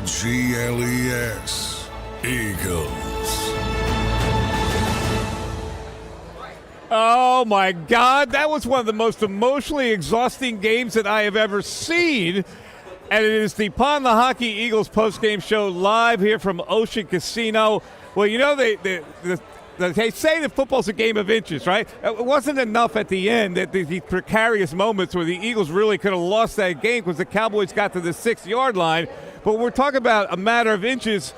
E-A-G-L-E-S. Eagles. Oh, my God. That was one of the most emotionally exhausting games that I have ever seen. And it is the Lehocky Eagles postgame show live here from Ocean Casino. Well, you know, they say that football's a game of inches, right? It wasn't enough at the end that these precarious moments where the Eagles really could have lost that game because the Cowboys got to the 6-yard line. But we're talking about a matter of inches.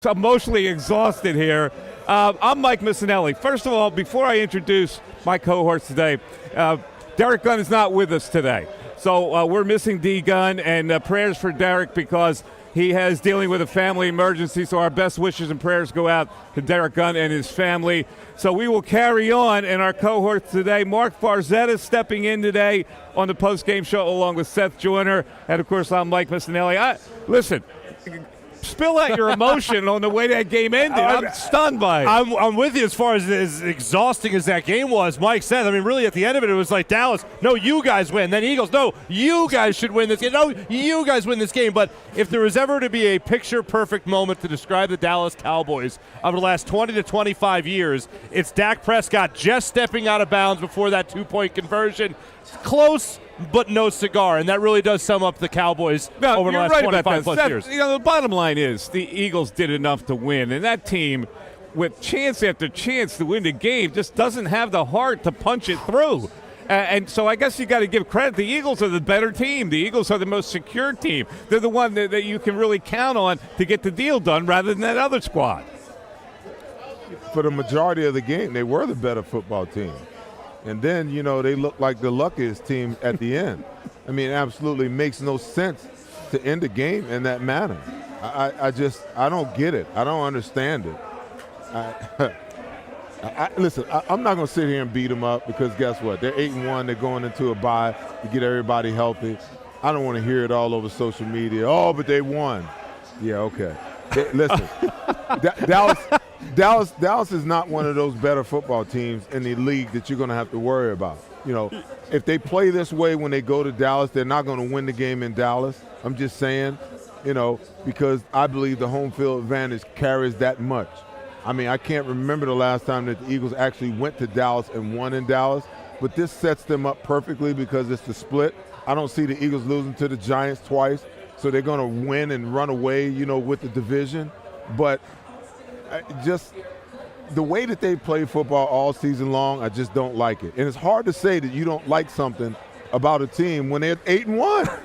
Emotionally exhausted here. I'm Mike Missinelli. First of all, before I introduce my cohorts today, Derek Gunn is not with us today. So we're missing D. Gunn, and prayers for Derek because he is dealing with a family emergency. So our best wishes and prayers go out to Derek Gunn and his family. So we will carry on in our cohorts today. Mark Farzetta stepping in today on the post-game show along with Seth Joyner. And, of course, I'm Mike Missinelli. Listen, spill out your emotion on the way that game ended. I'm stunned by it. I'm with you as far as exhausting as that game was. Mike said, I mean, really at the end of it, it was like Dallas, no, you guys win. Then Eagles, no, you guys should win this game. No, you guys win this game. But if there was ever to be a picture-perfect moment to describe the Dallas Cowboys over the last 20 to 25 years, it's Dak Prescott just stepping out of bounds before that two-point conversion. Close, but no cigar, and that really does sum up the Cowboys over the last 25-plus years. You know, the bottom line is the Eagles did enough to win, and that team, with chance after chance to win the game, just doesn't have the heart to punch it through. And so I guess you got to give credit. The Eagles are the better team. The Eagles are the most secure team. They're the one that you can really count on to get the deal done rather than that other squad. For the majority of the game, they were the better football team. And then, you know, they look like the luckiest team at the end. I mean, it absolutely makes no sense to end the game in that manner. I don't get it. I don't understand it. Listen, I'm not going to sit here and beat them up because guess what? They're 8-1. They're going into a bye to get everybody healthy. I don't want to hear it all over social media. Oh, but they won. Yeah, okay. Listen, Dallas is not one of those better football teams in the league that you're going to have to worry about. You know, if they play this way when they go to Dallas, they're not going to win the game in Dallas. I'm just saying, you know, because I believe the home field advantage carries that much. I mean, I can't remember the last time that the Eagles actually went to Dallas and won in Dallas, but this sets them up perfectly because it's the split. I don't see the Eagles losing to the Giants twice. So they're going to win and run away, you know, with the division. But just the way that they play football all season long, I just don't like it. And it's hard to say that you don't like something about a team when they're 8-1.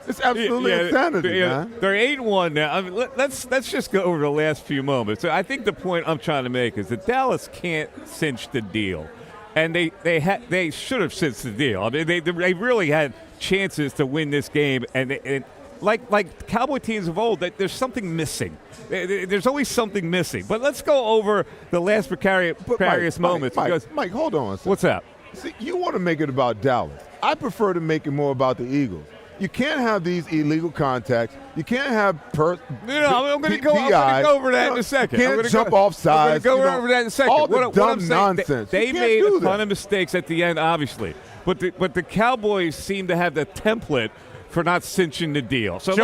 It's absolutely insanity, man. They're 8-1 now. I mean, let's just go over the last few moments. I think the point I'm trying to make is that Dallas can't cinch the deal. And they should have cinched the deal. I mean, they really had chances to win this game, and like Cowboy teams of old, there's something missing. There's always something missing. But let's go over the last precarious moments. Mike, hold on a second. What's that? See, you want to make it about Dallas. I prefer to make it more about the Eagles. You can't have these illegal contacts. You can't have I'm going to go over that in a second. Can't jump off sides. I'm going to go over that in a second. All the dumb nonsense. They made a ton of mistakes at the end, obviously. But the Cowboys seem to have the template for not cinching the deal. So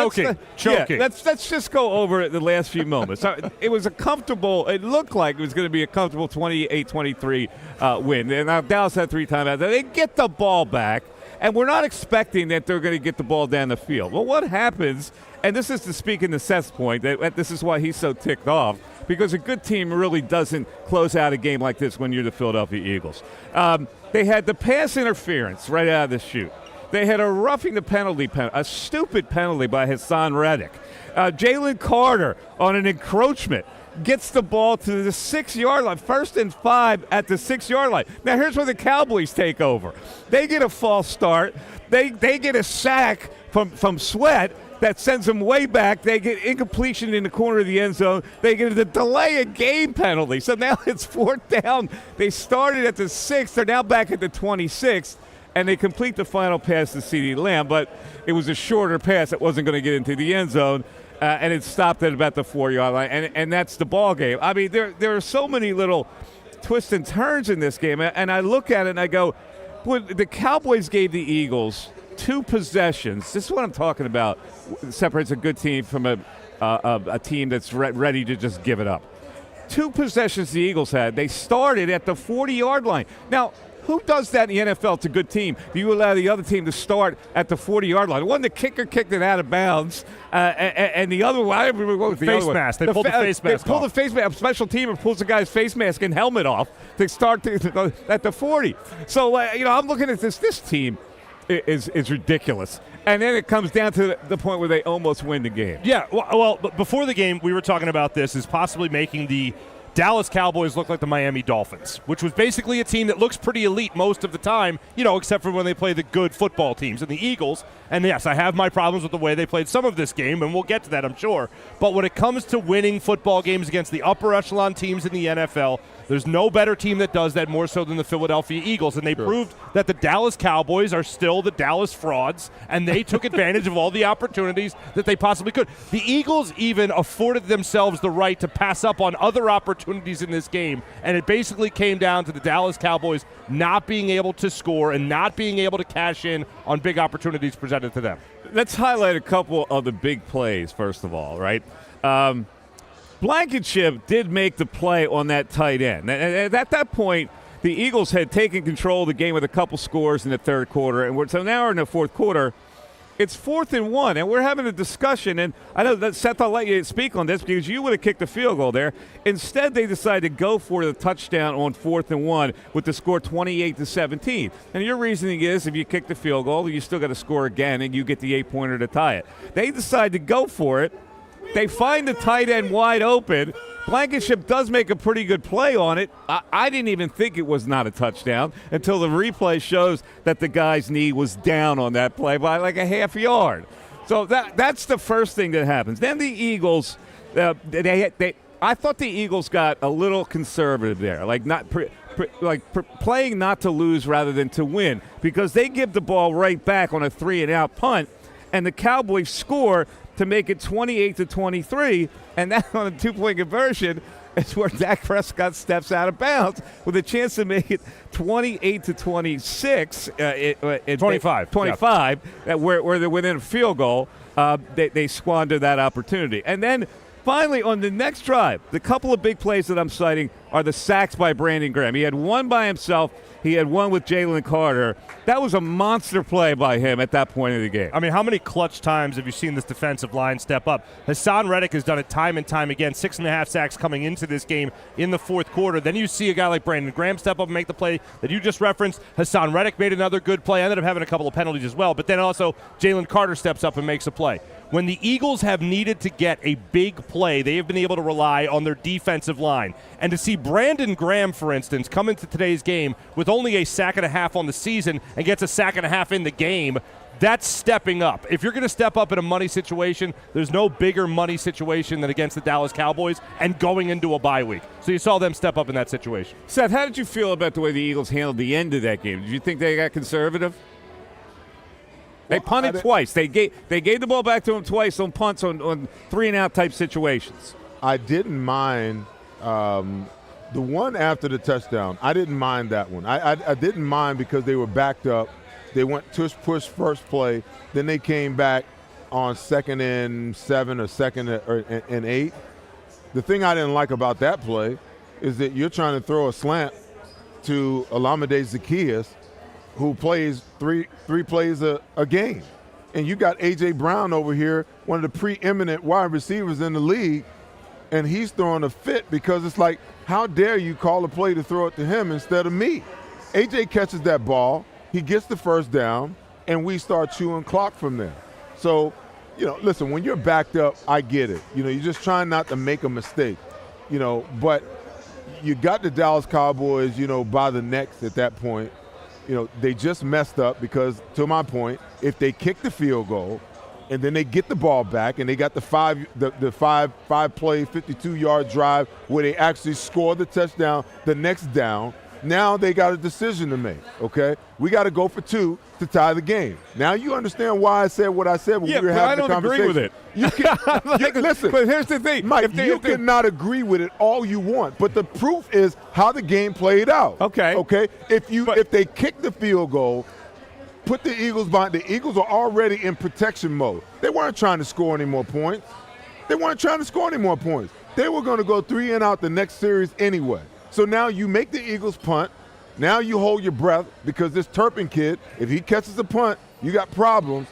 choking. Let's just go over the last few moments. It was it looked like it was going to be a comfortable 28-23 win. And now Dallas had 3 timeouts. They get the ball back, and we're not expecting that they're going to get the ball down the field. Well, what happens, and this is to speak in the Seth's point, that this is why he's so ticked off, because a good team really doesn't close out a game like this when you're the Philadelphia Eagles. They had the pass interference right out of the chute. They had a roughing the penalty, a stupid penalty by Hassan Reddick. Jalen Carter on an encroachment gets the ball to the 6-yard line, 1st and 5 at the 6-yard line. Now here's where the Cowboys take over. They get a false start. They get a sack from Sweat, that sends them way back. They get incompletion in the corner of the end zone. They get the delay of game penalty. So now it's fourth down. They started at the 6. They're now back at the 26. And they complete the final pass to CeeDee Lamb, but it was a shorter pass. It wasn't going to get into the end zone, and it stopped at about the 4-yard line, and that's the ball game. I mean, there are so many little twists and turns in this game, and I look at it and I go, boy, the Cowboys gave the Eagles 2 possessions. This is what I'm talking about. It separates a good team from a team that's ready to just give it up. 2 possessions the Eagles had. They started at the 40-yard line. Now, who does that in the NFL to a good team? Do you allow the other team to start at the 40-yard line? One, the kicker kicked it out of bounds, and the other one, I don't remember what was the face other one. mask. They pulled the face mask off. They pulled the face mask. A special teamer pulls the guy's face mask and helmet off to start at the 40. So, I'm looking at this. This team is ridiculous. And then it comes down to the point where they almost win the game. Yeah, well, before the game, we were talking about this as possibly making the Dallas Cowboys look like the Miami Dolphins, which was basically a team that looks pretty elite most of the time, except for when they play the good football teams. And the Eagles, and yes, I have my problems with the way they played some of this game, and we'll get to that, I'm sure. But when it comes to winning football games against the upper echelon teams in the NFL, there's no better team that does that more so than the Philadelphia Eagles. And they proved that the Dallas Cowboys are still the Dallas frauds, and they took advantage of all the opportunities that they possibly could. The Eagles even afforded themselves the right to pass up on other opportunities in this game, and it basically came down to the Dallas Cowboys not being able to score and not being able to cash in on big opportunities presented to them. Let's highlight a couple of the big plays, first of all, right? Blankenship did make the play on that tight end. And at that point, the Eagles had taken control of the game with a couple scores in the third quarter. And so now we're in the fourth quarter. It's 4th and 1, and we're having a discussion. And I know that, Seth, I'll let you speak on this because you would have kicked the field goal there. Instead, they decided to go for the touchdown on 4th and 1 with the score 28-17. And your reasoning is if you kick the field goal, you still got to score again, and you get the 8-pointer to tie it. They decide to go for it. They find the tight end wide open. Blankenship does make a pretty good play on it. I didn't even think it was not a touchdown until the replay shows that the guy's knee was down on that play by like a half yard. So that's the first thing that happens. Then the Eagles, I thought the Eagles got a little conservative there, like playing not to lose rather than to win, because they give the ball right back on a 3-and-out punt, and the Cowboys score to make it 28-23, and that on a 2-point conversion is where Dak Prescott steps out of bounds with a chance to make it 28-26. 25. Where they're within a field goal. They squander that opportunity. And then finally, on the next drive, the couple of big plays that I'm citing are the sacks by Brandon Graham. He had one by himself. He had one with Jalen Carter. That was a monster play by him at that point of the game. I mean, how many clutch times have you seen this defensive line step up? Hassan Reddick has done it time and time again. 6.5 sacks coming into this game in the fourth quarter. Then you see a guy like Brandon Graham step up and make the play that you just referenced. Hassan Reddick made another good play. Ended up having a couple of penalties as well. But then also Jalen Carter steps up and makes a play. When the Eagles have needed to get a big play, they have been able to rely on their defensive line. And to see Brandon Graham, for instance, come into today's game with only a sack and a half on the season and gets a sack and a half in the game, that's stepping up. If you're going to step up in a money situation, there's no bigger money situation than against the Dallas Cowboys and going into a bye week. So you saw them step up in that situation. Seth, how did you feel about the way the Eagles handled the end of that game? Did you think they got conservative? They punted twice. They gave the ball back to him twice on punts on 3-and-out type situations. I didn't mind the one after the touchdown. I didn't mind that one. I didn't mind because they were backed up. They went push first play. Then they came back on 2nd and 7 or 2nd and 8. The thing I didn't like about that play is that you're trying to throw a slant to Olamide Zaccheaus, who plays three plays a game. And you got A.J. Brown over here, one of the preeminent wide receivers in the league, and he's throwing a fit because it's like, how dare you call a play to throw it to him instead of me? A.J. catches that ball, he gets the first down, and we start chewing clock from there. So, listen, when you're backed up, I get it. You're just trying not to make a mistake, but you got the Dallas Cowboys, by the necks at that point. They just messed up because, to my point, if they kick the field goal, and then they get the ball back, and they got the five play, 52-yard drive where they actually score the touchdown the next down. Now they got a decision to make, okay? We got to go for 2 to tie the game. Now you understand why I said what I said when we were having the conversation. I don't agree with it. You can, listen, but here's the thing. Mike, you cannot agree with it all you want, but the proof is how the game played out. Okay. Okay? If they kick the field goal, put the Eagles behind. The Eagles are already in protection mode. They weren't trying to score any more points. They were going to go 3 and out the next series anyway. So now you make the Eagles punt. Now you hold your breath because this Turpin kid, if he catches a punt, you got problems.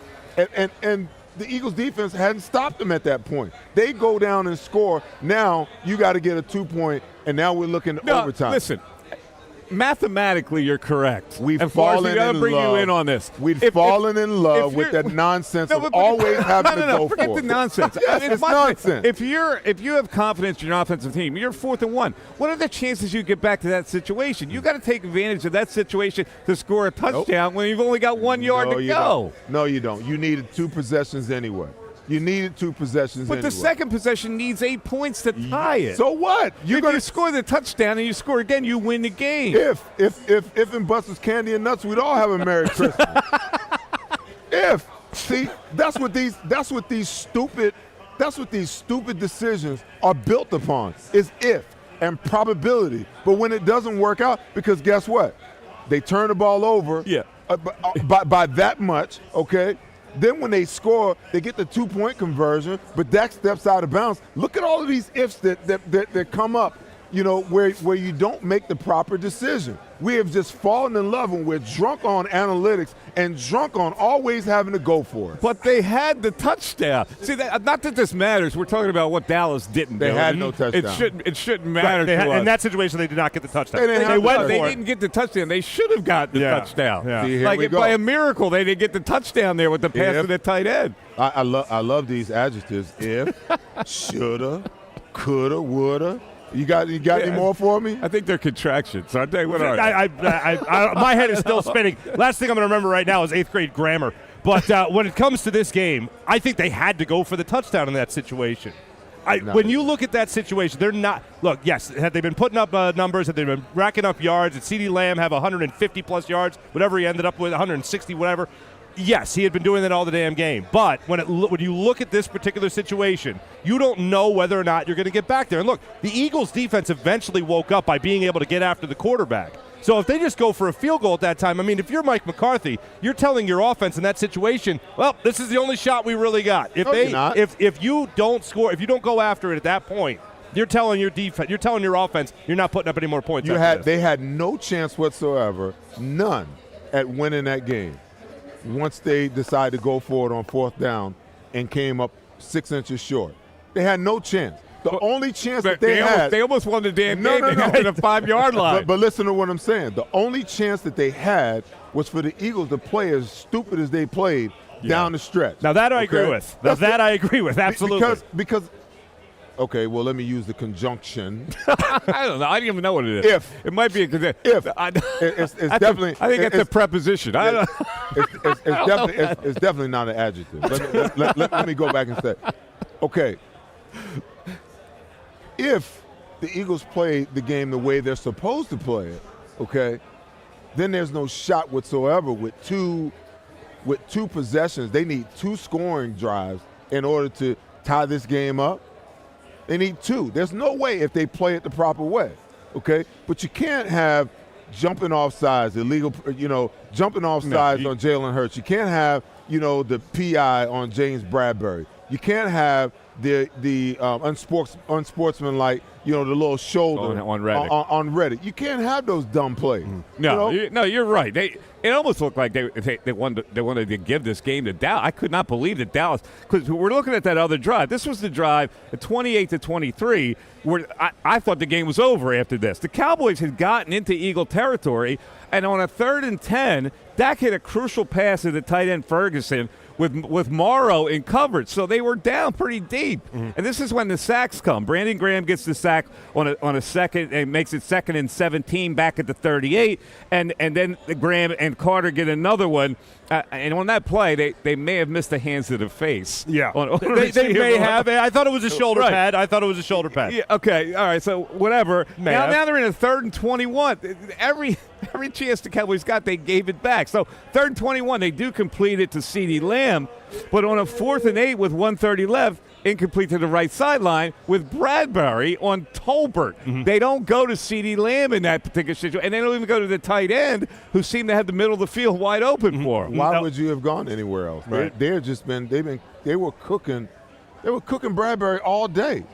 And the Eagles defense hadn't stopped them at that point. They go down and score. Now you got to get a 2-point, and now we're looking at overtime. Listen. Mathematically, you're correct. We've fallen in love. Bring you in on this. We've fallen in love with that nonsense of always having to go for it. Forget the nonsense. Yes, it's nonsense. If you have confidence in your offensive team, you're 4th and 1. What are the chances you get back to that situation? You got to take advantage of that situation to score a touchdown when you've only got 1 yard to go. No, you don't. You needed 2 possessions anyway. You needed 2 possessions But the second possession needs 8 points to tie it. So what? If you score the touchdown and you score again, you win the game. If in Buster's Candy and Nuts, we'd all have a Merry Christmas. See, that's what these stupid decisions are built upon. Is if and probability. But when it doesn't work out, because guess what? They turn the ball over. Yeah. By that much, okay? Then when they score, they get the 2-point conversion, but Dak steps out of bounds. Look at all of these ifs that come up, where you don't make the proper decision. We have just fallen in love when we're drunk on analytics and drunk on always having to go for it. But they had the touchdown. See, not that this matters. We're talking about what Dallas didn't do. They had no touchdown. It shouldn't matter to us. In that situation, they did not get the touchdown. They didn't get the touchdon. They should have gotten the touchdown. Yeah. See, by a miracle, they didn't get the touchdown there with the pass to the tight end. I love these adjectives. If, shoulda, coulda, woulda. You got any more for me? I think they're contractions. Aren't they? What are they? My head is still spinning. Last thing I'm going to remember right now is 8th grade grammar. But when it comes to this game, I think they had to go for the touchdown in that situation. When you look at that situation, they're not – look, yes, had they been putting up numbers, had they been racking up yards, did CeeDee Lamb have 150-plus yards, whatever he ended up with, 160, whatever – yes, he had been doing that all the damn game. But when you look at this particular situation, you don't know whether or not you're going to get back there. And look, the Eagles' defense eventually woke up by being able to get after the quarterback. So if they just go for a field goal at that time, I mean, if you're Mike McCarthy, you're telling your offense in that situation, well, this is the only shot we really got. If you don't score, if you don't go after it at that point, you're telling your defense, you're telling your offense, you're not putting up any more points. They had no chance whatsoever, none, at winning that game. Once they decided to go for it on 4th down and came up 6 inches short. They had no chance. The only chance that they had. They almost won the damn game. They got to the 5-yard line. But listen to what I'm saying. The only chance that they had was for the Eagles to play as stupid as they played down the stretch. Now that I agree with. I agree with. Absolutely. Because okay, well, let me use the conjunction. I don't know. I don't even know what it is. If. It might be a if. It's definitely. I think it's a preposition. It's definitely not an adjective. Let me go back and say, okay, if the Eagles play the game the way they're supposed to play it, okay, then there's no shot whatsoever with two possessions. They need 2 scoring drives in order to tie this game up. They need 2. There's no way if they play it the proper way, okay? But you can't have jumping off sides, illegal, jumping off sides on Jalen Hurts. You can't have, the PI on James Bradbury. You can't have the unsportsmanlike, the little shoulder on Reddick. On Reddick. You can't have those dumb plays. No, you're right. It almost looked like they wanted to give this game to Dallas. I could not believe that Dallas, because we're looking at that other drive. This was the drive at 28-23 where I thought the game was over after this. The Cowboys had gotten into Eagle territory, and on a 3rd and 10, Dak hit a crucial pass to the tight end Ferguson, with Morrow in coverage. So they were down pretty deep. And this is when the sacks come. Brandon Graham gets the sack on a second and makes it 2nd and 17 back at the 38. And then Graham and Carter get another one. And on that play, they may have missed the hands to the face. Yeah. They may have. I thought it was a shoulder Right. pad. I thought it was a shoulder pad. Yeah, okay, all right, so whatever. Now they're in a 3rd and 21. Every chance the Cowboys got, they gave it back. So 3rd and 21, they do complete it to CeeDee Lamb, but on a 4th and 8 with 1:30 left, incomplete to the right sideline with Bradbury on Tolbert. They don't go to CeeDee Lamb in that particular situation, and they don't even go to the tight end, who seemed to have the middle of the field wide open for him. Why would you have gone anywhere else? Right. They were cooking Bradbury all day.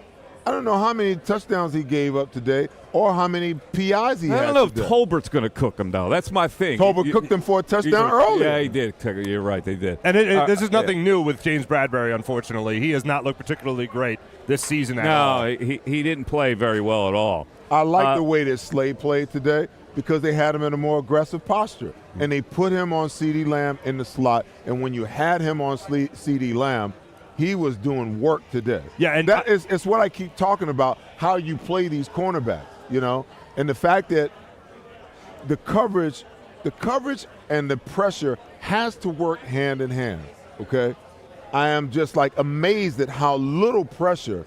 I don't know how many touchdowns he gave up today or how many PIs he had. I don't know today. if Tolbert's going to cook him, though. That's my thing. Tolbert cooked him for a touchdown earlier. Yeah, he did. You're right, they did. And this is nothing new with James Bradbury, unfortunately. He has not looked particularly great this season at all. No, he didn't play very well at all. I like the way that Slade played today because they had him in a more aggressive posture. And they put him on CeeDee Lamb in the slot. And when you had him on CeeDee Lamb, he was doing work today. Yeah, and it's what I keep talking about, how you play these cornerbacks, and the fact that the coverage and the pressure has to work hand in hand, okay? I am just amazed at how little pressure,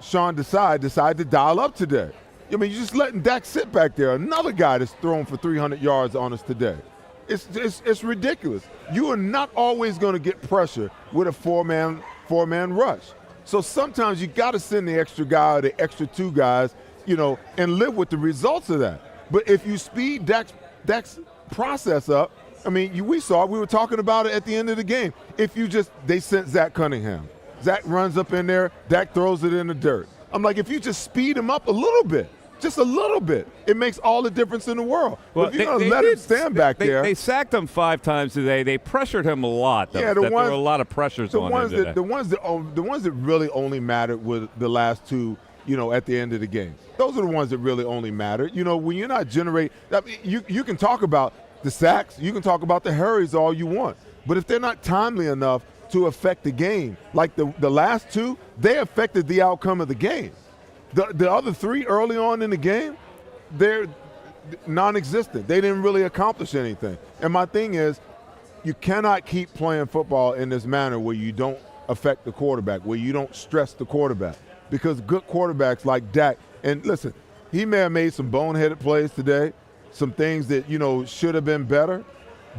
Sean decided to dial up today. I mean, you're just letting Dak sit back there. Another guy that's thrown for 300 yards on us today. It's ridiculous. You are not always going to get pressure with a four-man rush. So sometimes you got to send the extra guy or the extra 2 guys, and live with the results of that. But if you speed Dak's process up, I mean, we were talking about it at the end of the game. They sent Zach Cunningham. Zach runs up in there, Dak throws it in the dirt. I'm like, if you just speed him up a little bit, just a little bit, it makes all the difference in the world. Well, if you're going to let him stand back there. They sacked him 5 times today. They pressured him a lot, though. Yeah, there were a lot of pressures on him today. The ones that really only mattered were the last 2, at the end of the game. Those are the ones that really only mattered. When you're not generating, you can talk about the sacks, you can talk about the hurries all you want, but if they're not timely enough to affect the game, like the last 2, they affected the outcome of the game. The other 3 early on in the game, they're non-existent. They didn't really accomplish anything. And my thing is, you cannot keep playing football in this manner where you don't affect the quarterback, where you don't stress the quarterback. Because good quarterbacks like Dak, and listen, he may have made some boneheaded plays today, some things that, should have been better,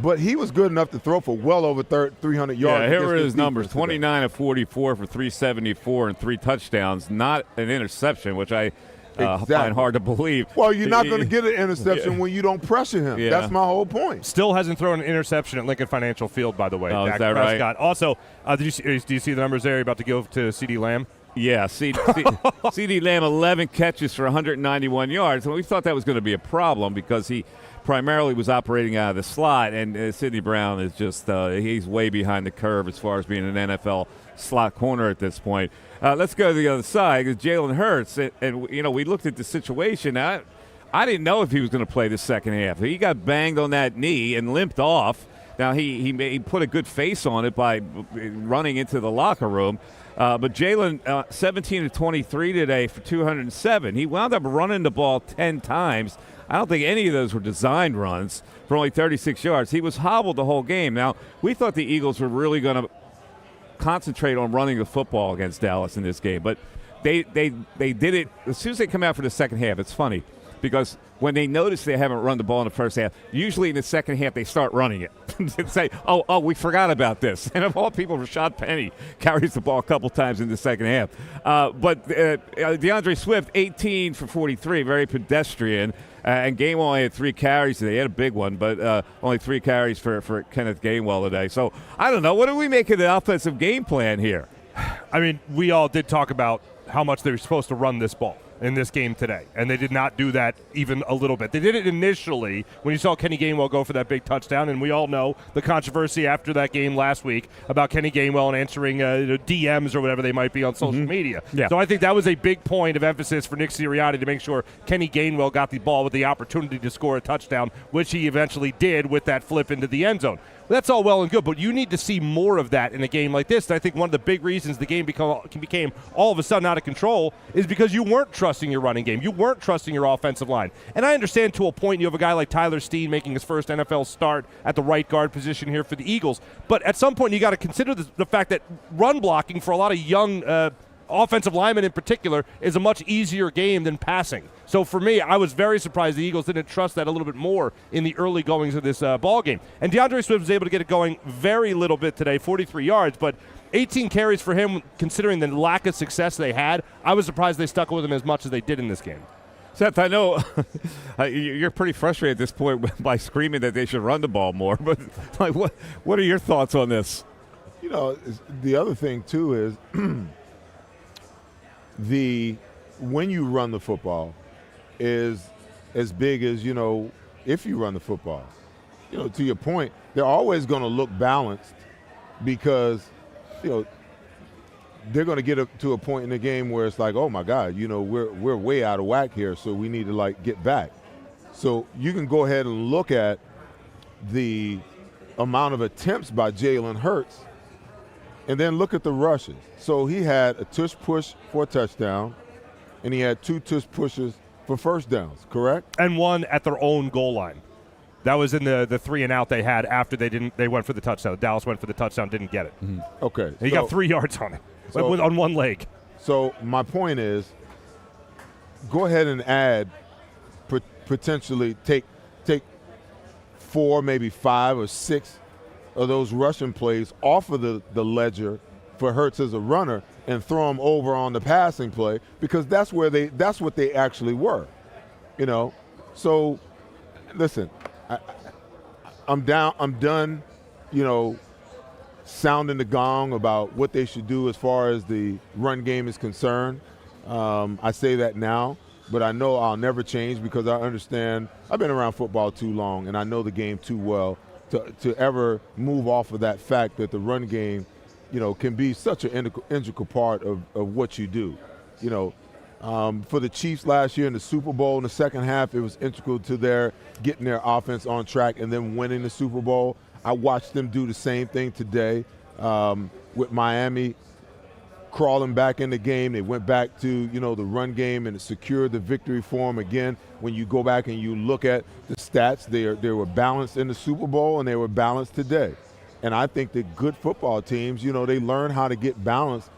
but he was good enough to throw for well over 300 yards. Yeah, here are his numbers: 29 of 44 for 374 and 3 touchdowns. Not an interception, which I find hard to believe. Well, you're not going to get an interception when you don't pressure him. Yeah. That's my whole point. Still hasn't thrown an interception at Lincoln Financial Field, by the way. Oh, Dak is that Prescott. right? Also, do you see the numbers there you're about to give to CeeDee Lamb? Yeah, CeeDee Lamb, 11 catches for 191 yards. And we thought that was going to be a problem because he primarily was operating out of the slot, and Sidney Brown is just he's way behind the curve as far as being an NFL slot corner at this point. Let's go to the other side because Jalen Hurts, and we looked at the situation. I didn't know if he was going to play the second half. He got banged on that knee and limped off. Now, he put a good face on it by running into the locker room. But Jalen, 17 of 23 today for 207. He wound up running the ball 10 times. I don't think any of those were designed runs for only 36 yards. He was hobbled the whole game. Now, we thought the Eagles were really going to concentrate on running the football against Dallas in this game. But they did it as soon as they come out for the second half. It's funny because when they notice they haven't run the ball in the first half, usually in the second half they start running it and say, oh, we forgot about this. And of all people, Rashad Penny carries the ball a couple times in the second half. But DeAndre Swift, 18 for 43, very pedestrian. And Gainwell only had 3 carries today. He had a big one, but only 3 carries for Kenneth Gainwell today. So I don't know. What do we make of the offensive game plan here? I mean, we all did talk about how much they were supposed to run this ball. in this game today, and they did not do that even a little bit. They did it initially when you saw Kenny Gainwell go for that big touchdown, and we all know the controversy after that game last week about Kenny Gainwell and answering DMs or whatever they might be on social media. Yeah. So I think that was a big point of emphasis for Nick Sirianni to make sure Kenny Gainwell got the ball with the opportunity to score a touchdown, which he eventually did with that flip into the end zone. That's all well and good, but you need to see more of that in a game like this. And I think one of the big reasons the game became all of a sudden out of control is because you weren't trusting your running game. You weren't trusting your offensive line. And I understand to a point you have a guy like Tyler Steen making his first NFL start at the right guard position here for the Eagles. But at some point you got to consider the fact that run blocking for a lot of young offensive linemen in particular is a much easier game than passing. So for me, I was very surprised the Eagles didn't trust that a little bit more in the early goings of this ball game. And DeAndre Swift was able to get it going very little bit today, 43 yards, but 18 carries for him, considering the lack of success they had. I was surprised they stuck with him as much as they did in this game. Seth, I know you're pretty frustrated at this point by screaming that they should run the ball more, but like, what are your thoughts on this? You know, the other thing, too, is when you run the football is as big as, if you run the football. To your point, they're always going to look balanced because, they're going to get up to a point in the game where it's like, oh, my God, we're way out of whack here, so we need to, get back. So you can go ahead and look at the amount of attempts by Jalen Hurts and then look at the rushes. So he had a tush push for a touchdown, and he had 2 tush pushes for first downs, correct? And one at their own goal line. That was in the 3-and-out they had after they went for the touchdown. Dallas went for the touchdown, didn't get it. Mm-hmm. Okay. He got 3 yards on it on one leg. So my point is, go ahead and add, potentially take 4, maybe 5 or 6 of those rushing plays off of the ledger for Hurts as a runner and throw them over on the passing play, because that's what they actually were. So listen, I'm done, sounding the gong about what they should do as far as the run game is concerned. I say that now, but I know I'll never change because I understand I've been around football too long and I know the game too well to ever move off of that fact that the run game, can be such an integral part of what you do. For the Chiefs last year in the Super Bowl in the second half, it was integral to their getting their offense on track and then winning the Super Bowl. I watched them do the same thing today with Miami crawling back in the game. They went back to, the run game and it secured the victory for them again. When you go back and you look at the stats, they were balanced in the Super Bowl and they were balanced today. And I think that good football teams, they learn how to get balanced,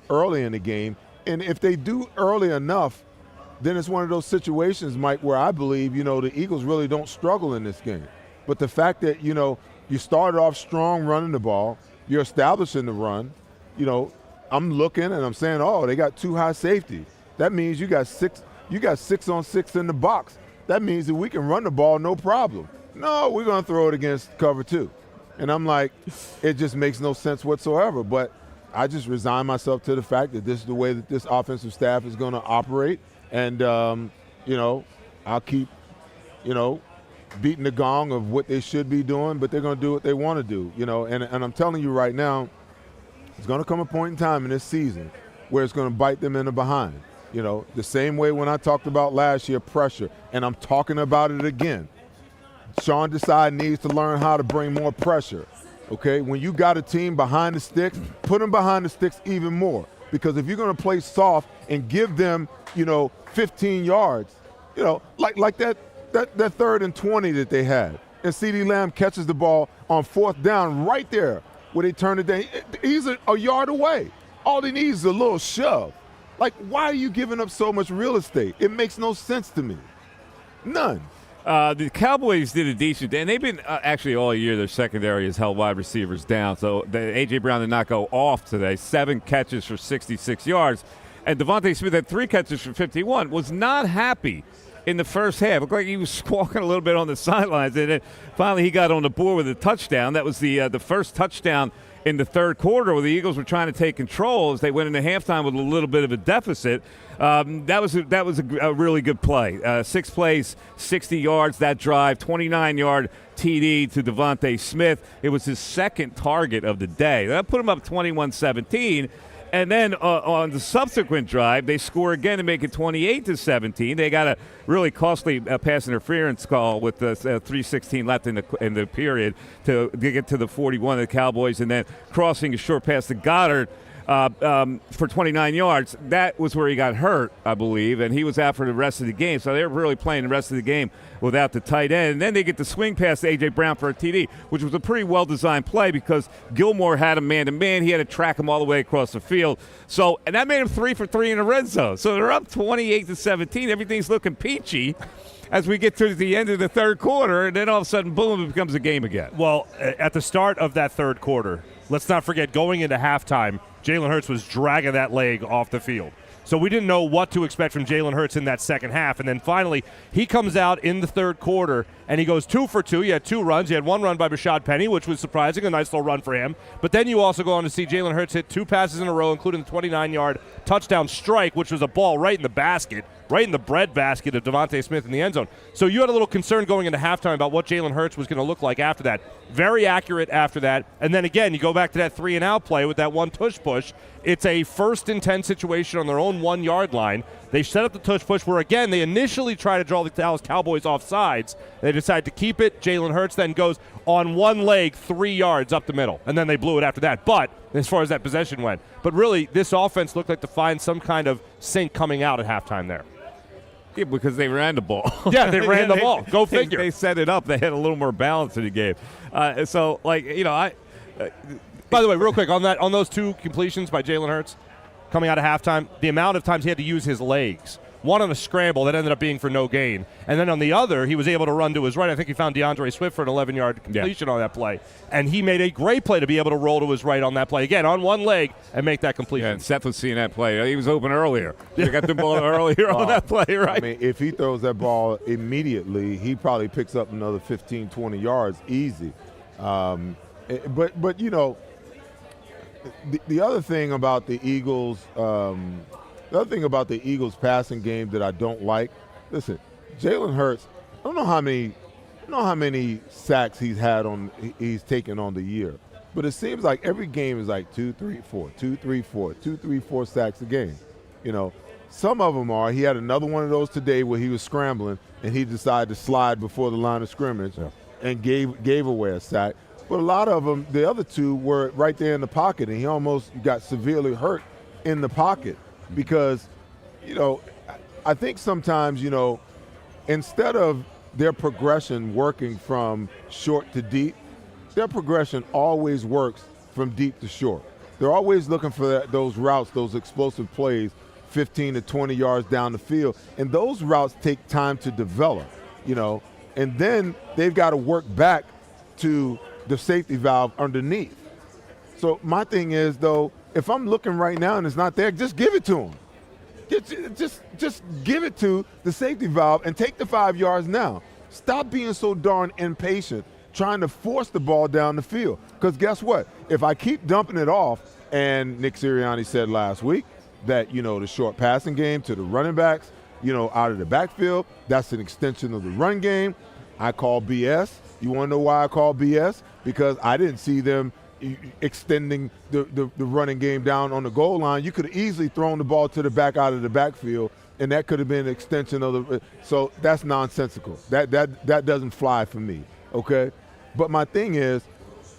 early in the game. And if they do early enough, then it's one of those situations, Mike, where I believe, the Eagles really don't struggle in this game. But the fact that, you started off strong running the ball, you're establishing the run, I'm looking and I'm saying, oh, they got 2 high safety. That means you got 6 on 6 in the box. That means that we can run the ball no problem. No, we're going to throw it against cover 2. And I'm like, it just makes no sense whatsoever. But I just resign myself to the fact that this is the way that this offensive staff is going to operate. And, I'll keep, beating the gong of what they should be doing, but they're going to do what they want to do, And I'm telling you right now, it's going to come a point in time in this season where it's going to bite them in the behind. The same way when I talked about last year, pressure, and I'm talking about it again. Sean Desai needs to learn how to bring more pressure, okay? When you got a team behind the sticks, put them behind the sticks even more. Because if you're going to play soft and give them, 15 yards, like that 3rd and 20 that they had, and CeeDee Lamb catches the ball on 4th down right there where they turn it down. He's a yard away. All he needs is a little shove. Like, why are you giving up so much real estate? It makes no sense to me. None. The Cowboys did a decent day, and they've been actually all year their secondary has held wide receivers down. So A.J. Brown did not go off today. 7 catches for 66 yards. And Devontae Smith had 3 catches for 51, was not happy in the first half. It looked like he was squawking a little bit on the sidelines, and then finally he got on the board with a touchdown. That was the first touchdown in the third quarter where the Eagles were trying to take control as they went into halftime with a little bit of a deficit. That was a really good play. 6 plays, 60 yards, that drive, 29-yard TD to Devontae Smith. It was his second target of the day. That put him up 21-17. And then on the subsequent drive, they score again to make it 28-17. They got a really costly pass interference call with the 3:16 left in the period to get to the 41 of the Cowboys, and then crossing a short pass to Goddard for 29 yards. That was where he got hurt, I believe, and he was out for the rest of the game. So they were really playing the rest of the game without the tight end. And then they get the swing pass to A.J. Brown for a TD, which was a pretty well-designed play because Gilmore had him man-to-man. He had to track him all the way across the field. So, and that made him 3 for 3 in the red zone. So they're up 28-17. Everything's looking peachy as we get to the end of the third quarter, and then all of a sudden, boom, it becomes a game again. Well, at the start of that third quarter, let's not forget, going into halftime, Jalen Hurts was dragging that leg off the field. So we didn't know what to expect from Jalen Hurts in that second half. And then finally, he comes out in the third quarter, and he goes 2 for 2. He had 2 runs. He had 1 run by Rashad Penny, which was surprising, a nice little run for him. But then you also go on to see Jalen Hurts hit 2 passes in a row, including the 29-yard touchdown strike, which was a ball right in the basket, right in the bread basket of Devontae Smith in the end zone. So you had a little concern going into halftime about what Jalen Hurts was going to look like after that. Very accurate after that. And then again, you go back to that 3-and-out play with that one tush-push. It's a 1st and 10 situation on their own 1-yard line. They set up the tush-push where, again, they initially try to draw the Dallas Cowboys off sides. They decide to keep it. Jalen Hurts then goes on one leg 3 yards up the middle, and then they blew it after that. But as far as that possession went. But really, this offense looked like to find some kind of sync coming out at halftime there. Yeah, because they ran the ball. Yeah, they ran the ball. Go figure. They set it up. They had a little more balance in the game. So, like, you know, By the way, real quick, on those 2 completions by Jalen Hurts coming out of halftime, the amount of times he had to use his legs. One on a scramble that ended up being for no gain. And then on the other, he was able to run to his right. I think he found DeAndre Swift for an 11-yard completion on that play. And he made a great play to be able to roll to his right on that play. Again, on one leg and make that completion. Yeah, and Seth was seeing that play. He was open earlier. He got the ball earlier on that play, right? I mean, if he throws that ball immediately, he probably picks up another 15, 20 yards easy. But you know, the other thing about the Eagles passing game that I don't like, listen, Jalen Hurts, I don't know how many sacks he's taken on the year, but it seems like every game is like 2, 3, 4, 2, 3, 4, 2, 3, 4 sacks a game. You know, some of them are. He had another one of those today where he was scrambling and he decided to slide before the line of scrimmage and gave away a sack. But a lot of them, the other 2 were right there in the pocket, and he almost got severely hurt in the pocket because, you know, I think sometimes, you know, instead of their progression working from short to deep, their progression always works from deep to short. They're always looking for those routes, those explosive plays, 15 to 20 yards down the field, and those routes take time to develop, you know, and then they've got to work back to the safety valve underneath. So my thing is, though, if I'm looking right now and it's not there, just give it to him. Just give it to the safety valve and take the 5 yards now. Stop being so darn impatient trying to force the ball down the field. Because guess what? If I keep dumping it off, and Nick Sirianni said last week that, you know, the short passing game to the running backs, you know, out of the backfield, that's an extension of the run game. I call BS. You want to know why I call BS? Because I didn't see them extending the running game down on the goal line. You could have easily thrown the ball to the back out of the backfield, and that could have been an extension of the – so that's nonsensical. That doesn't fly for me, okay? But my thing is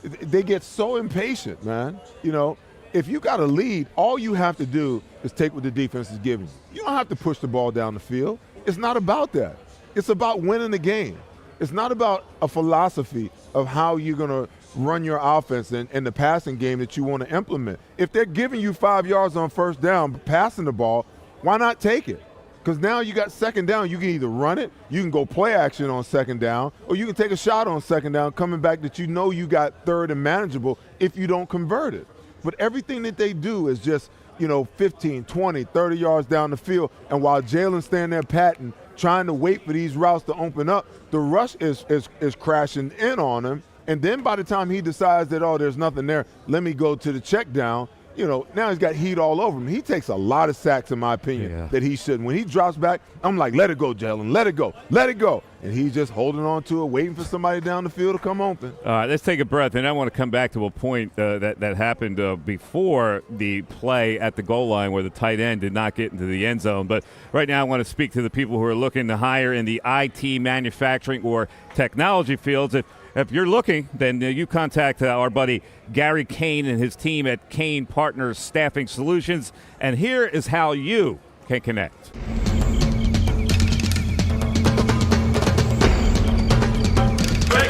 they get so impatient, man. You know, if you got a lead, all you have to do is take what the defense is giving you. You don't have to push the ball down the field. It's not about that. It's about winning the game. It's not about a philosophy of how you're going to run your offense and the passing game that you want to implement. If they're giving you 5 yards on first down, passing the ball, why not take it? Because now you got second down. You can either run it, you can go play action on second down, or you can take a shot on second down coming back that you know you got third and manageable if you don't convert it. But everything that they do is just, you know, 15, 20, 30 yards down the field. And while Jalen's standing there patting trying to wait for these routes to open up. The rush is crashing in on him. And then by the time he decides that, oh, there's nothing there, let me go to the check down, now he's got heat all over him. He takes a lot of sacks, in my opinion, that he shouldn't. When he drops back, I'm like, let it go, Jalen, let it go, let it go. And he's just holding on to it, waiting for somebody down the field to come open. All right, let's take a breath. And I want to come back to a point that happened before the play at the goal line where the tight end did not get into the end zone. But right now I want to speak to the people who are looking to hire in the IT, manufacturing, or technology fields. If you're looking, then you contact our buddy Gary Kane and his team at Kane Partners Staffing Solutions. And here is how you can connect.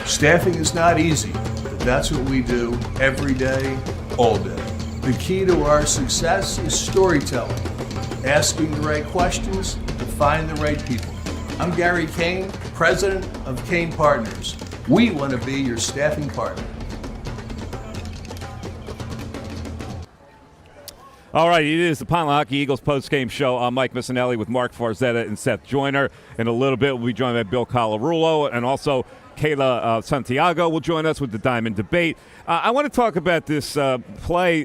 Staffing is not easy, but that's what we do every day, all day. The key to our success is storytelling, asking the right questions to find the right people. I'm Gary Kane, president of Kane Partners. We want to be your staffing partner. All right, it is the Lehocky Eagles postgame show. I'm Mike Missinelli with Mark Farzetta and Seth Joyner. In a little bit, we'll be joined by Bill Colarulo, and also Kayla Santiago will join us with the Diamond Debate. I want to talk about this play,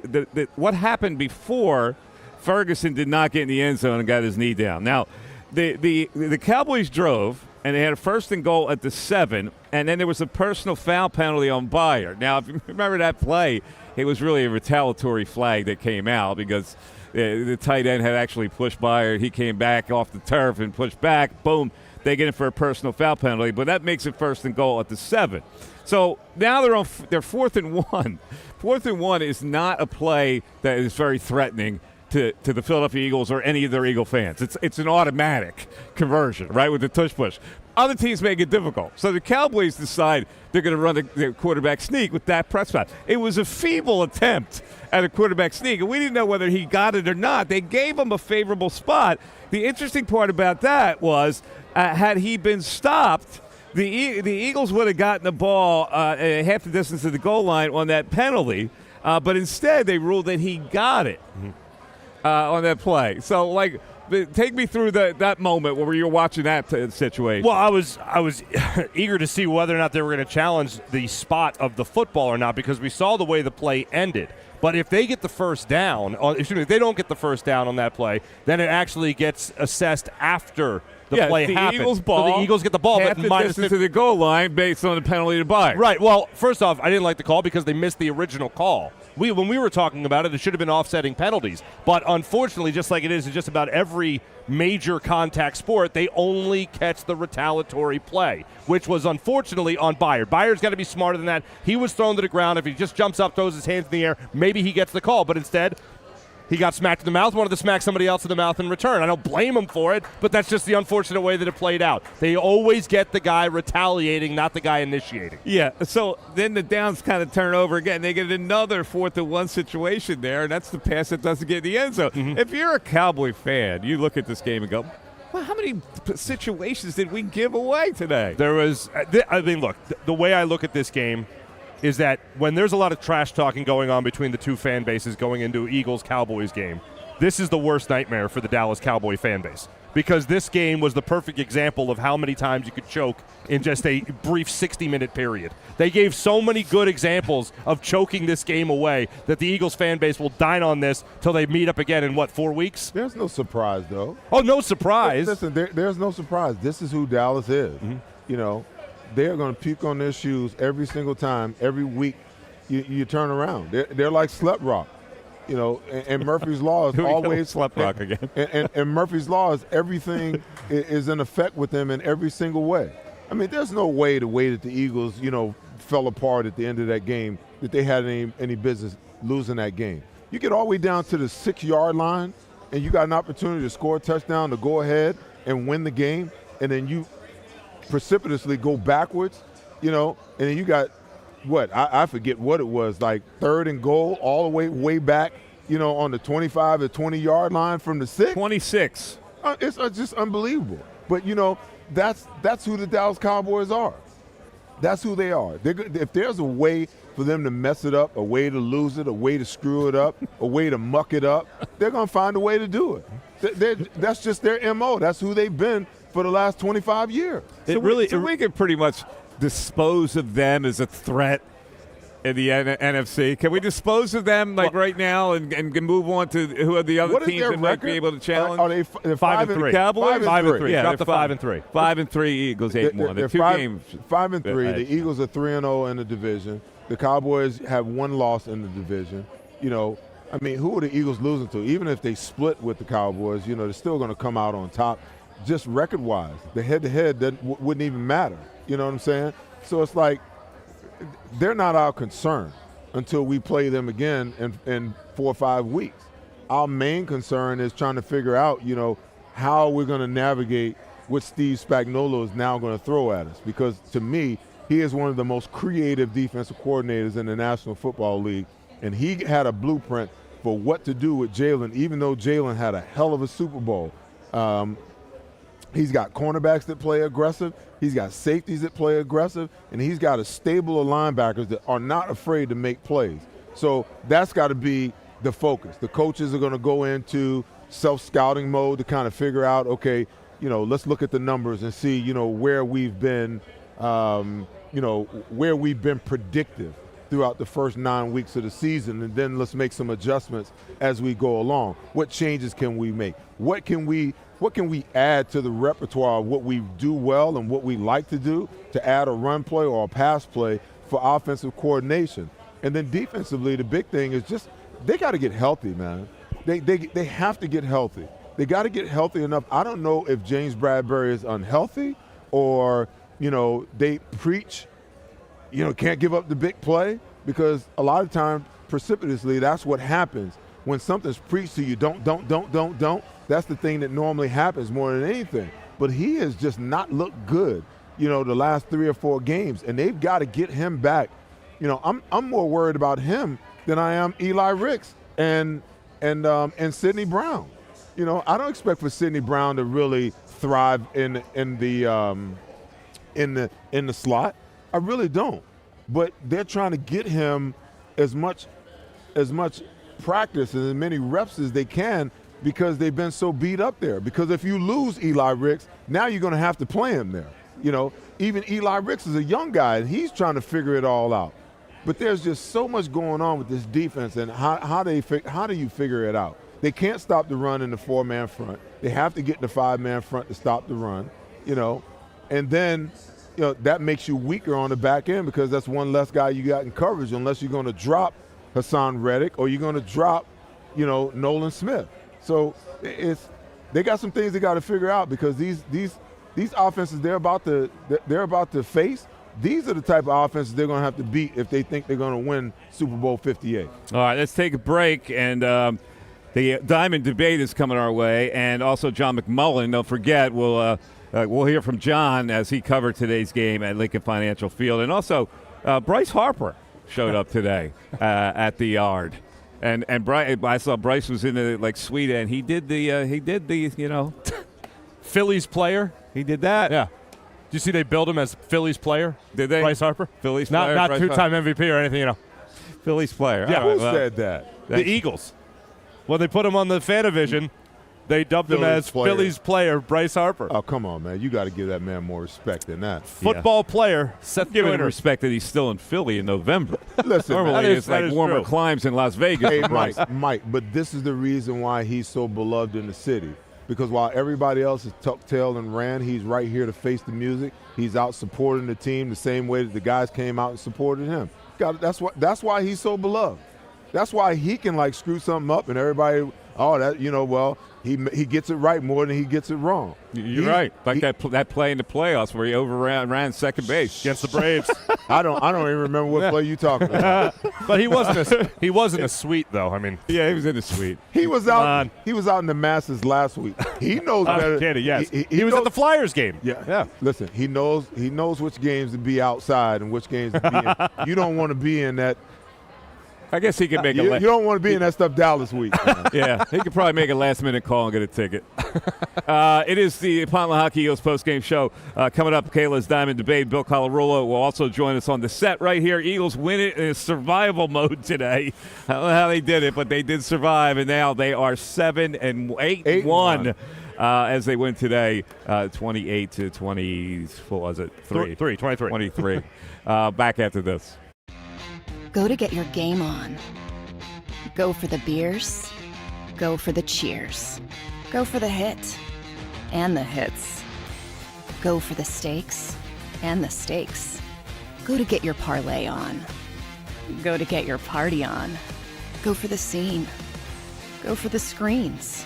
what happened before Ferguson did not get in the end zone and got his knee down. Now, the Cowboys drove, and they had a 1st and goal at the 7, and then there was a personal foul penalty on Bayer. Now, if you remember that play, it was really a retaliatory flag that came out because the tight end had actually pushed Bayer. He came back off the turf and pushed back. Boom, they get it for a personal foul penalty, but that makes it 1st and goal at the 7. So now they're 4th and 1. 4th and 1 is not a play that is very threatening to the Philadelphia Eagles or any of their Eagle fans. It's an automatic conversion, right, with the tush push. Other teams make it difficult. So the Cowboys decide they're going to run the quarterback sneak with Dak Prescott. It was a feeble attempt at a quarterback sneak, and we didn't know whether he got it or not. They gave him a favorable spot. The interesting part about that was had he been stopped, the Eagles would have gotten the ball half the distance to the goal line on that penalty, but instead they ruled that he got it. On that play. So, take me through that moment where you're watching that situation. Well, I was eager to see whether or not they were going to challenge the spot of the football or not because we saw the way the play ended. But if they get the first down, if they don't get the first down on that play, then it actually gets assessed after the play happens. Eagles ball, so the Eagles get the ball, half but the distance to the goal line based on the penalty to Bayer. Right. Well, first off, I didn't like the call because they missed the original call. When we were talking about it, it should have been offsetting penalties. But unfortunately, just like it is in just about every major contact sport, they only catch the retaliatory play, which was unfortunately on Bayer. Bayer's got to be smarter than that. He was thrown to the ground. If he just jumps up, throws his hands in the air, maybe he gets the call. But instead, he got smacked in the mouth, wanted to smack somebody else in the mouth in return. I don't blame him for it, but that's just the unfortunate way that it played out. They always get the guy retaliating, not the guy initiating. Yeah, so then the downs kind of turn over again. They get another 4th and 1 situation there, and that's the pass that doesn't get in the end zone. Mm-hmm. If you're a Cowboy fan, you look at this game and go, well, how many situations did we give away today? There was, look, the way I look at this game is that when there's a lot of trash talking going on between the two fan bases going into Eagles-Cowboys game, this is the worst nightmare for the Dallas Cowboy fan base because this game was the perfect example of how many times you could choke in just a brief 60-minute period. They gave so many good examples of choking this game away that the Eagles fan base will dine on this till they meet up again in, 4 weeks? There's no surprise, though. Oh, no surprise. Listen, there's no surprise. This is who Dallas is. Mm-hmm. They're going to puke on their shoes every single time, every week you turn around. They're like Slut Rock, and Murphy's Law is always Slut Rock again. And Murphy's Law is everything is in effect with them in every single way. I mean, there's no way the way that the Eagles, fell apart at the end of that game that they had any business losing that game. You get all the way down to the 6-yard line, and you got an opportunity to score a touchdown to go ahead and win the game, and then you precipitously go backwards, and then you got I forget what it was, like 3rd and goal all the way back, on the 25 to 20-yard line from the 6. 26. It's just unbelievable. But that's who the Dallas Cowboys are. That's who they are. If there's a way for them to mess it up, a way to lose it, a way to screw it up, a way to muck it up, they're going to find a way to do it. That's just their MO. That's who they've been for the last 25 years. So we can pretty much dispose of them as a threat in the NFC. Can we dispose of them right now and move on to who are the other teams that might be able to challenge? Are they 5-3? Cowboys? 5-3. Yeah, got the 5-3. 5-3 Eagles, 8-1. They're 5-3. The Eagles are 3-0 in the division. The Cowboys have one loss in the division. Who are the Eagles losing to? Even if they split with the Cowboys, they're still going to come out on top. Just record-wise, the head-to-head wouldn't even matter. You know what I'm saying? So it's like they're not our concern until we play them again in 4 or 5 weeks. Our main concern is trying to figure out, how we're going to navigate what Steve Spagnuolo is now going to throw at us. Because to me, he is one of the most creative defensive coordinators in the National Football League, and he had a blueprint for what to do with Jalen, even though Jalen had a hell of a Super Bowl. He's got cornerbacks that play aggressive. He's got safeties that play aggressive. And he's got a stable of linebackers that are not afraid to make plays. So that's got to be the focus. The coaches are going to go into self-scouting mode to kind of figure out, okay, let's look at the numbers and see, where we've been, where we've been predictive throughout the first 9 weeks of the season, and then let's make some adjustments as we go along. What changes can we make? What can we add to the repertoire of what we do well and what we like to do to add a run play or a pass play for offensive coordination? And then defensively, the big thing is just they got to get healthy, man. They have to get healthy. They got to get healthy enough. I don't know if James Bradbury is unhealthy or, they preach, can't give up the big play, because a lot of times precipitously that's what happens. When something's preached to you, don't. That's the thing that normally happens more than anything. But he has just not looked good, the last 3 or 4 games, and they've got to get him back. I'm more worried about him than I am Eli Ricks and Sidney Brown. I don't expect for Sidney Brown to really thrive in the slot. I really don't. But they're trying to get him as much practice and as many reps as they can, because they've been so beat up there. Because if you lose Eli Ricks, now you're going to have to play him there. Even Eli Ricks is a young guy, and he's trying to figure it all out. But there's just so much going on with this defense, and how do you figure it out? They can't stop the run in the 4-man front. They have to get in the 5-man front to stop the run, and then that makes you weaker on the back end, because that's one less guy you got in coverage, unless you're going to drop Hassan Reddick or you're going to drop, Nolan Smith. So they got some things they got to figure out, because these offenses they're about to face, these are the type of offenses they're going to have to beat if they think they're going to win Super Bowl 58. All right, let's take a break, and the Diamond Debate is coming our way, and also John McMullen. Don't forget, we'll hear from John as he covered today's game at Lincoln Financial Field, and also Bryce Harper showed up today at the Yard. And I saw Bryce was in the suite, and he did the Phillies player. He did that. Yeah. Did you see they billed him as Phillies player? Did they? Bryce Harper. Phillies player. Not two-time MVP or anything. Phillies player. Yeah. Who said that? The Eagles. When they put him on the Fanavision, they dubbed him as Phillies player Bryce Harper. Oh, come on, man. You got to give that man more respect than that. Football player Seth Give him Joyner. respect that he's still in Philly in November. Listen, normally it's warmer true. climes in Las Vegas. Hey, Mike, but this is the reason why he's so beloved in the city. Because while everybody else is tucked tail and ran, he's right here to face the music. He's out supporting the team the same way that the guys came out and supported him. That's why he's so beloved. That's why he can screw something up and everybody, he gets it right more than he gets it wrong. You're right. That play in the playoffs where he ran second base against the Braves. I don't even remember what play you talking about. But he wasn't a suite though. I mean, yeah, he was in the suite. He was out in the masses last week. He knows better. Yes. He was at the Flyers game. Yeah. Listen, he knows which games to be outside and which games to be in. You don't want to be in that. I guess he could make you don't want to be in that stuff Dallas week. Yeah, he could probably make a last-minute call and get a ticket. It is the Lehocky Eagles postgame show. Coming up, Kayla's Diamond Debate. Bill Colarulo will also join us on the set right here. Eagles win it in survival mode today. I don't know how they did it, but they did survive, and now they are 7-8-1. as they win today, 28 to 20. What was it? 23. 23. Back after this. Go to get your game on. Go for the beers. Go for the cheers. Go for the hit and the hits. Go for the stakes and the stakes. Go to get your parlay on. Go to get your party on. Go for the scene. Go for the screens.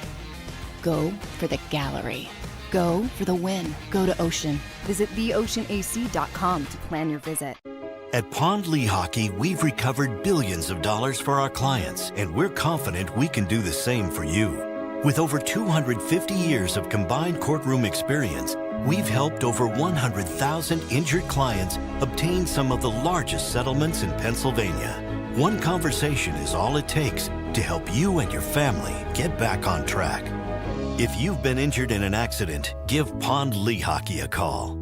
Go for the gallery. Go for the win. Go to Ocean. Visit theoceanac.com to plan your visit. At Pond Lehocky, we've recovered billions of dollars for our clients, and we're confident we can do the same for you. With over 250 years of combined courtroom experience, we've helped over 100,000 injured clients obtain some of the largest settlements in Pennsylvania. One conversation is all it takes to help you and your family get back on track. If you've been injured in an accident, give Pond Lehocky a call.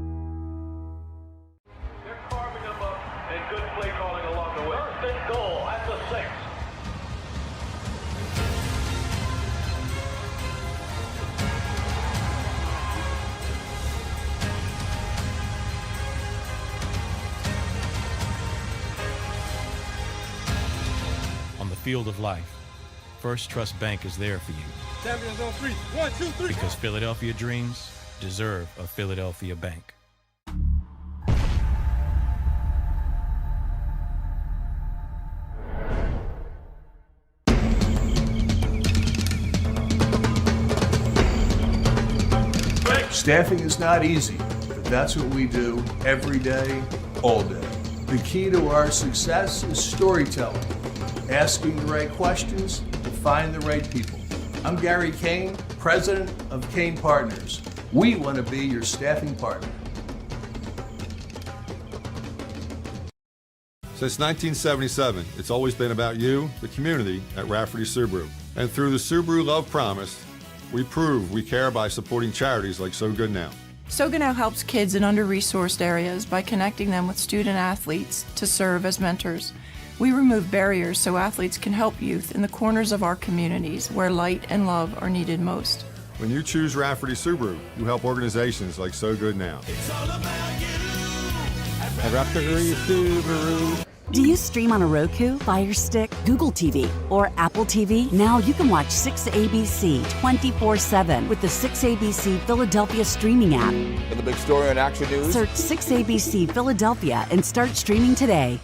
Field of life, First Trust Bank is there for you. Champions on 3. 1, 2, 3. Because Philadelphia dreams deserve a Philadelphia bank. Staffing is not easy, but that's what we do every day, all day. The key to our success is storytelling. Asking the right questions to find the right people. I'm Gary Kane, president of Kane Partners. We want to be your staffing partner. Since 1977, it's always been about you, the community, at Rafferty Subaru. And through the Subaru Love Promise, we prove we care by supporting charities like So Good Now. So Good Now helps kids in under-resourced areas by connecting them with student athletes to serve as mentors. We remove barriers so athletes can help youth in the corners of our communities where light and love are needed most. When you choose Rafferty Subaru, you help organizations like So Good Now. Rafferty Subaru. Do you stream on a Roku, Fire Stick, Google TV, or Apple TV? Now you can watch 6ABC 24/7 with the 6ABC Philadelphia streaming app. For the big story on Action News, search 6ABC Philadelphia and start streaming today.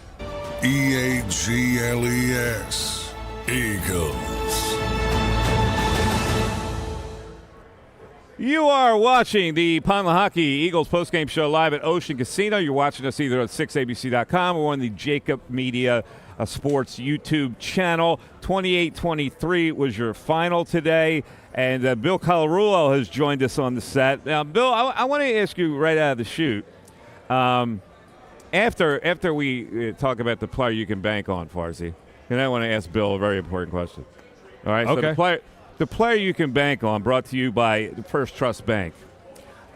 EAGLES. Eagles. You are watching the Pond Lehocky Eagles postgame show live at Ocean Casino. You're watching us either at 6abc.com or on the JAKIB Media Sports YouTube channel. 28-23 was your final today, and Bill Colarulo has joined us on the set. Now, Bill, I want to ask you right out of the chute, after we talk about the player you can bank on, Farsi, and I want to ask Bill a very important question. All right, okay. So the player you can bank on, brought to you by the First Trust Bank.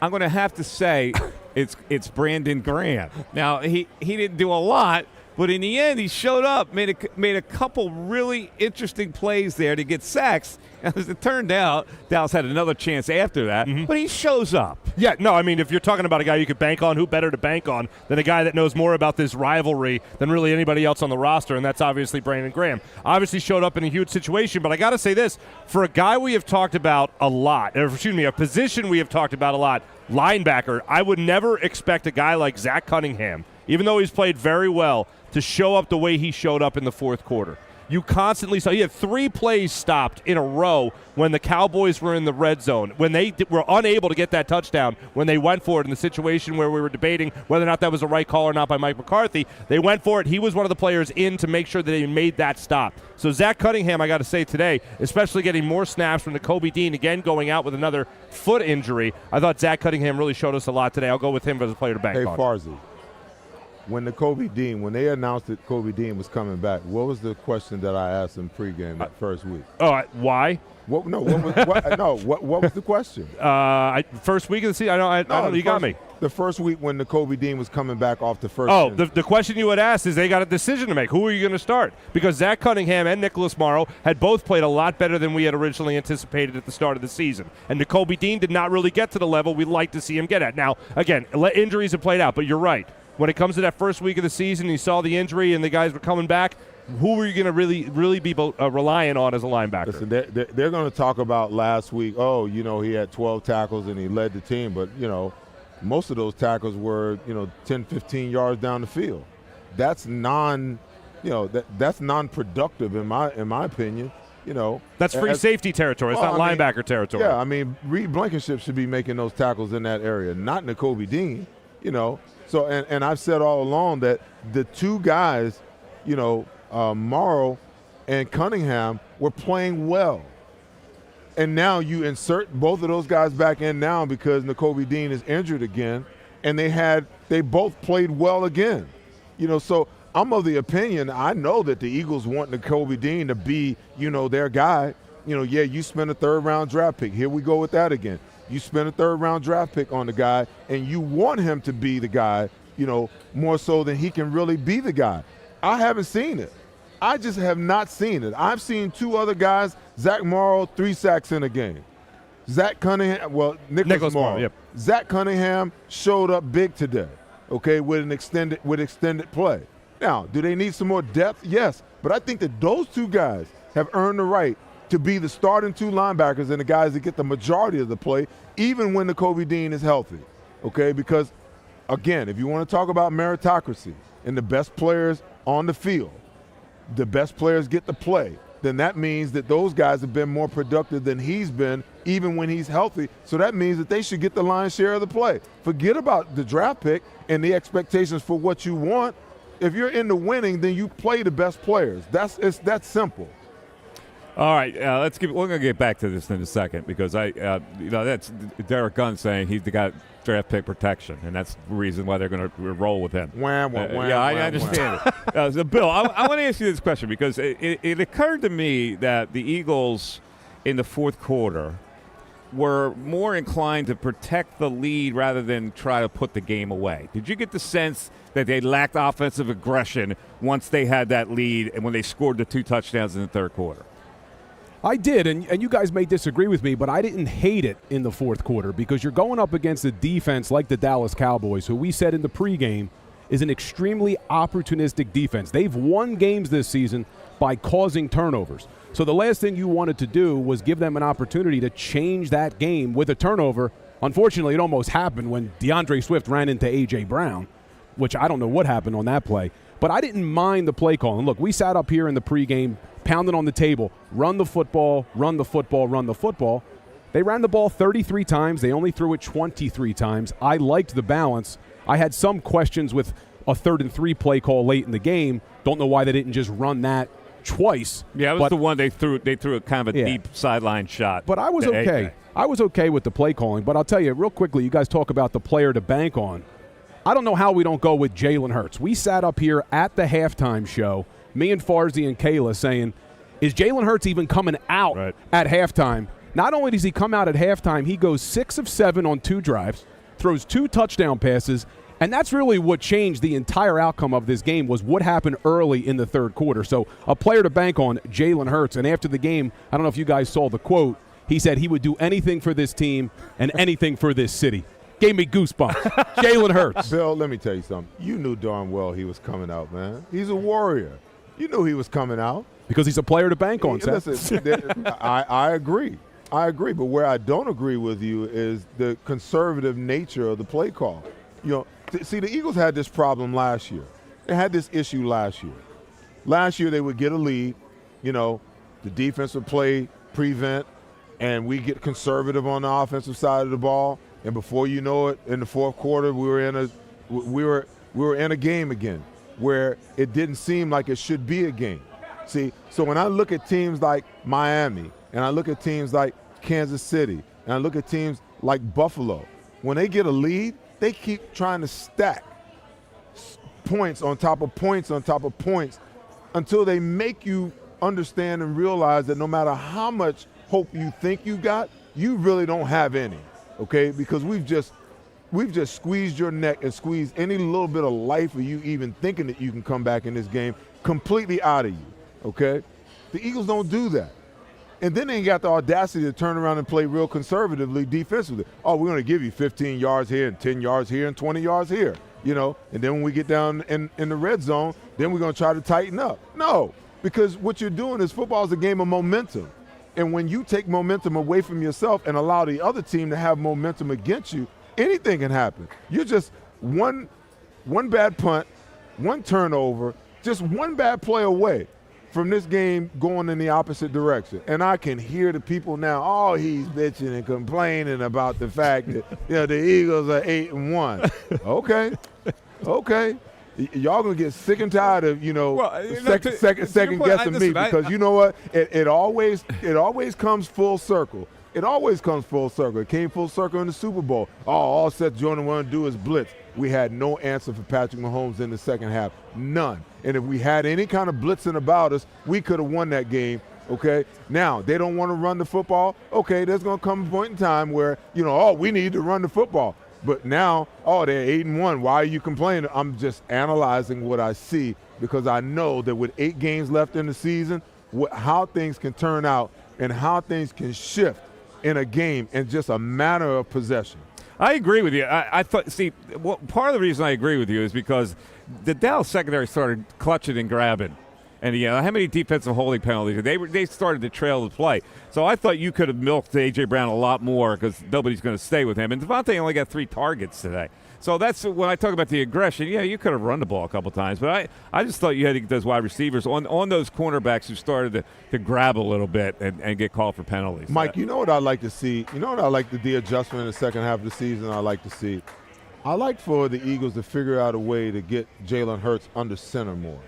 I'm going to have to say it's Brandon Graham. Now, he didn't do a lot, but in the end, he showed up, made a couple really interesting plays there to get sacks. As it turned out, Dallas had another chance after that, but he shows up. Yeah, no, I mean, if you're talking about a guy you could bank on, who better to bank on than a guy that knows more about this rivalry than really anybody else on the roster, and that's obviously Brandon Graham. Obviously showed up in a huge situation, but I got to say this, for a guy we have talked about a lot, or excuse me, a position we have talked about a lot, linebacker, I would never expect a guy like Zach Cunningham, even though he's played very well, to show up the way he showed up in the fourth quarter. You constantly saw he had 3 plays stopped in a row when the Cowboys were in the red zone, when they were unable to get that touchdown, when they went for it in the situation where we were debating whether or not that was a right call or not by Mike McCarthy. They went for it. He was one of the players in to make sure that they made that stop. So Zach Cunningham, I got to say today, especially getting more snaps from Nakobe Dean, again going out with another foot injury, I thought Zach Cunningham really showed us a lot today. I'll go with him as a player to bank on. Hey, Farzi. when they announced that Kobe Dean was coming back, what was the question that I asked him pregame that first week? Why? What was the question? First week of the season. I don't. You got me. The first week when the Kobe Dean was coming back off the first. Oh, the question you had asked is they got a decision to make. Who are you going to start? Because Zach Cunningham and Nicholas Morrow had both played a lot better than we had originally anticipated at the start of the season. And Kobe Dean did not really get to the level we'd like to see him get at. Now, again, injuries have played out, but you're right. When it comes to that first week of the season, you saw the injury and the guys were coming back. Who are you going to really be relying on as a linebacker? Listen, they're going to talk about last week. Oh, he had 12 tackles and he led the team, but most of those tackles were 10, 15 yards down the field. That's that's non-productive in my opinion. That's free safety territory. It's not linebacker territory. Yeah, Reed Blankenship should be making those tackles in that area, not Nakobe Dean. So and I've said all along that the two guys, Morrow and Cunningham, were playing well. And now you insert both of those guys back in now because Nakobe Dean is injured again, and they both played well again. So I'm of the opinion, I know that the Eagles want Nakobe Dean to be, their guy. You spend a third-round draft pick. Here we go with that again. You spend a third-round draft pick on the guy, and you want him to be the guy, more so than he can really be the guy. I haven't seen it. I just have not seen it. I've seen two other guys, Zach Morrow, 3 sacks in a game. Zach Cunningham, Nicholas Morrow. Yep. Zach Cunningham showed up big today, with extended play. Now, do they need some more depth? Yes, but I think that those two guys have earned the right to be the starting two linebackers and the guys that get the majority of the play, even when Nakobe Dean is healthy, Because, again, if you want to talk about meritocracy and the best players on the field, the best players get the play, then that means that those guys have been more productive than he's been, even when he's healthy. So that means that they should get the lion's share of the play. Forget about the draft pick and the expectations for what you want. If you're into winning, then you play the best players. It's that simple. All right, we're going to get back to this in a second because that's Derek Gunn saying he's got draft pick protection, and that's the reason why they're going to roll with him. I understand it. So Bill, I want to ask you this question because it occurred to me that the Eagles in the fourth quarter were more inclined to protect the lead rather than try to put the game away. Did you get the sense that they lacked offensive aggression once they had that lead and when they scored the 2 touchdowns in the third quarter? I did, and you guys may disagree with me, but I didn't hate it in the fourth quarter because you're going up against a defense like the Dallas Cowboys, who we said in the pregame is an extremely opportunistic defense. They've won games this season by causing turnovers. So the last thing you wanted to do was give them an opportunity to change that game with a turnover. Unfortunately, it almost happened when DeAndre Swift ran into A.J. Brown, which I don't know what happened on that play. But I didn't mind the play call. And look, we sat up here in the pregame, pounded on the table, run the football, run the football, run the football. They ran the ball 33 times. They only threw it 23 times. I liked the balance. I had some questions with a 3rd and 3 play call late in the game. Don't know why they didn't just run that twice. Yeah, it was the one they threw a kind of a deep sideline shot. But I was okay. I was okay with the play calling. But I'll tell you real quickly, you guys talk about the player to bank on. I don't know how we don't go with Jalen Hurts. We sat up here at the halftime show, me and Farzi and Kayla, saying, is Jalen Hurts even coming out at halftime? Not only does he come out at halftime, he goes 6 of 7 on 2 drives, throws 2 touchdown passes, and that's really what changed the entire outcome of this game was what happened early in the third quarter. So a player to bank on, Jalen Hurts. And after the game, I don't know if you guys saw the quote, he said he would do anything for this team and anything for this city. Gave me goosebumps. Jalen Hurts. Bill, let me tell you something. You knew darn well he was coming out, man. He's a warrior. You knew he was coming out. Because he's a player to bank on, Seth. Listen, I agree. But where I don't agree with you is the conservative nature of the play call. See, the Eagles had this problem last year. They had this issue last year. Last year they would get a lead. The defense would play prevent, and we get conservative on the offensive side of the ball. And before you know it, in the fourth quarter, we were in a game again where it didn't seem like it should be a game. See, so when I look at teams like Miami and I look at teams like Kansas City and I look at teams like Buffalo, when they get a lead, they keep trying to stack, points on top of points on top of points until they make you understand and realize that no matter how much hope you think you got, you really don't have any, okay? Because we've just squeezed your neck and squeezed any little bit of life of you even thinking that you can come back in this game completely out of you, okay? The Eagles don't do that. And then they ain't got the audacity to turn around and play real conservatively defensively. Oh, we're going to give you 15 yards here and 10 yards here and 20 yards here, you know? And then when we get down in the red zone, then we're going to try to tighten up. No, because what you're doing is football is a game of momentum. And when you take momentum away from yourself and allow the other team to have momentum against you, anything can happen. You're just one bad punt, one turnover, just one bad play away from this game going in the opposite direction. And I can hear the people now, oh, he's bitching and complaining about the fact that the Eagles are 8-1. Okay. Y'all gonna get sick and tired of, second guessing me, because you know what? It always comes full circle. It always comes full circle. It came full circle in the Super Bowl. Oh, all Seth Jordan wanted to do is blitz. We had no answer for Patrick Mahomes in the second half. None. And if we had any kind of blitzing about us, we could have won that game, okay? Now, they don't want to run the football. Okay, there's going to come a point in time where, we need to run the football. But now, they're 8-1. Why are you complaining? I'm just analyzing what I see, because I know that with 8 games left in the season, how things can turn out and how things can shift in a game in just a matter of possession. I agree with you. I thought, part of the reason I agree with you is because the Dallas secondary started clutching and grabbing. And, how many defensive holding penalties? They started to trail the play. So I thought you could have milked A.J. Brown a lot more because nobody's going to stay with him. And Devontae only got 3 targets today. So that's when I talk about the aggression. Yeah, you could have run the ball a couple times. But I just thought you had to get those wide receivers on those cornerbacks who started to grab a little bit and get called for penalties. Mike, you know what I'd like to see? You know what I like the adjustment in the second half of the season I like to see? I like for the Eagles to figure out a way to get Jalen Hurts under center more,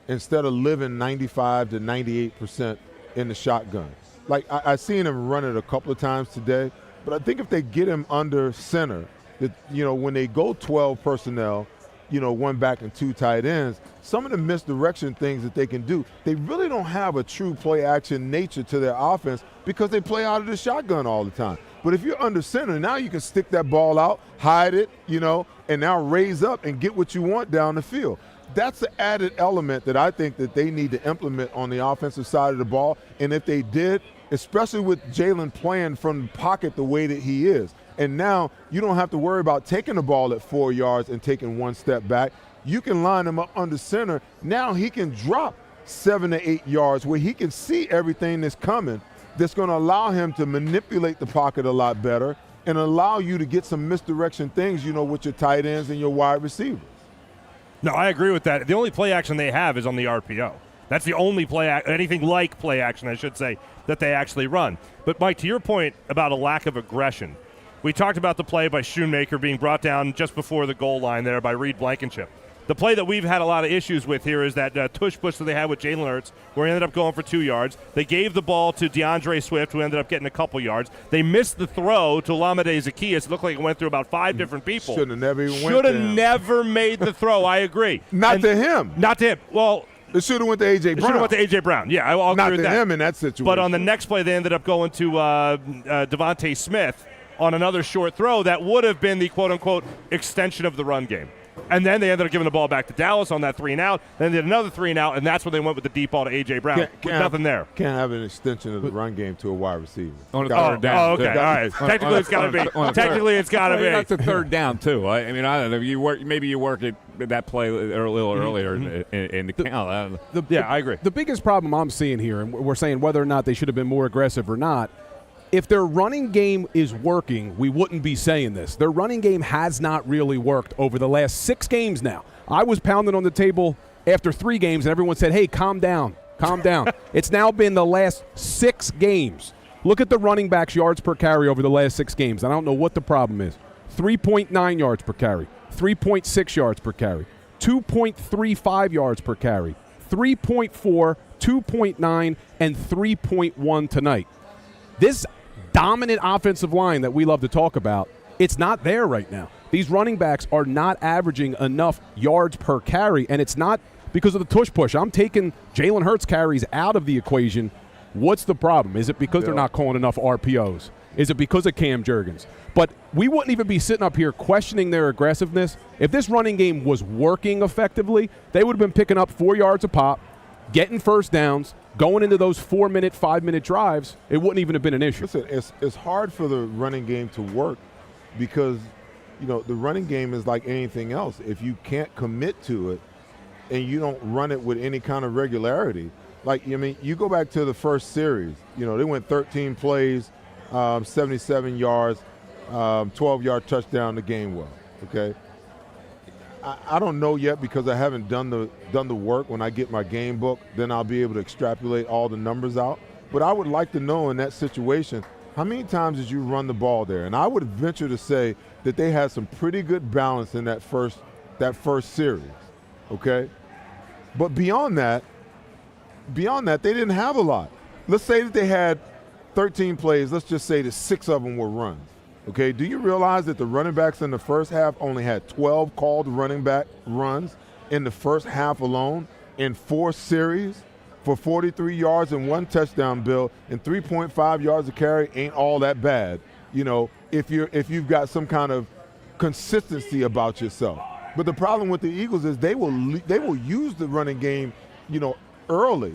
instead of living 95 to 98% in the shotgun. Like, I seen him run it a couple of times today, but I think if they get him under center, that, when they go 12 personnel, 1 back and 2 tight ends, some of the misdirection things that they can do, they really don't have a true play-action nature to their offense because they play out of the shotgun all the time. But if you're under center, now you can stick that ball out, hide it, and now raise up and get what you want down the field. That's the added element that I think that they need to implement on the offensive side of the ball. And if they did, especially with Jalen playing from the pocket the way that he is, and now you don't have to worry about taking the ball at 4 yards and taking 1 step back. You can line him up under center. Now he can drop 7 to 8 yards where he can see everything that's coming, that's going to allow him to manipulate the pocket a lot better and allow you to get some misdirection things, with your tight ends and your wide receivers. No, I agree with that. The only play action they have is on the RPO. That's the only anything like play action, I should say, that they actually run. But, Mike, to your point about a lack of aggression, we talked about the play by Schoonmaker being brought down just before the goal line there by Reed Blankenship. The play that we've had a lot of issues with here is that tush push that they had with Jalen Hurts, where he ended up going for 2 yards. They gave the ball to DeAndre Swift, who ended up getting a couple yards. They missed the throw to Olamide Zaccheaus. It looked like it went through about 5 different people. Should have never even went Should have never made the throw. I agree. Not to him. Well, it should have went to A.J. Brown. It should have went to A.J. Brown. Yeah, I'll agree with that. Not to him in that situation. But on the next play, they ended up going to Devontae Smith on another short throw that would have been the quote-unquote extension of the run game. And then they ended up giving the ball back to Dallas on that 3-and-out. Then they did another 3-and-out, and that's when they went with the deep ball to A.J. Brown. Nothing there. Can't have an extension of the run game to a wide receiver. On a third down. Oh, okay. All right. Technically, it's got to be. Technically, it's got to be. That's a third down, too. I don't know. Maybe you work that play a little earlier in the count. I agree. The biggest problem I'm seeing here, and we're saying whether or not they should have been more aggressive or not, if their running game is working, we wouldn't be saying this. Their running game has not really worked over the last 6 games now. I was pounding on the table after 3 games, and everyone said, hey, calm down, calm down. It's now been the last 6 games. Look at the running backs' yards per carry over the last 6 games. I don't know what the problem is. 3.9 yards per carry, 3.6 yards per carry, 2.35 yards per carry, 3.4, 2.9, and 3.1 tonight. This dominant offensive line that we love to talk about, it's not there right now. These running backs are not averaging enough yards per carry, and it's not because of the tush push. I'm taking Jalen Hurts carries out of the equation. What's the problem? Is it because they're not calling enough RPOs? Is it because of Cam Jurgens? But we wouldn't even be sitting up here questioning their aggressiveness. If this running game was working effectively, they would have been picking up 4 yards a pop, getting first downs, going into those 4-minute, 5-minute drives. It wouldn't even have been an issue. Listen, it's hard for the running game to work because, the running game is like anything else. If you can't commit to it and you don't run it with any kind of regularity, you go back to the first series. They went 13 plays, 77 yards, 12-yard touchdown to Gainwell. Okay, I don't know yet because I haven't done the work. When I get my game book, then I'll be able to extrapolate all the numbers out. But I would like to know in that situation, how many times did you run the ball there? And I would venture to say that they had some pretty good balance in that first series. Okay, but beyond that, they didn't have a lot. Let's say that they had 13 plays. Let's just say that 6 of them were runs. Okay, do you realize that the running backs in the first half only had 12 called running back runs in the first half alone in 4 series for 43 yards and 1 touchdown, Bill, and 3.5 yards a carry ain't all that bad, if you've got some kind of consistency about yourself. But the problem with the Eagles is they will use the running game, early,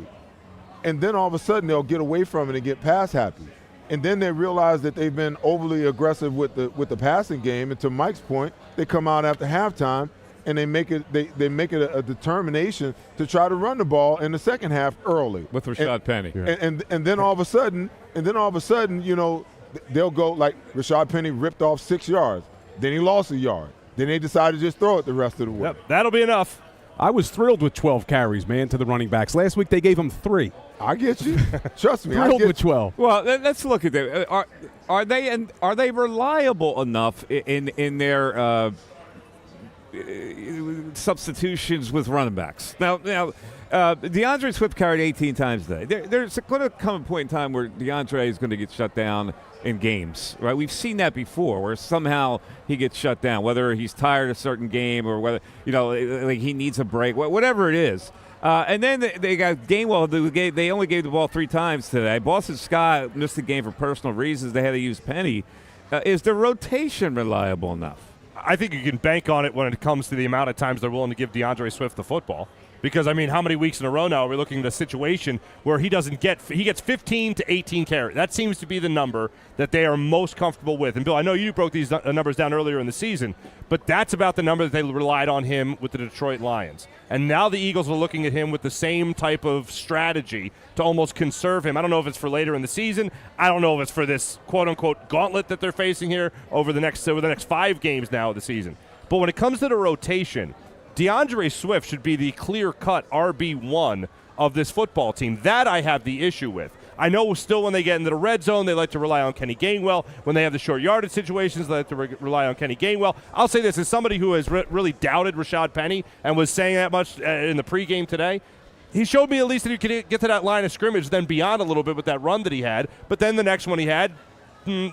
and then all of a sudden they'll get away from it and get pass happy. And then they realize that they've been overly aggressive with the passing game. And to Mike's point, they come out after halftime and they make it a determination to try to run the ball in the second half early with Rashad Penny. And then all of a sudden, they'll go like Rashad Penny ripped off 6 yards. Then he lost a yard. Then they decided to just throw it the rest of the way. Yep, that'll be enough. I was thrilled with 12 carries, man, to the running backs. Last week they gave him 3. I get you. Trust me. Thrilled with 12. Well, let's look at them. Are they reliable enough in their substitutions with running backs? Now, DeAndre Swift carried 18 times today. There's going to come a point in time where DeAndre is going to get shut down in games, right? We've seen that before, where somehow he gets shut down, whether he's tired of a certain game or whether he needs a break, whatever it is. And then they got Gainwell. They only gave the ball 3 times today. Boston Scott missed the game for personal reasons. They had to use Penny. Is the rotation reliable enough? I think you can bank on it when it comes to the amount of times they're willing to give DeAndre Swift the football. Because, how many weeks in a row now are we looking at a situation where he gets 15 to 18 carries? That seems to be the number that they are most comfortable with. And, Bill, I know you broke these numbers down earlier in the season, but that's about the number that they relied on him with the Detroit Lions. And now the Eagles are looking at him with the same type of strategy to almost conserve him. I don't know if it's for later in the season. I don't know if it's for this quote-unquote gauntlet that they're facing here over the next 5 games now of the season. But when it comes to the rotation, DeAndre Swift should be the clear-cut RB1 of this football team. That I have the issue with. I know still when they get into the red zone, they like to rely on Kenny Gainwell. When they have the short yardage situations, they like to rely on Kenny Gainwell. I'll say this as somebody who has really doubted Rashad Penny and was saying that much in the pregame today. He showed me at least that he could get to that line of scrimmage, then beyond a little bit with that run that he had. But then the next one he had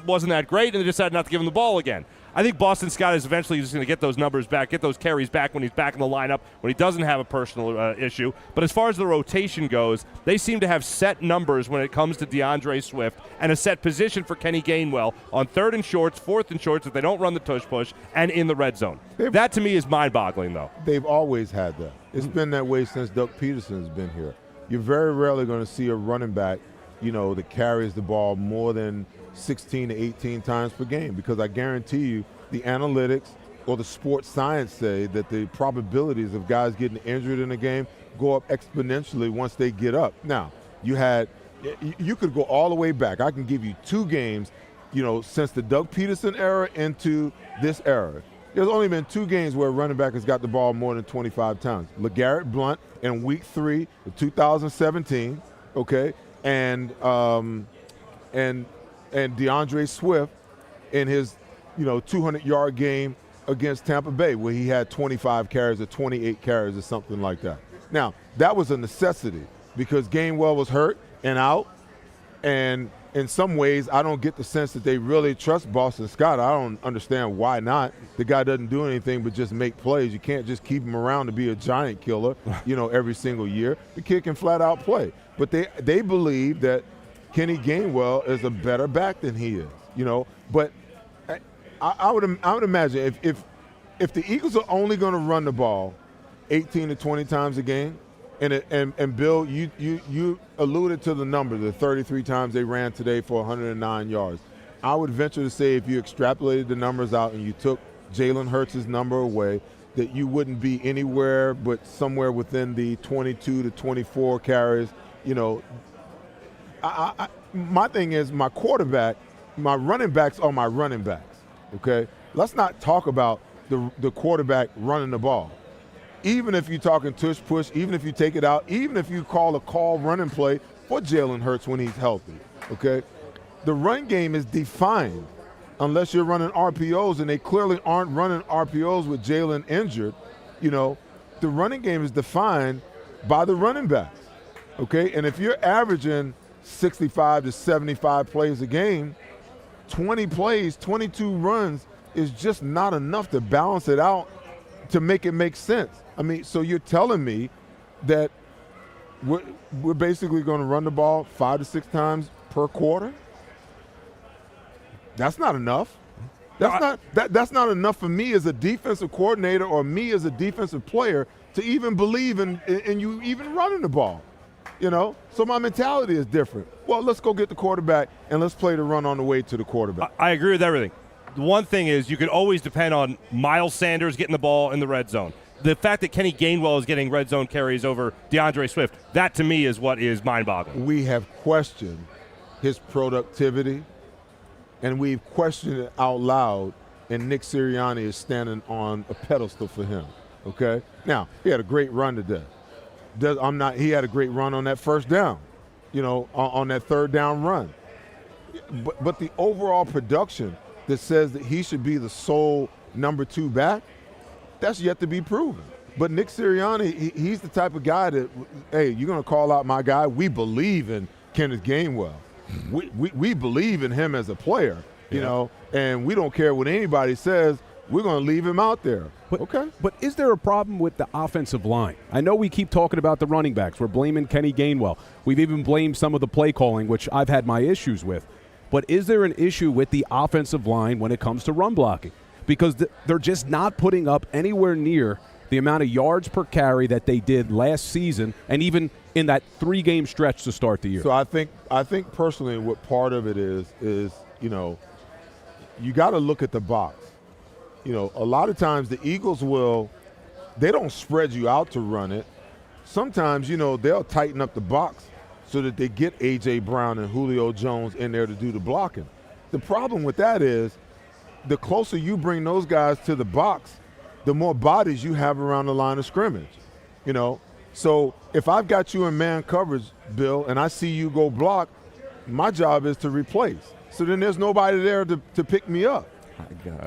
wasn't that great, and they decided not to give him the ball again. I think Boston Scott is eventually just going to get those numbers back, get those carries back when he's back in the lineup, when he doesn't have a personal issue. But as far as the rotation goes, they seem to have set numbers when it comes to DeAndre Swift and a set position for Kenny Gainwell on 3rd and shorts, 4th and shorts if they don't run the tush push, and in the red zone. That to me is mind-boggling, though. They've always had that. It's been that way since Doug Peterson's been here. You're very rarely going to see a running back, that carries the ball more than 16 to 18 times per game, because I guarantee you the analytics or the sports science say that the probabilities of guys getting injured in a game go up exponentially once they get up. Now, you could go all the way back. I can give you 2 games, since the Doug Peterson era into this era. There's only been 2 games where a running back has got the ball more than 25 times. LeGarrette Blount in Week 3 of 2017, okay, and DeAndre Swift in his 200-yard game against Tampa Bay where he had 25 carries or 28 carries or something like that. Now, that was a necessity because Gainwell was hurt and out, and in some ways, I don't get the sense that they really trust Boston Scott. I don't understand why not. The guy doesn't do anything but just make plays. You can't just keep him around to be a giant killer, every single year. The kid can flat out play. But they believe that Kenny Gainwell is a better back than he is, But I would imagine if the Eagles are only going to run the ball 18 to 20 times a game, and Bill, you alluded to the number, the 33 times they ran today for 109 yards. I would venture to say if you extrapolated the numbers out and you took Jalen Hurts' number away, that you wouldn't be anywhere but somewhere within the 22 to 24 carries. My thing is my quarterback, my running backs are my running backs, okay? Let's not talk about the quarterback running the ball. Even if you're talking tush push, even if you take it out, even if you call a call running play for Jalen Hurts when he's healthy, okay? The run game is defined unless you're running RPOs, and they clearly aren't running RPOs with Jalen injured. The running game is defined by the running backs, okay? And if you're averaging 65 to 75 plays a game, 20 plays, 22 runs is just not enough to balance it out to make it make sense. I mean, so you're telling me that we're basically going to run the ball 5 to 6 times per quarter? That's not enough. That's not enough for me as a defensive coordinator or me as a defensive player to even believe in you even running the ball. So my mentality is different. Well, let's go get the quarterback and let's play the run on the way to the quarterback. I agree with everything. The one thing is you could always depend on Miles Sanders getting the ball in the red zone. The fact that Kenny Gainwell is getting red zone carries over DeAndre Swift, that to me is what is mind-boggling. We have questioned his productivity, and we've questioned it out loud, and Nick Sirianni is standing on a pedestal for him, okay? Now, he had a great run today. He had a great run on that first down, on that third down run. But the overall production that says that he should be the sole number 2 back, that's yet to be proven. But Nick Sirianni, he's the type of guy that, hey, you're going to call out my guy? We believe in Kenneth Gainwell. We believe in him as a player, and we don't care what anybody says. We're going to leave him out there. Okay. But is there a problem with the offensive line? I know we keep talking about the running backs. We're blaming Kenny Gainwell. We've even blamed some of the play calling, which I've had my issues with. But is there an issue with the offensive line when it comes to run blocking? Because they're just not putting up anywhere near the amount of yards per carry that they did last season and even in that 3-game stretch to start the year. So I think personally what part of it is you got to look at the box. A lot of times the Eagles they don't spread you out to run it. Sometimes, they'll tighten up the box so that they get A.J. Brown and Julio Jones in there to do the blocking. The problem with that is the closer you bring those guys to the box, the more bodies you have around the line of scrimmage, So if I've got you in man coverage, Bill, and I see you go block, my job is to replace. So then there's nobody there to pick me up.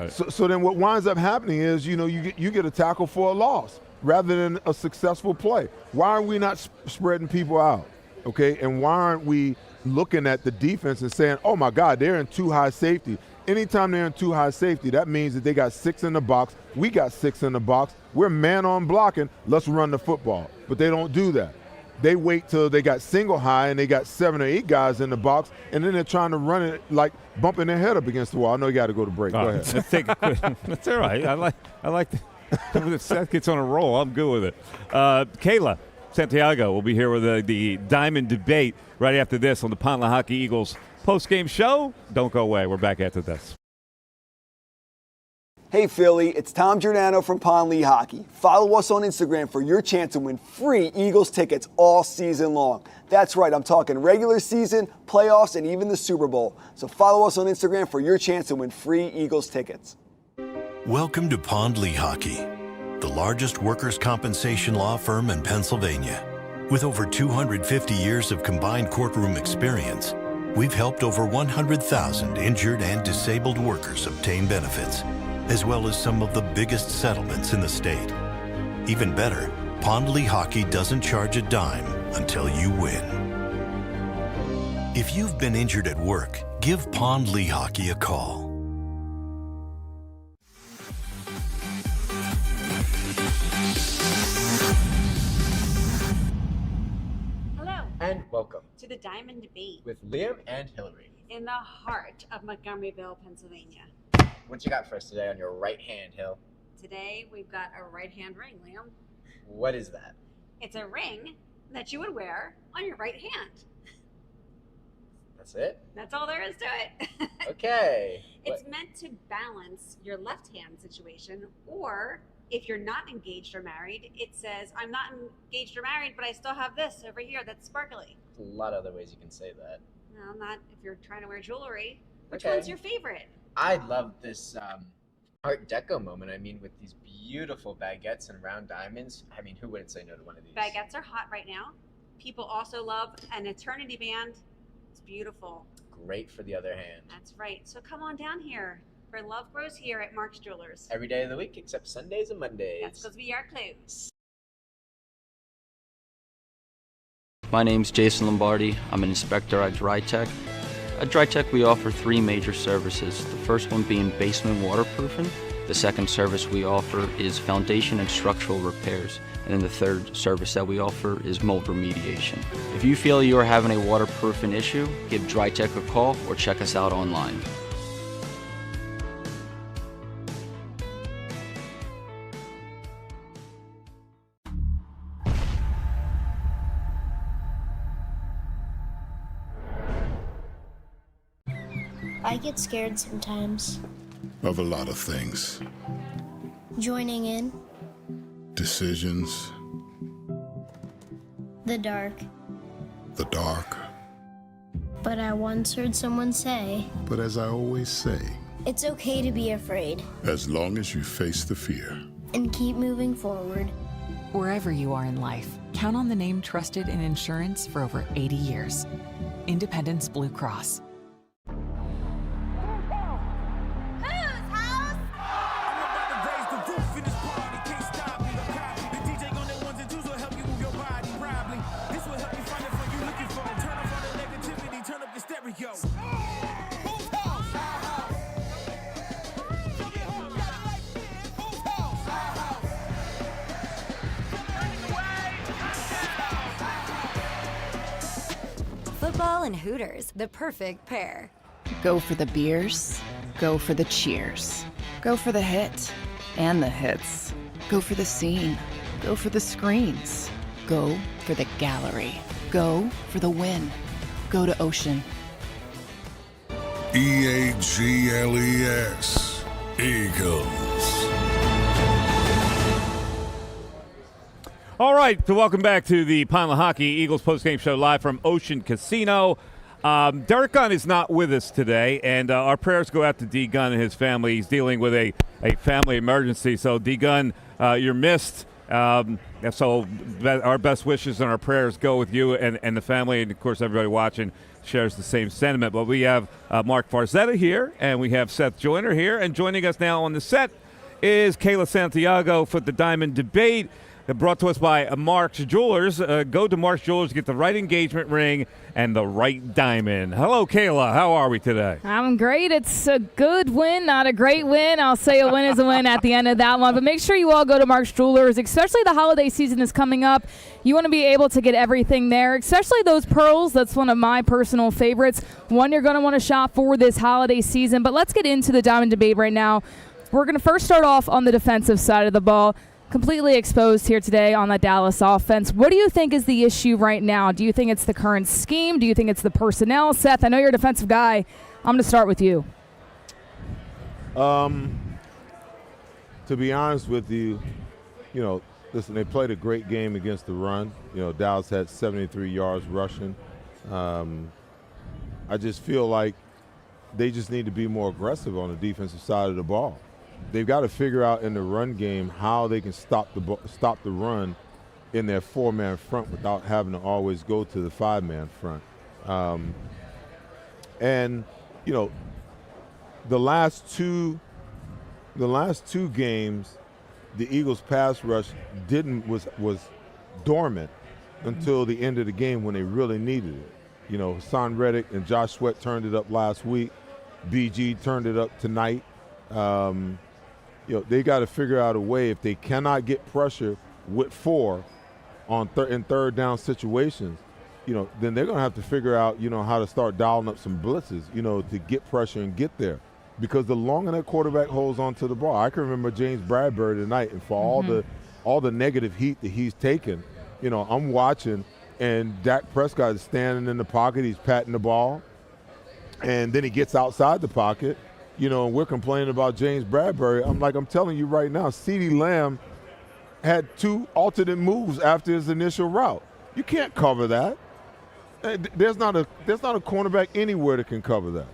So then what winds up happening is, you get a tackle for a loss rather than a successful play. Why are we not spreading people out? Okay, and why aren't we looking at the defense and saying, oh, my God, they're in too high safety. Anytime they're in too high safety, that means that they got 6 in the box. We got 6 in the box. We're man on blocking. Let's run the football. But they don't do that. They wait till they got single high and they got 7 or 8 guys in the box, and then they're trying to run it like bumping their head up against the wall. I know you got to go to break. Go ahead. That's all right. I like if Seth gets on a roll, I'm good with it. Kayla Santiago will be here with the Diamond Debate right after this on the Pond Lehocky Eagles post-game show. Don't go away. We're back after this. Hey Philly, it's Tom Giordano from Pond Lehocky. Follow us on Instagram for your chance to win free Eagles tickets all season long. That's right, I'm talking regular season, playoffs, and even the Super Bowl. So follow us on Instagram for your chance to win free Eagles tickets. Welcome to Pond Lehocky, the largest workers' compensation law firm in Pennsylvania. With over 250 years of combined courtroom experience, we've helped over 100,000 injured and disabled workers obtain benefits, as well as some of the biggest settlements in the state. Even better, Pond Lehocky doesn't charge a dime until you win. If you've been injured at work, give Pond Lehocky a call. Hello. And welcome to the Diamond Debate with Liam and Hillary in the heart of Montgomeryville, Pennsylvania. What you got for us today on your right hand, Hill? Today we've got a right-hand ring, Liam. What is that? It's a ring that you would wear on your right hand. That's it? That's all there is to it. Okay. It's meant to balance your left hand situation, or if you're not engaged or married, it says, I'm not engaged or married, but I still have this over here that's sparkly. A lot of other ways you can say that. No, not if you're trying to wear jewelry. Which Okay. one's your favorite? I love this Art Deco moment. I mean, with these beautiful baguettes and round diamonds. I mean, who wouldn't say no to one of these? Baguettes are hot right now. People also love an eternity band. It's beautiful. Great for the other hand. That's right. So come on down here, for love grows here at Mark's Jewelers. Every day of the week except Sundays and Mondays. That's because we are closed. My name's Jason Lombardi. I'm an inspector at DryTech. At DryTech, we offer 3 major services. The first one being basement waterproofing. The second service we offer is foundation and structural repairs. And then the third service that we offer is mold remediation. If you feel you are having a waterproofing issue, give DryTech a call or check us out online. I get scared sometimes. Of a lot of things. Joining in, Decisions, the dark. the dark. But I once heard someone say, But as I always say, it's okay to be afraid as long as you face the fear. and keep moving forward. Wherever you are in life, count on the name trusted in insurance for over 80 years. Independence Blue Cross. Football and Hooters, the perfect pair. Go for the beers, go for the cheers, go for the hit and the hits, go for the scene, go for the screens, go for the gallery, go for the win, go to Ocean. EAGLES. Eagles. All right, so welcome back to the Pond Lehocky Eagles postgame show live from Ocean Casino. Derek Gunn is not with us today, and our prayers go out to D. Gunn and his family. He's dealing with a family emergency, so D. Gunn, you're missed. So our best wishes and our prayers go with you and the family, and of course everybody watching shares the same sentiment. But we have Mark Farzetta here, and we have Seth Joyner here, and joining us now on the set is Kayla Santiago for the Diamond Debate. Brought to us by Mark's Jewelers. Go to Mark's Jewelers to get the right engagement ring and the right diamond. Hello, Kayla. How are we today? I'm great. It's a good win, not a great win. I'll say a win is a win at the end of that one. But make sure you all go to Mark's Jewelers, especially the holiday season is coming up. You want to be able to get everything there, especially those pearls. That's one of my personal favorites. One you're going to want to shop for this holiday season. But let's get into the Diamond Debate right now. We're going to first start off on the defensive side of the ball. Completely exposed here today on the Dallas offense. What do you think is the issue right now? Do you think it's the current scheme? Do you think it's the personnel? Seth, I know you're a defensive guy. I'm going to start with you. To be honest with you, listen, they played a great game against the run. Dallas had 73 yards rushing. I just feel like they just need to be more aggressive on the defensive side of the ball. They've got to figure out in the run game how they can stop the run in their 4-man front without having to always go to the 5-man front. The last two games, the Eagles' pass rush was dormant until the end of the game when they really needed it. You know, Hassan Reddick and Josh Sweat turned it up last week. BG turned it up tonight. You know, they got to figure out a way, if they cannot get pressure with 4 on in third down situations, you know, then they're going to have to figure out, you know, how to start dialing up some blitzes, you know, to get pressure and get there. Because the longer that quarterback holds on to the ball, I can remember James Bradbury tonight, and for all the negative heat that he's taken, you know, I'm watching, and Dak Prescott is standing in the pocket, he's patting the ball, and then he gets outside the pocket, you know, and we're complaining about James Bradbury. I'm telling you right now, CeeDee Lamb had 2 alternate moves after his initial route. You can't cover that. There's not a cornerback anywhere that can cover that.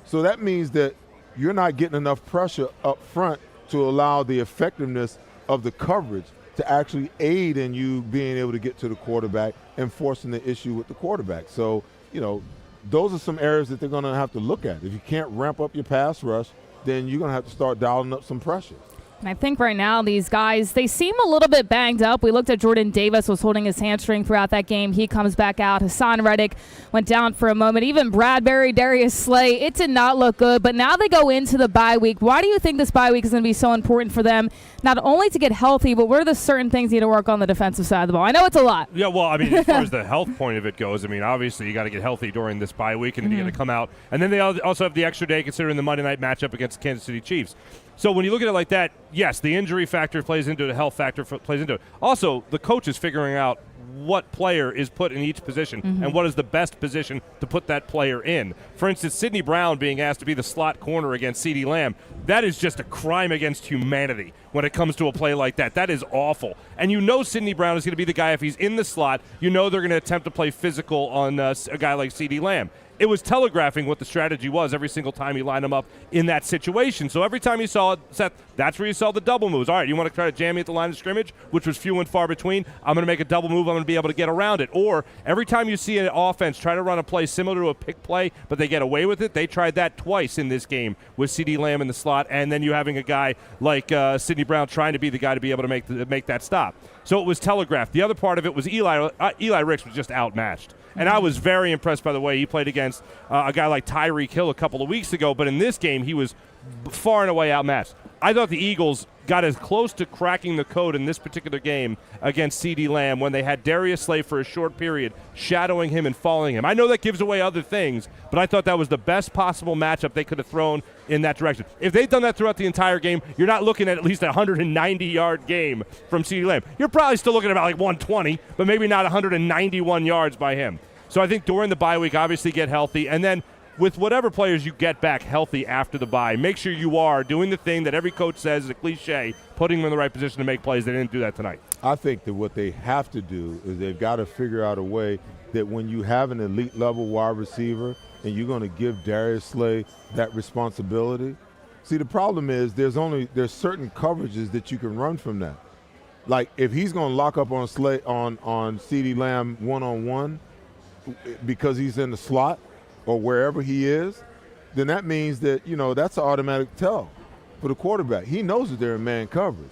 So that means that you're not getting enough pressure up front to allow the effectiveness of the coverage to actually aid in you being able to get to the quarterback and forcing the issue with the quarterback. So, you know, those are some areas that they're going to have to look at. If you can't ramp up your pass rush, then you're going to have to start dialing up some pressure. And I think right now these guys, they seem a little bit banged up. We looked at Jordan Davis was holding his hamstring throughout that game. He comes back out. Hassan Reddick went down for a moment. Even Bradbury, Darius Slay, it did not look good. But now they go into the bye week. Why do you think this bye week is going to be so important for them, not only to get healthy, but what are the certain things you need to work on the defensive side of the ball? I know it's a lot. Yeah, well, I mean, as far as the health point of it goes, I mean, obviously you got to get healthy during this bye week, and then you got to come out. And then they also have the extra day considering the Monday night matchup against the Kansas City Chiefs. So when you look at it like that, yes, the injury factor plays into it, the health factor plays into it. Also, the coach is figuring out what player is put in each position and what is the best position to put that player in. For instance, Sidney Brown being asked to be the slot corner against CeeDee Lamb, that is just a crime against humanity when it comes to a play like that. That is awful. And you know Sidney Brown is going to be the guy, if he's in the slot, you know they're going to attempt to play physical on a guy like CeeDee Lamb. It was telegraphing what the strategy was every single time you line them up in that situation. So every time you saw it, Seth, that's where you saw the double moves. All right, you want to try to jam me at the line of scrimmage, which was few and far between. I'm going to make a double move. I'm going to be able to get around it. Or every time you see an offense try to run a play similar to a pick play, but they get away with it, they tried that twice in this game with CeeDee Lamb in the slot, and then you having a guy like Sidney Brown trying to be the guy to be able to make that stop. So it was telegraphed. The other part of it was Eli Ricks was just outmatched. And I was very impressed by the way he played against a guy like Tyreek Hill a couple of weeks ago. But in this game, he was far and away outmatched. I thought the Eagles got as close to cracking the code in this particular game against CeeDee Lamb when they had Darius Slay for a short period shadowing him and following him. I know that gives away other things, but I thought that was the best possible matchup they could have thrown in that direction. If they'd done that throughout the entire game, you're not looking at least a 190-yard game from CeeDee Lamb. You're probably still looking at about like 120, but maybe not 191 yards by him. So I think during the bye week, obviously get healthy, and then with whatever players you get back healthy after the bye, make sure you are doing the thing that every coach says is a cliche, putting them in the right position to make plays. They didn't do that tonight. I think that what they have to do is they've got to figure out a way that when you have an elite level wide receiver and you're going to give Darius Slay that responsibility. See, the problem is there's certain coverages that you can run from that. Like if he's going to lock up on Slay on CeeDee Lamb one-on-one because he's in the slot or wherever he is, then that means that, you know, that's an automatic tell for the quarterback. He knows that they're in man coverage.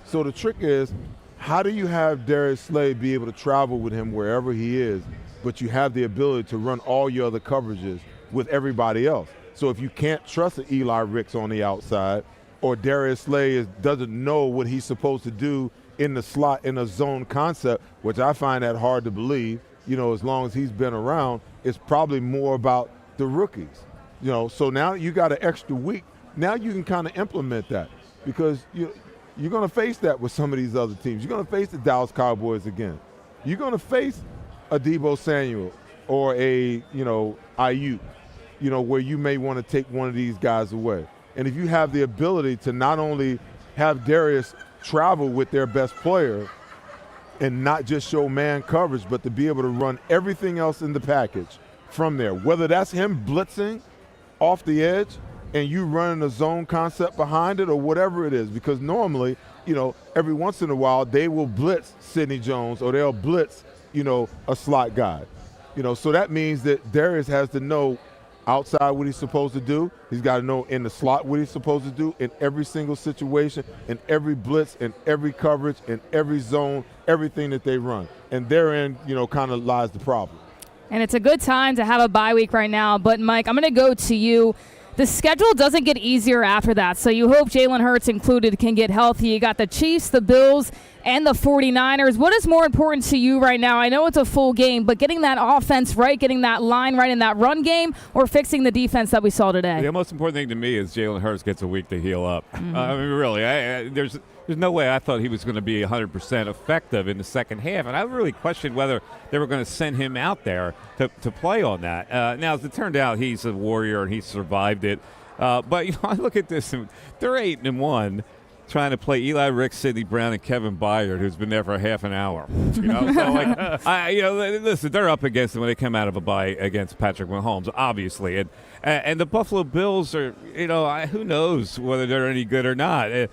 So the trick is, how do you have Darius Slay be able to travel with him wherever he is, but you have the ability to run all your other coverages with everybody else? So if you can't trust an Eli Ricks on the outside, or Darius Slay doesn't know what he's supposed to do in the slot in a zone concept, which I find that hard to believe, you know, as long as he's been around, it's probably more about the rookies. You know, so now you got an extra week. Now you can kind of implement that because you're going to face that with some of these other teams. You're going to face the Dallas Cowboys again. You're going to face a Deebo Samuel or a, you know, Ayuk, you know, where you may want to take one of these guys away. And if you have the ability to not only have Darius travel with their best player and not just show man coverage, but to be able to run everything else in the package from there, whether that's him blitzing off the edge and you running a zone concept behind it or whatever it is, because normally, you know, every once in a while they will blitz Sidney Jones or they'll blitz, you know, a slot guy. You know, so that means that Darius has to know outside what he's supposed to do. He's got to know in the slot what he's supposed to do in every single situation, in every blitz, in every coverage, in every zone, everything that they run. And therein, you know, kind of lies the problem. And it's a good time to have a bye week right now. But, Mike, I'm going to go to you. The schedule doesn't get easier after that, so you hope Jalen Hurts included can get healthy. You got the Chiefs, the Bills, and the 49ers. What is more important to you right now? I know it's a full game, but getting that offense right, getting that line right in that run game, or fixing the defense that we saw today? The most important thing to me is Jalen Hurts gets a week to heal up. I mean, really, there's no way I thought he was going to be 100% effective in the second half, and I really questioned whether they were going to send him out there to play on that. Now, as it turned out, he's a warrior and he survived it. But I look at this, and they're 8-1. Trying to play Eli Rick, Sidney Brown, and Kevin Byard, who's been there for a half an hour. Listen, they're up against them when they come out of a bye against Patrick Mahomes, obviously, and the Buffalo Bills are, who knows whether they're any good or not. The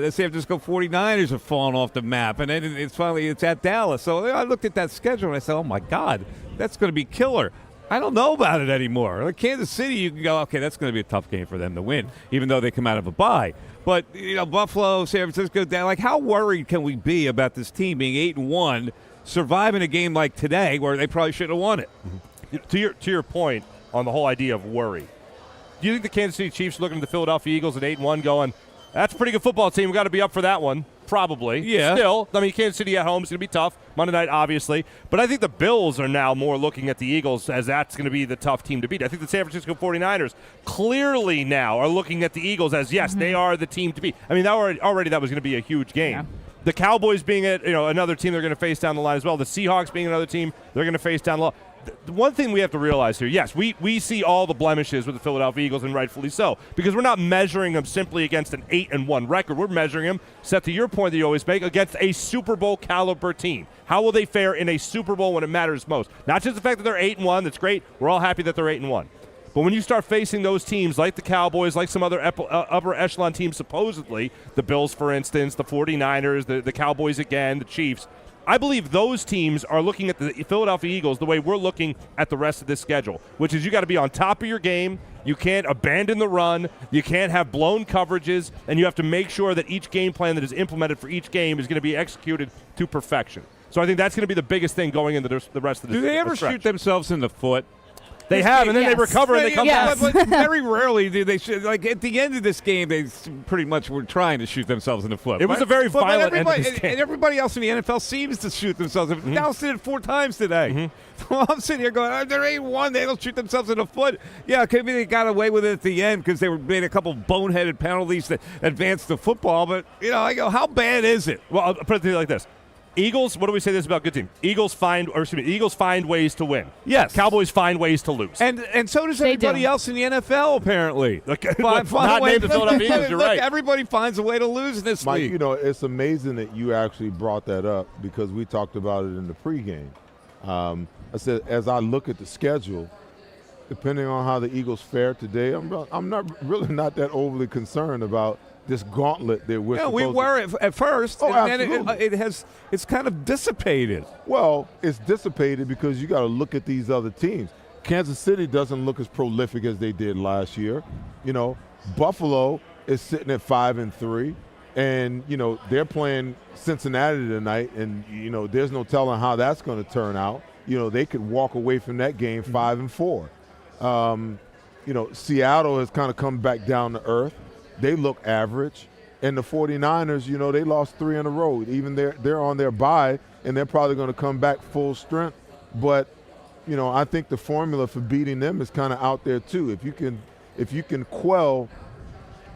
San Francisco 49ers have fallen off the map, and then it's at Dallas. So I looked at that schedule and I said, oh my God, that's going to be killer. I don't know about it anymore. Like Kansas City, you can go, okay, that's going to be a tough game for them to win, even though they come out of a bye. But, Buffalo, San Francisco, like how worried can we be about this team being 8-1, surviving a game like today where they probably should have won it? To your point on the whole idea of worry, do you think the Kansas City Chiefs looking at the Philadelphia Eagles at 8-1 going, that's a pretty good football team, we've got to be up for that one? Probably. Yeah. Still, I mean, Kansas City at home is going to be tough. Monday night, obviously. But I think the Bills are now more looking at the Eagles as that's going to be the tough team to beat. I think the San Francisco 49ers clearly now are looking at the Eagles as, yes, they are the team to beat. I mean, already that was going to be a huge game. Yeah. The Cowboys being another team they're going to face down the line as well. The Seahawks being another team they're going to face down the line. The one thing we have to realize here, yes, we see all the blemishes with the Philadelphia Eagles, and rightfully so, because we're not measuring them simply against an 8-1 record. We're measuring them, Seth, to your point that you always make, against a Super Bowl caliber team. How will they fare in a Super Bowl when it matters most? Not just the fact that they're 8-1, that's great. We're all happy that they're 8-1. But when you start facing those teams like the Cowboys, like some other upper echelon teams supposedly, the Bills, for instance, the 49ers, the Cowboys again, the Chiefs, I believe those teams are looking at the Philadelphia Eagles the way we're looking at the rest of this schedule, which is you got to be on top of your game. You can't abandon the run. You can't have blown coverages, and you have to make sure that each game plan that is implemented for each game is going to be executed to perfection. So I think that's going to be the biggest thing going into the rest of the Do they ever shoot themselves in the foot? They have, and then they recover and they come back. But very rarely do they shoot. Like at the end of this game, they pretty much were trying to shoot themselves in the foot. It was a very violent end of this game. And everybody else in the NFL seems to shoot themselves. Dallas did it 4 times today. So I'm sitting here going, they're 8-1. They don't shoot themselves in the foot. Yeah, maybe they got away with it at the end because they made a couple boneheaded penalties that advanced the football. But, I go, how bad is it? Well, I'll put it to you like this. Eagles, what do we say this about good team? Eagles find ways to win. Yes. Cowboys find ways to lose. And so does everybody else in the NFL, apparently. Not named the Philadelphia Eagles, you're right. Everybody finds a way to lose in this league. Mike, it's amazing that you actually brought that up because we talked about it in the pregame. I said, as I look at the schedule, depending on how the Eagles fare today, I'm not that overly concerned about this gauntlet that we're we were at first, and then it's kind of dissipated. Well, it's dissipated because you got to look at these other teams. Kansas City doesn't look as prolific as they did last year. Buffalo is sitting at 5-3, and they're playing Cincinnati tonight, and there's no telling how that's going to turn out. They could walk away from that game 5-4. Seattle has kind of come back down to earth. They look average. And the 49ers, they lost 3 in a row. Even they're on their bye, and they're probably going to come back full strength. But, I think the formula for beating them is kind of out there too. If you can quell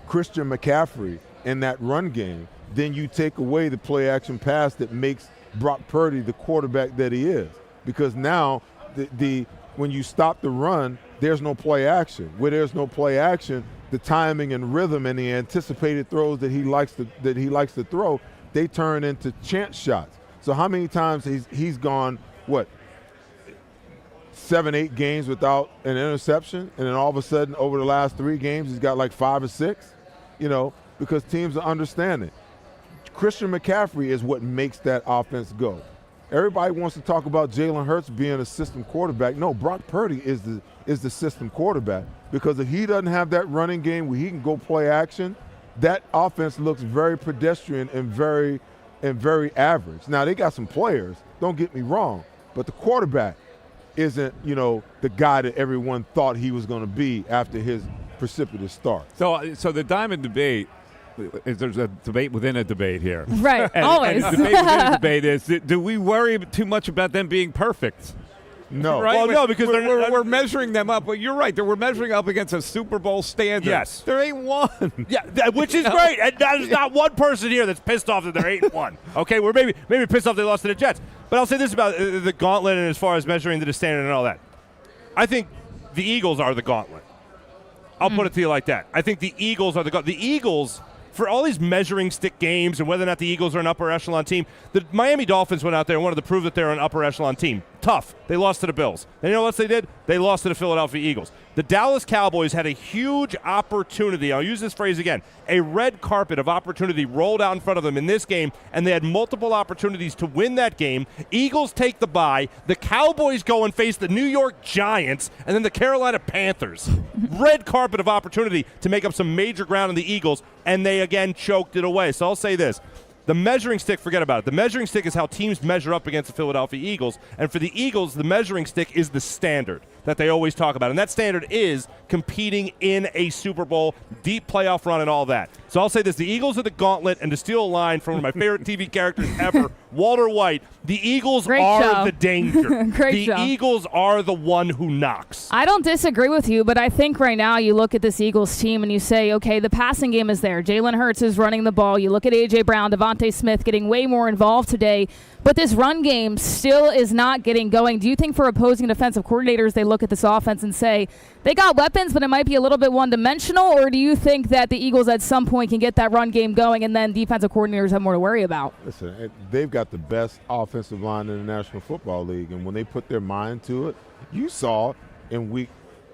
Christian McCaffrey in that run game, then you take away the play-action pass that makes Brock Purdy the quarterback that he is. Because now when you stop the run, there's no play action. Where there's no play action, the timing and rhythm and the anticipated throws that he likes to throw, they turn into chance shots. So how many times he's gone 7-8 games without an interception, and then all of a sudden over the last 3 games he's got like 5 or 6, because teams are understanding. Christian McCaffrey is what makes that offense go. Everybody wants to talk about Jalen Hurts being a system quarterback. No, Brock Purdy is the system quarterback, because if he doesn't have that running game where he can go play action, that offense looks very pedestrian and very average. Now, they got some players, don't get me wrong, but the quarterback, isn't, the guy that everyone thought he was going to be after his precipitous start. So the diamond debate there's a debate within a debate here. Right, always. And the debate within a debate is, do we worry too much about them being perfect? No. Right? Well, no, because we're measuring them up. But you're right. We're measuring up against a Super Bowl standard. Yes. There ain't one. Yeah, which is great. And there's not one person here that's pissed off that they're 8-1. Okay, we're maybe pissed off they lost to the Jets. But I'll say this about the gauntlet and as far as measuring to the standard and all that. I think the Eagles are the gauntlet. I'll put it to you like that. I think the Eagles are the gauntlet. The Eagles, for all these measuring stick games and whether or not the Eagles are an upper echelon team, the Miami Dolphins went out there and wanted to prove that they're an upper echelon team. Tough. They lost to the Bills. And you know what else they did? They lost to the Philadelphia Eagles. The Dallas Cowboys had a huge opportunity. I'll use this phrase again. A red carpet of opportunity rolled out in front of them in this game, and they had multiple opportunities to win that game. Eagles take the bye. The Cowboys go and face the New York Giants and then the Carolina Panthers. Red carpet of opportunity to make up some major ground in the Eagles, and they again choked it away. So I'll say this. The measuring stick, forget about it. The measuring stick is how teams measure up against the Philadelphia Eagles. And for the Eagles, the measuring stick is the standard that they always talk about. And that standard is competing in a Super Bowl, deep playoff run, and all that. So I'll say this. The Eagles are the gauntlet, and to steal a line from one of my favorite TV characters ever, Walter White, the Eagles are the danger. Great show. The Eagles are the one who knocks. I don't disagree with you, but I think right now you look at this Eagles team and you say, okay, the passing game is there. Jalen Hurts is running the ball. You look at A.J. Brown, Devontae Smith getting way more involved today, but this run game still is not getting going. Do you think for opposing defensive coordinators, they look at this offense and say, they got weapons, but it might be a little bit one-dimensional, or do you think that the Eagles at some point can get that run game going and then defensive coordinators have more to worry about? Listen, they've got the best offensive line in the National Football League, and when they put their mind to it, you saw in week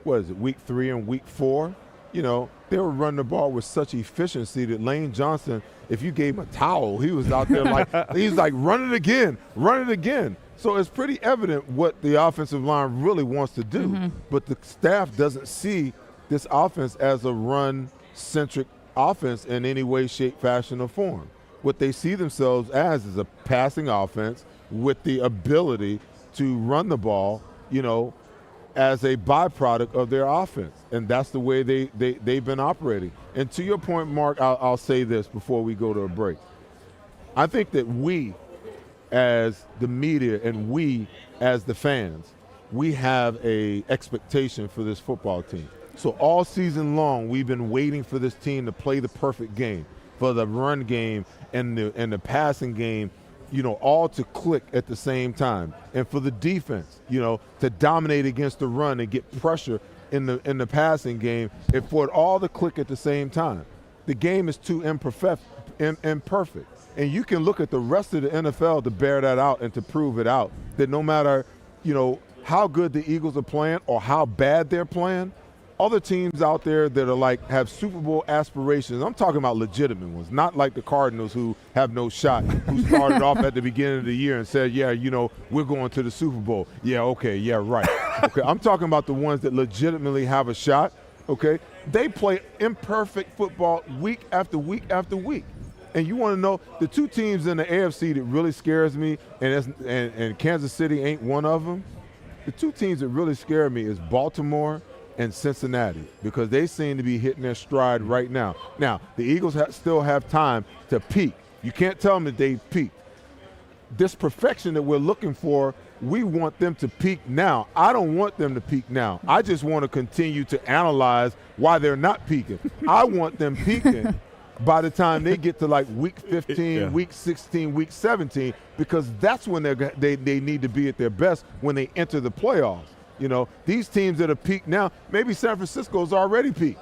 3 and week 4, they were running the ball with such efficiency that Lane Johnson, if you gave him a towel, he was out there he's like, run it again. So it's pretty evident what the offensive line really wants to do, but the staff doesn't see this offense as a run-centric offense in any way, shape, fashion, or form. What they see themselves as is a passing offense with the ability to run the ball, as a byproduct of their offense. And that's the way they've been operating. And to your point, Mark, I'll say this before we go to a break. I think that we, as the media and we, as the fans, we have a expectation for this football team. So all season long, we've been waiting for this team to play the perfect game, for the run game and the passing game, all to click at the same time. And for the defense, to dominate against the run and get pressure in the passing game, and for it all to click at the same time. The game is too imperfect. And you can look at the rest of the NFL to bear that out and to prove it out, that no matter, how good the Eagles are playing or how bad they're playing, other teams out there that are have Super Bowl aspirations, I'm talking about legitimate ones, not like the Cardinals who have no shot, who started off at the beginning of the year and said, yeah, we're going to the Super Bowl. Yeah, okay, yeah, right. Okay, I'm talking about the ones that legitimately have a shot, okay? They play imperfect football week after week after week. And you want to know the two teams in the AFC that really scares me, and Kansas City ain't one of them. The two teams that really scare me is Baltimore and Cincinnati, because they seem to be hitting their stride right now. Now, the Eagles still have time to peak. You can't tell them that they peaked. This perfection that we're looking for, we want them to peak now. I don't want them to peak now. I just want to continue to analyze why they're not peaking. I want them peaking by the time they get to week 15, week 16, week 17, because that's when they need to be at their best when they enter the playoffs. These teams that are peaked now, maybe San Francisco's already peaked.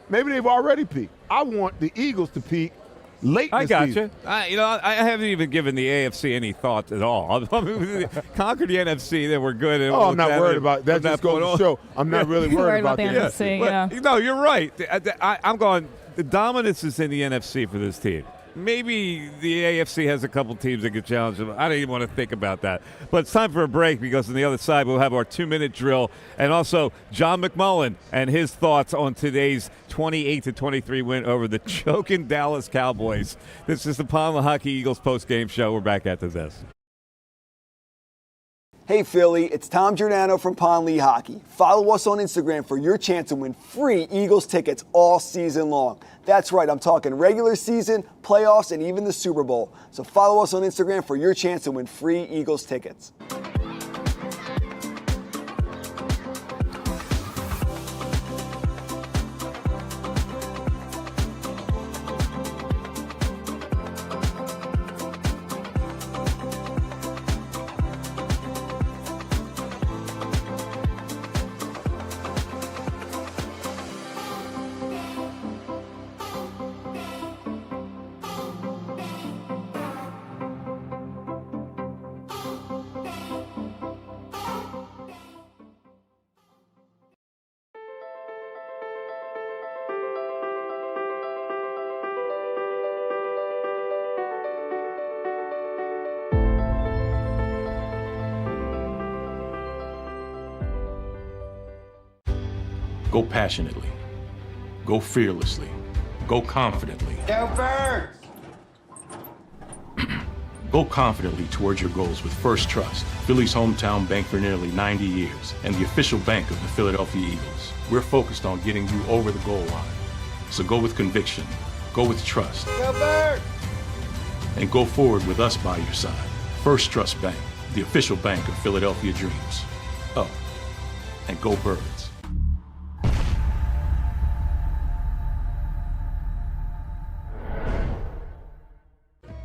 Maybe they've already peaked. I want the Eagles to peak late in the season. I haven't even given the AFC any thought at all. Conquered the NFC, then we're good. I'm not worried about that. Just goes to show I'm not really worried about the NFC. No, you're right. I'm going, the dominance is in the NFC for this team. Maybe the AFC has a couple teams that could challenge them. I don't even want to think about that. But it's time for a break, because on the other side we'll have our 2-minute drill, and also John McMullen and his thoughts on today's 28-23 win over the choking Dallas Cowboys. This is the Lehocky Eagles post-game show. We're back after this. Hey Philly, it's Tom Giordano from Pond Lehocky. Follow us on Instagram for your chance to win free Eagles tickets all season long. That's right, I'm talking regular season, playoffs, and even the Super Bowl. So follow us on Instagram for your chance to win free Eagles tickets. Go passionately. Go fearlessly. Go confidently. Go Birds! Go confidently towards your goals with First Trust, Philly's hometown bank for nearly 90 years, and the official bank of the Philadelphia Eagles. We're focused on getting you over the goal line. So go with conviction, go with trust, Go Birds! and go forward with us by your side. First Trust Bank, the official bank of Philadelphia dreams. Oh, and go Birds.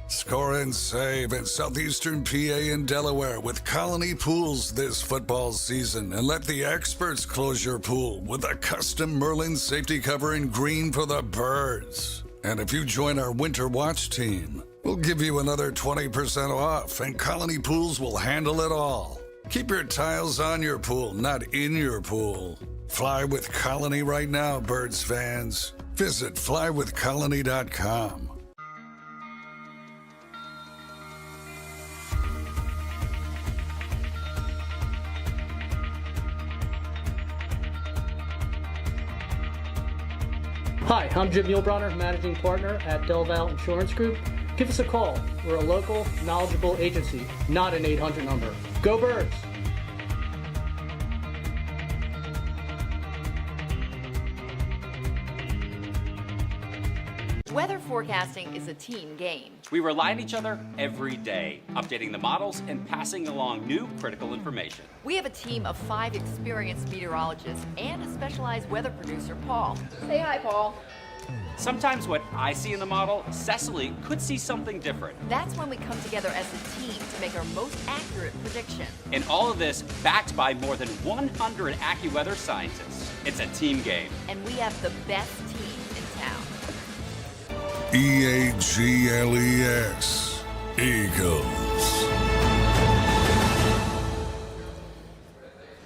Score and save in Southeastern PA and Delaware with Colony Pools this football season. And let the experts close your pool with a custom Merlin safety cover in green for the Birds. And if you join our Winter Watch team, we'll give you another 20% off, and Colony Pools will handle it all. Keep your tiles on your pool, not in your pool. Fly with Colony right now, Birds fans. Visit flywithcolony.com. Hi, I'm Jim Muehlbronner, Managing Partner at Del Val Insurance Group. Give us a call. We're a local, knowledgeable agency, not an 800 number. Go Birds! Weather forecasting is a team game. We rely on each other every day, updating the models and passing along new critical information. We have a team of 5 experienced meteorologists and a specialized weather producer, Paul. Say hi, Paul. Sometimes what I see in the model, Cecily could see something different. That's when we come together as a team to make our most accurate prediction. And all of this backed by more than 100 AccuWeather scientists. It's a team game. And we have the best team in town. EAGLES, Eagles.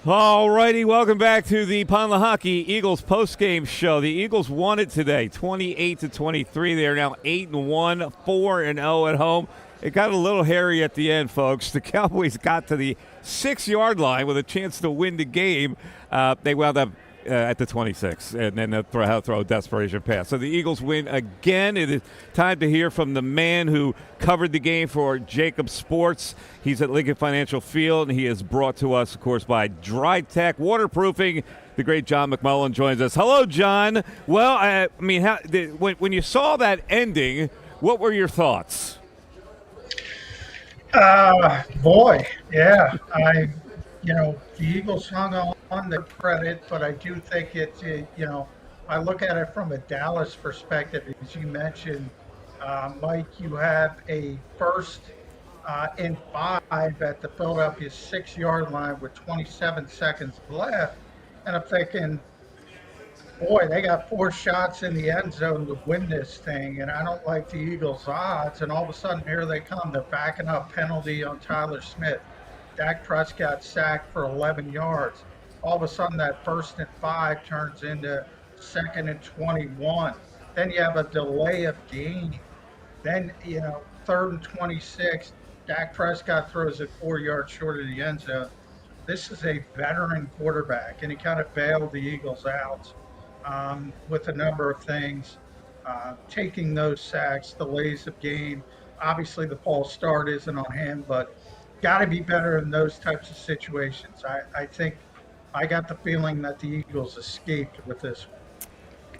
All righty, welcome back to the Pond Lehocky Eagles postgame show. The Eagles won it today, 28-23. They are now 8-1, 4-0 at home. It got a little hairy at the end, folks. The Cowboys got to the 6-yard line with a chance to win the game. They wound up at the 26, and then they'll throw a desperation pass. So the Eagles win again. It is time to hear from the man who covered the game for JAKIB Sports. He's at Lincoln Financial Field, and he is brought to us, of course, by Dry Tech Waterproofing. The great John McMullen joins us. Hello, John. Well, I mean, when you saw that ending, what were your thoughts? Boy, yeah. The Eagles hung on the credit, but I do think it's, I look at it from a Dallas perspective. As you mentioned, Mike, you have a first and 5 at the Philadelphia 6-yard line with 27 seconds left. And I'm thinking, boy, they got 4 shots in the end zone to win this thing, and I don't like the Eagles' odds. And all of a sudden, here they come. They're backing up penalty on Tyler Smith. Dak Prescott sacked for 11 yards. All of a sudden, that 1st and 5 turns into 2nd and 21. Then you have a delay of game. Then, 3rd and 26. Dak Prescott throws it 4 yards short of the end zone. This is a veteran quarterback, and he kind of bailed the Eagles out with a number of things, taking those sacks, delays of game. Obviously, the false start isn't on him, but got to be better in those types of situations. I think I got the feeling that the Eagles escaped with this one.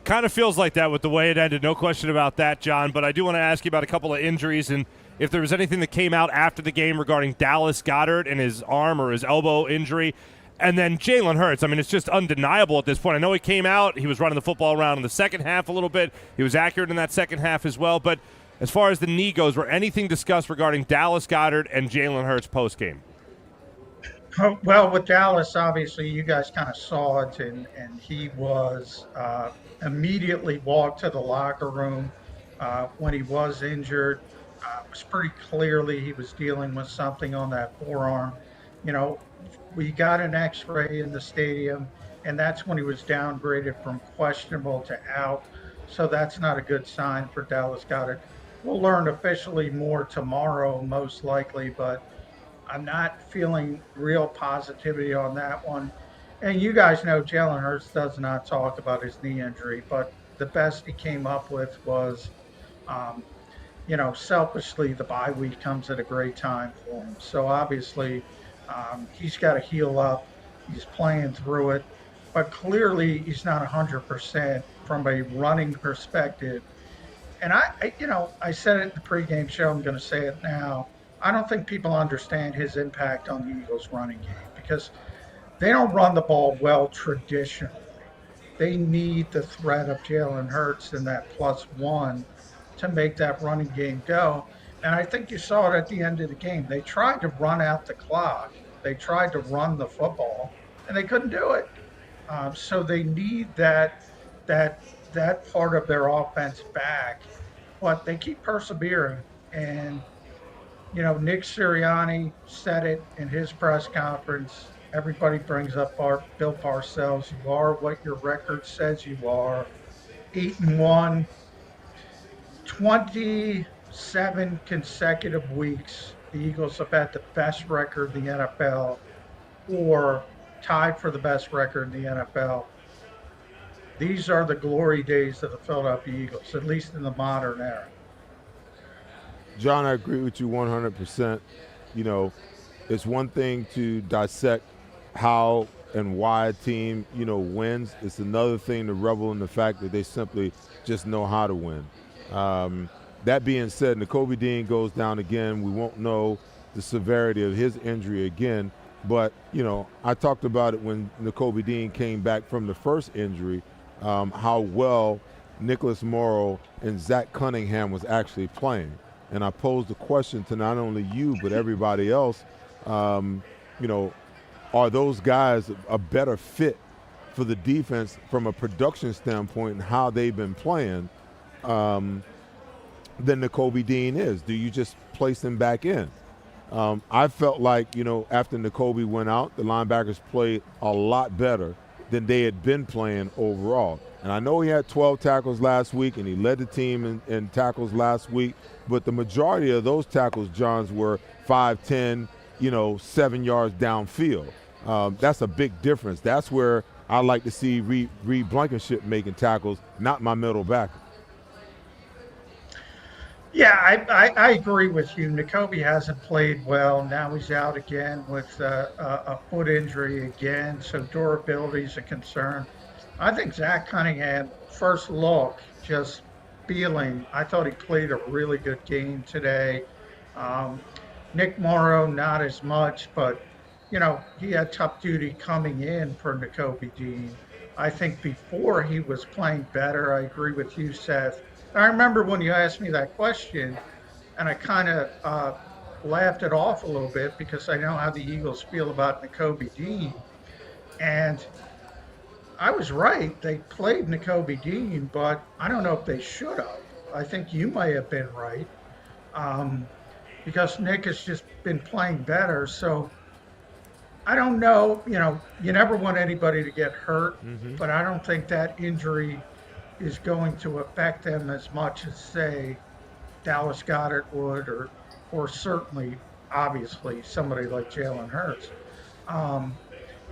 Kind of feels like that with the way it ended, no question about that, John. But I do want to ask you about a couple of injuries and if there was anything that came out after the game regarding Dallas Goedert and his arm or his elbow injury. And then Jalen Hurts. I mean, it's just undeniable at this point. I know he came out. He was running the football around in the second half a little bit. He was accurate in that second half as well. But as far as the knee goes, were anything discussed regarding Dallas Goedert and Jalen Hurts postgame? Well, with Dallas, obviously, you guys kind of saw it, and he was immediately walked to the locker room when he was injured. It was pretty clearly he was dealing with something on that forearm. You know, we got an x-ray in the stadium, and that's when he was downgraded from questionable to out. So that's not a good sign for Dallas Goedert. We'll learn officially more tomorrow, most likely, but I'm not feeling real positivity on that one. And you guys know Jalen Hurts does not talk about his knee injury, but the best he came up with was, selfishly, the bye week comes at a great time for him. So obviously, he's got to heal up. He's playing through it, but clearly he's not 100% from a running perspective. And I said it in the pregame show. I'm going to say it now. I don't think people understand his impact on the Eagles' running game because they don't run the ball well traditionally. They need the threat of Jalen Hurts and that +1 to make that running game go. And I think you saw it at the end of the game. They tried to run out the clock. They tried to run the football, and they couldn't do it. So they need that part of their offense back. But they keep persevering. And Nick Sirianni said it in his press conference. Everybody brings up Bill Parcells. You are what your record says you are. 8-1, 27 consecutive weeks. The Eagles have had the best record in the NFL, or tied for the best record in the NFL. These are the glory days of the Philadelphia Eagles, at least in the modern era. John, I agree with you 100%. It's one thing to dissect how and why a team, wins. It's another thing to revel in the fact that they simply just know how to win. That being said, Nakobe Dean goes down again. We won't know the severity of his injury again. But, I talked about it when Nakobe Dean came back from the first injury, how well Nicholas Morrow and Zach Cunningham was actually playing. And I posed the question to not only you, but everybody else, are those guys a better fit for the defense from a production standpoint and how they've been playing than Nakobe Dean is? Do you just place them back in? I felt like, after Nakobe went out, the linebackers played a lot better than they had been playing overall. And I know he had 12 tackles last week, and he led the team in tackles last week, but the majority of those tackles, Johns, were 5'10", 7 yards downfield. That's a big difference. That's where I like to see Reed Blankenship making tackles, not my middle backer. Yeah, I agree with you. Nakobe hasn't played well. Now he's out again with a foot injury again, so durability is a concern. I think Zach Cunningham, first look, just feeling, I thought he played a really good game today. Nick Morrow, not as much, but, he had tough duty coming in for Nakobe Dean. I think before he was playing better. I agree with you, Seth. I remember when you asked me that question, and I kind of laughed it off a little bit because I know how the Eagles feel about Nakobe Dean. And I was right. They played Nakobe Dean, but I don't know if they should have. I think you may have been right because Nick has just been playing better. So I don't know. You never want anybody to get hurt, but I don't think that injury is going to affect them as much as, say, Dallas Goedert would, or certainly, obviously, somebody like Jalen Hurts.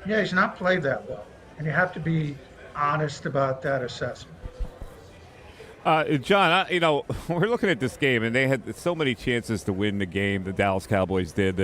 He's not played that well, and you have to be honest about that assessment. John, we're looking at this game, and they had so many chances to win the game. The Dallas Cowboys did.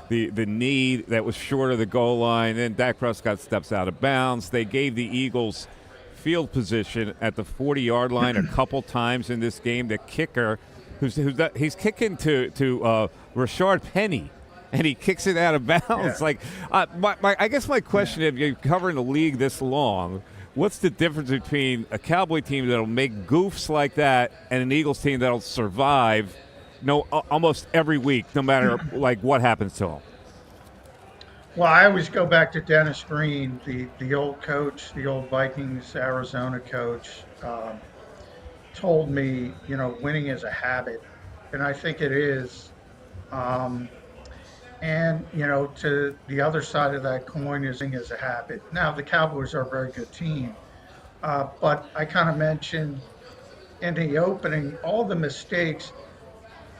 The knee that was short of the goal line, then Dak Prescott steps out of bounds. They gave the Eagles field position at the 40-yard line a couple times in this game. The kicker, he's kicking to Rashard Penny, and he kicks it out of bounds. Yeah. I guess my question, if you're covering the league this long, what's the difference between a Cowboy team that'll make goofs like that and an Eagles team that'll survive almost every week, no matter what happens to them? Well, I always go back to Dennis Green, the old coach, the old Vikings Arizona coach, told me, winning is a habit, and I think it is. And, to the other side of that coin is a habit. Now, the Cowboys are a very good team, but I kind of mentioned in the opening all the mistakes.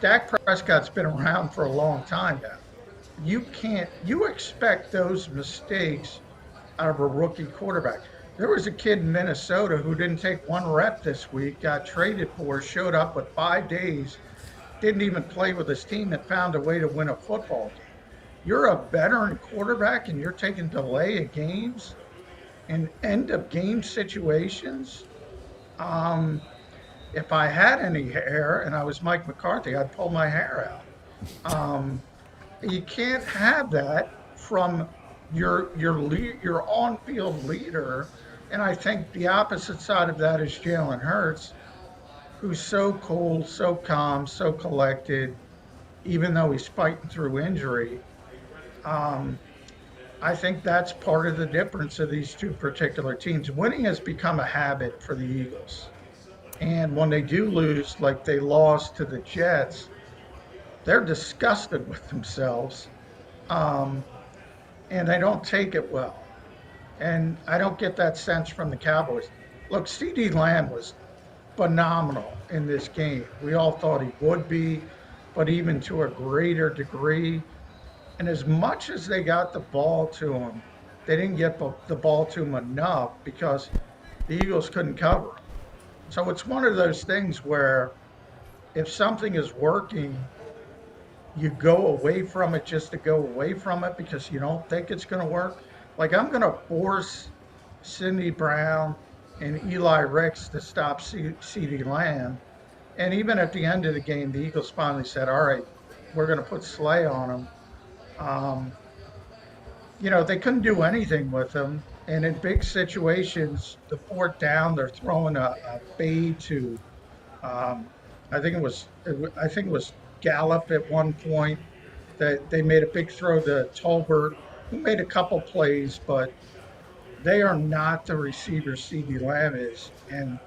Dak Prescott's been around for a long time now. You expect those mistakes out of a rookie quarterback. There was a kid in Minnesota who didn't take one rep this week, got traded for, showed up with 5 days, didn't even play with his team, and found a way to win a football game. You're a veteran quarterback and you're taking delay of games and end of game situations. If I had any hair and I was Mike McCarthy, I'd pull my hair out. You can't have that from your on-field leader. And I think the opposite side of that is Jalen Hurts, who's so cool, so calm, so collected, even though he's fighting through injury. I think that's part of the difference of these two particular teams. Winning has become a habit for the Eagles. And when they do lose, like they lost to the Jets, they're disgusted with themselves. And they don't take it well. And I don't get that sense from the Cowboys. Look, CeeDee Lamb was phenomenal in this game. We all thought he would be, but even to a greater degree. And as much as they got the ball to him, they didn't get the ball to him enough because the Eagles couldn't cover him. So it's one of those things where if something is working, you go away from it just to go away from it because you don't think it's going to work. Like, I'm going to force Sidney Brown and Eli Ricks to stop CeeDee Lamb. And even at the end of the game, the Eagles finally said, all right, we're going to put Slay on him. They couldn't do anything with him. And in big situations, the fourth down, they're throwing a fade to, I think it was Gallup at one point. That they made a big throw to Tolbert, who made a couple plays, but they are not the receiver CeeDee Lamb is. And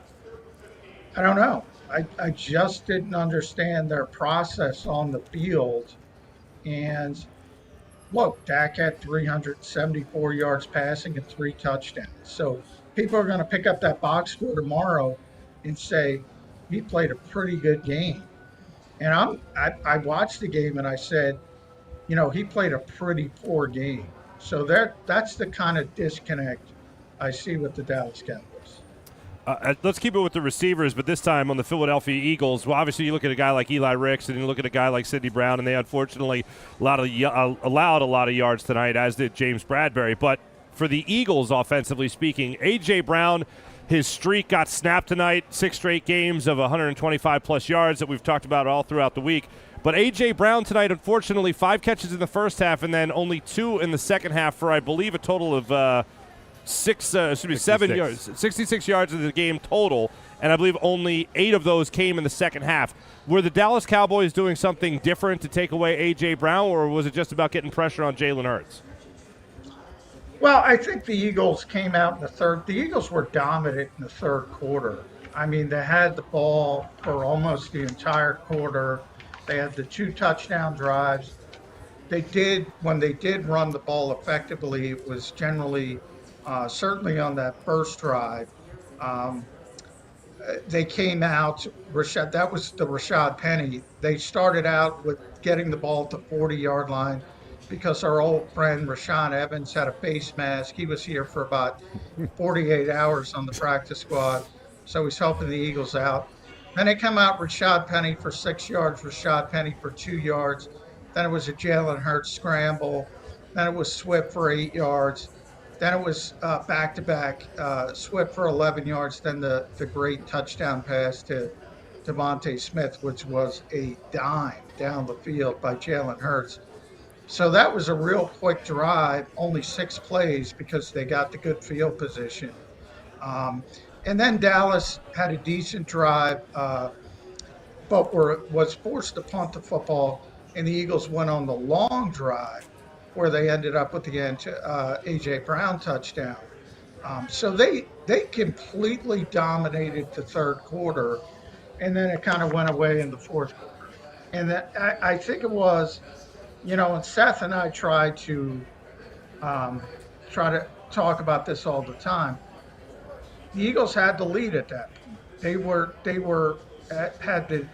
I don't know. I just didn't understand their process on the field. And look, Dak had 374 yards passing and 3 touchdowns. So people are going to pick up that box score tomorrow and say, he played a pretty good game. And I watched the game and I said, he played a pretty poor game. So that's the kind of disconnect I see with the Dallas Cowboys. Let's keep it with the receivers, but this time on the Philadelphia Eagles. Well, obviously you look at a guy like Eli Ricks and you look at a guy like Sidney Brown, and they unfortunately allowed a lot of yards tonight, as did James Bradbury. But for the Eagles, offensively speaking, A.J. Brown, his streak got snapped tonight, 6 straight games of 125-plus yards that we've talked about all throughout the week. But A.J. Brown tonight, unfortunately, 5 catches in the first half and then only 2 in the second half for, I believe, a total of 7 yards, 66 yards in the game total, and I believe only 8 of those came in the second half. Were the Dallas Cowboys doing something different to take away A.J. Brown, or was it just about getting pressure on Jalen Hurts? Well, I think the Eagles came out in the third. The Eagles were dominant in the third quarter. I mean, they had the ball for almost the entire quarter. They had the 2 touchdown drives. When they did run the ball effectively, it was generally certainly on that first drive. They came out, that was the Rashad Penny. They started out with getting the ball at the 40-yard line because our old friend Rashaan Evans had a face mask. He was here for about 48 hours on the practice squad, so he's helping the Eagles out. Then they come out Rashad Penny for 6 yards, Rashad Penny for 2 yards. Then it was a Jalen Hurts scramble. Then it was Swift for 8 yards. Then it was back-to-back Swift for 11 yards. Then the great touchdown pass to Devontae Smith, which was a dime down the field by Jalen Hurts. So that was a real quick drive, only 6 plays because they got the good field position. And then Dallas had a decent drive, but was forced to punt the football, and the Eagles went on the long drive where they ended up with the A.J. Brown touchdown. So they completely dominated the third quarter, and then it kind of went away in the fourth quarter. And I think it was, and Seth and I try to talk about this all the time. The Eagles had the lead at that point. Had the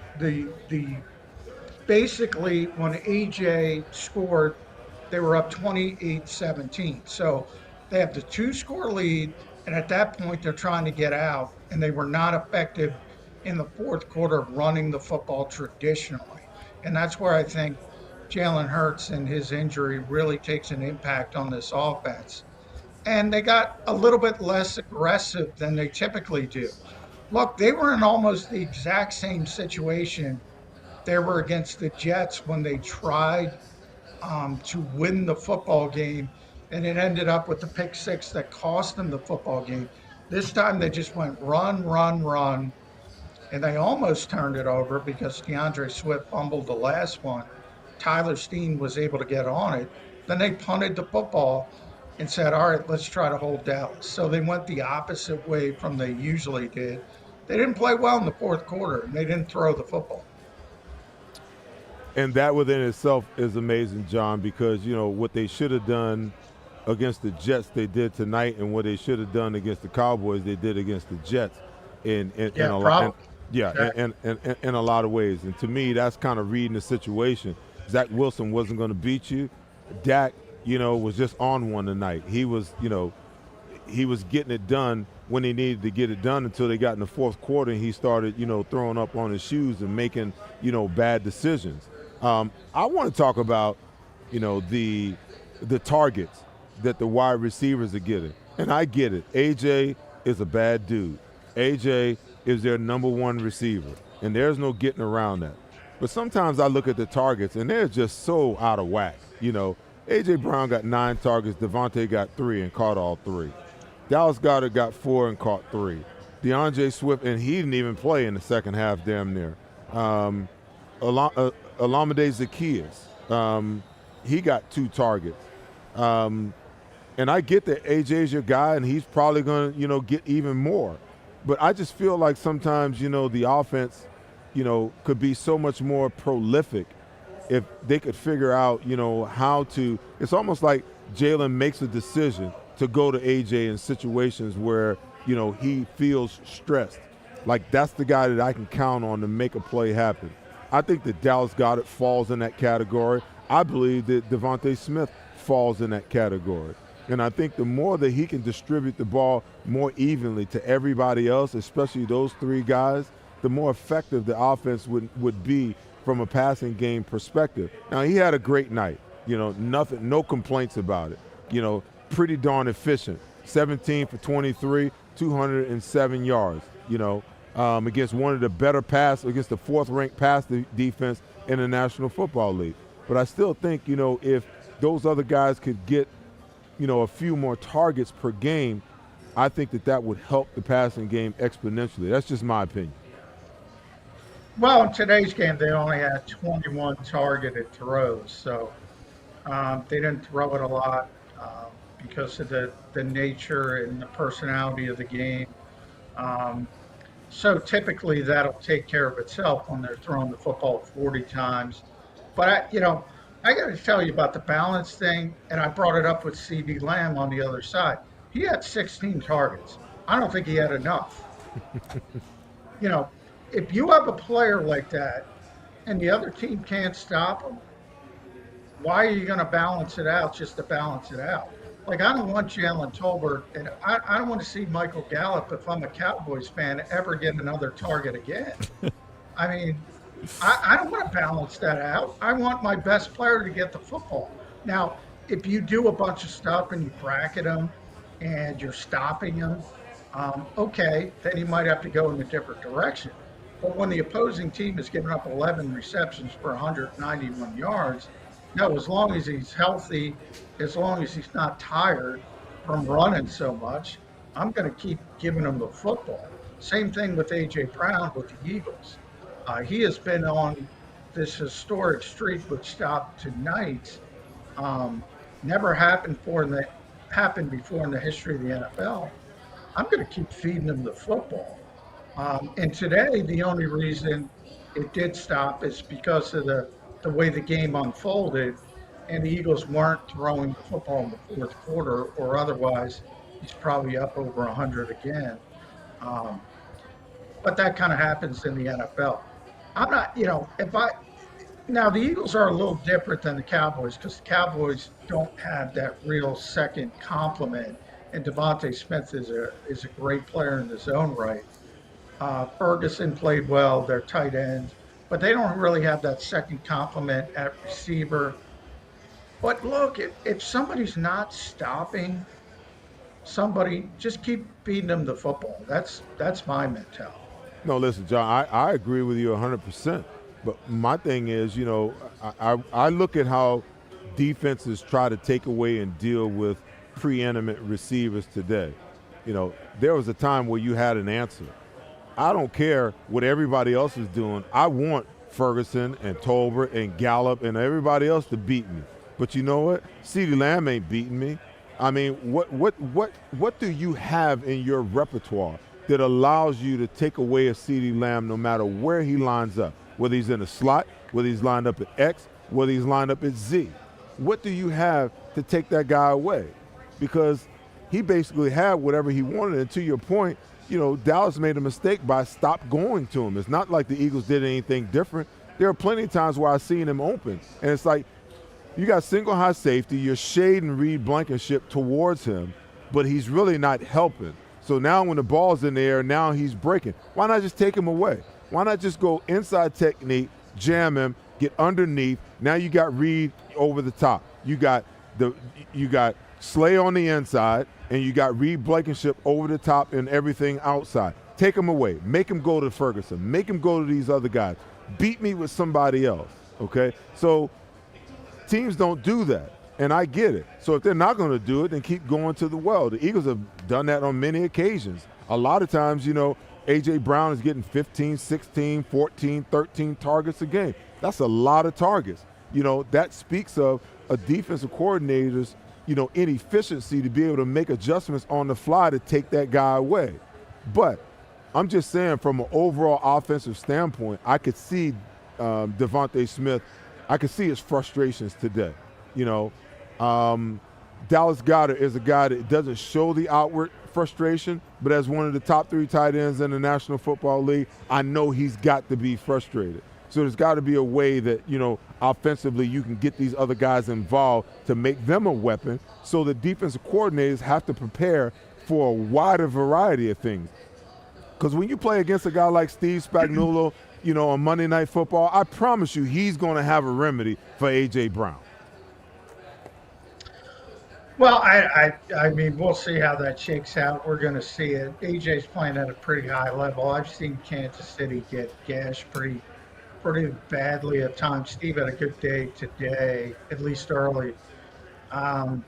basically when AJ scored, they were up 28-17. So they have the 2-score lead, and at that point they're trying to get out, and they were not effective in the fourth quarter of running the football traditionally. And that's where I think Jalen Hurts and his injury really takes an impact on this offense. And they got a little bit less aggressive than they typically do. Look, they were in almost the exact same situation they were against the Jets when they tried to win the football game, and it ended up with the pick 6 that cost them the football game. This time they just went run, and they almost turned it over because DeAndre Swift fumbled the last one. Tyler Steen was able to get on it. Then they punted the football and said, all right, let's try to hold Dallas. So they went the opposite way from they usually did. They didn't play well in the fourth quarter, and they didn't throw the football. And that within itself is amazing, John, because, what they should have done against the Jets, they did tonight, and what they should have done against the Cowboys, they did against the Jets in a lot of ways. And to me, that's kind of reading the situation. Zach Wilson wasn't going to beat you. Dak, was just on one tonight. He was getting it done when he needed to get it done until they got in the fourth quarter and he started, throwing up on his shoes and making, bad decisions. I want to talk about, the targets that the wide receivers are getting. And I get it. AJ is a bad dude. AJ is their number 1 receiver, and there's no getting around that. But sometimes I look at the targets, and they're just so out of whack. A.J. Brown got 9 targets. Devontae got 3 and caught all 3. Dallas Goedert got 4 and caught 3. DeAndre Swift, and he didn't even play in the second half damn near. Olamide Zaccheaus, he got 2 targets. And I get that A.J.'s your guy, and he's probably going to, get even more. But I just feel like sometimes, the offense, could be so much more prolific if they could figure out, how to – it's almost like Jalen makes a decision to go to A.J. in situations where, he feels stressed. Like, that's the guy that I can count on to make a play happen. I think that Dallas Goedert falls in that category. I believe that Devontae Smith falls in that category. And I think the more that he can distribute the ball more evenly to everybody else, especially those 3 guys, the more effective the offense would be from a passing game perspective. Now, he had a great night. No complaints about it. Pretty darn efficient. 17 for 23, 207 yards, against one of the better against the 4th-ranked pass defense in the National Football League. But I still think, if those other guys could get, a few more targets per game, I think that would help the passing game exponentially. That's just my opinion. Well, in today's game, they only had 21 targeted throws, so they didn't throw it a lot because of the nature and the personality of the game. So typically that'll take care of itself when they're throwing the football 40 times. But I got to tell you about the balance thing, and I brought it up with CeeDee Lamb on the other side. He had 16 targets. I don't think he had enough. If you have a player like that and the other team can't stop him, why are you going to balance it out just to balance it out? Like, I don't want Jalen Tolbert, and I don't want to see Michael Gallup, if I'm a Cowboys fan, ever get another target again. I mean, I don't want to balance that out. I want my best player to get the football. Now, if you do a bunch of stuff and you bracket them and you're stopping them, okay, then you might have to go in a different direction. But when the opposing team is giving up 11 receptions for 191 yards, no, as long as he's healthy, as long as he's not tired from running so much, I'm going to keep giving him the football. Same thing with A.J. Brown with the Eagles. He has been on this historic streak, which stopped tonight. Never happened before in the history of the NFL. I'm going to keep feeding him the football. And today, the only reason it did stop is because of the way the game unfolded, and the Eagles weren't throwing the football in the fourth quarter, or otherwise he's probably up over 100 again. But that kind of happens in the NFL. I'm not, now the Eagles are a little different than the Cowboys, because the Cowboys don't have that real second complement, and Devontae Smith is a great player in his own right. Ferguson played well, their tight end, but they don't really have that second complement at receiver. But look, if somebody's not stopping somebody, just keep feeding them the football. That's my mentality. No, listen, John, I agree with you 100%. But my thing is, I look at how defenses try to take away and deal with preeminent receivers today. There was a time where you had an answer. I don't care what everybody else is doing. I want Ferguson and Tolbert and Gallup and everybody else to beat me. But you know what? CeeDee Lamb ain't beating me. I mean, what do you have in your repertoire that allows you to take away a CeeDee Lamb no matter where he lines up? Whether he's in a slot, whether he's lined up at X, whether he's lined up at Z. What do you have to take that guy away? Because he basically had whatever he wanted. And to your point, Dallas made a mistake by stop going to him. It's not like the Eagles did anything different. There are plenty of times where I've seen him open. And it's like, you got single high safety, you're shading Reed Blankenship towards him, but he's really not helping. So now when the ball's in the air, now he's breaking. Why not just take him away? Why not just go inside technique, jam him, get underneath? Now you got Reed over the top. You got Slay on the inside, and you got Reed Blankenship over the top and everything outside. Take him away. Make him go to Ferguson. Make him go to these other guys. Beat me with somebody else, okay? So teams don't do that, and I get it. So if they're not going to do it, then keep going to the well. The Eagles have done that on many occasions. A lot of times, A.J. Brown is getting 15, 16, 14, 13 targets a game. That's a lot of targets. That speaks of a defensive coordinator's, inefficiency to be able to make adjustments on the fly to take that guy away. But I'm just saying, from an overall offensive standpoint, I could see Devontae Smith, I could see his frustrations today. Dallas Goedert is a guy that doesn't show the outward frustration, but as one of the top 3 tight ends in the National Football League, I know he's got to be frustrated. So there's got to be a way that, offensively you can get these other guys involved to make them a weapon, so the defensive coordinators have to prepare for a wider variety of things. Because when you play against a guy like Steve Spagnuolo, on Monday Night Football, I promise you he's going to have a remedy for A.J. Brown. Well, I mean, we'll see how that shakes out. We're going to see it. AJ's playing at a pretty high level. I've seen Kansas City get gashed pretty badly at times. Steve had a good day today, at least early. I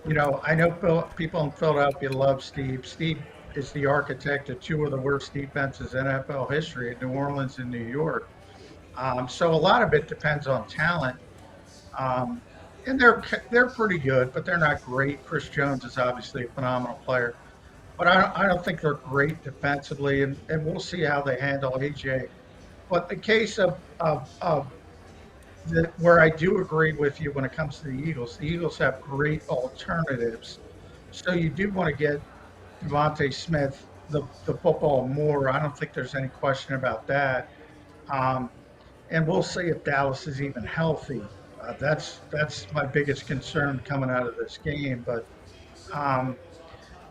know people in Philadelphia love Steve. Steve is the architect of 2 of the worst defenses in NFL history, New Orleans and New York. So a lot of it depends on talent. And they're pretty good, but they're not great. Chris Jones is obviously a phenomenal player, but I don't think they're great defensively, and we'll see how they handle AJ. But the case of where I do agree with you when it comes to the Eagles have great alternatives. So you do want to get Devontae Smith the football more. I don't think there's any question about that. And we'll see if Dallas is even healthy. That's my biggest concern coming out of this game. But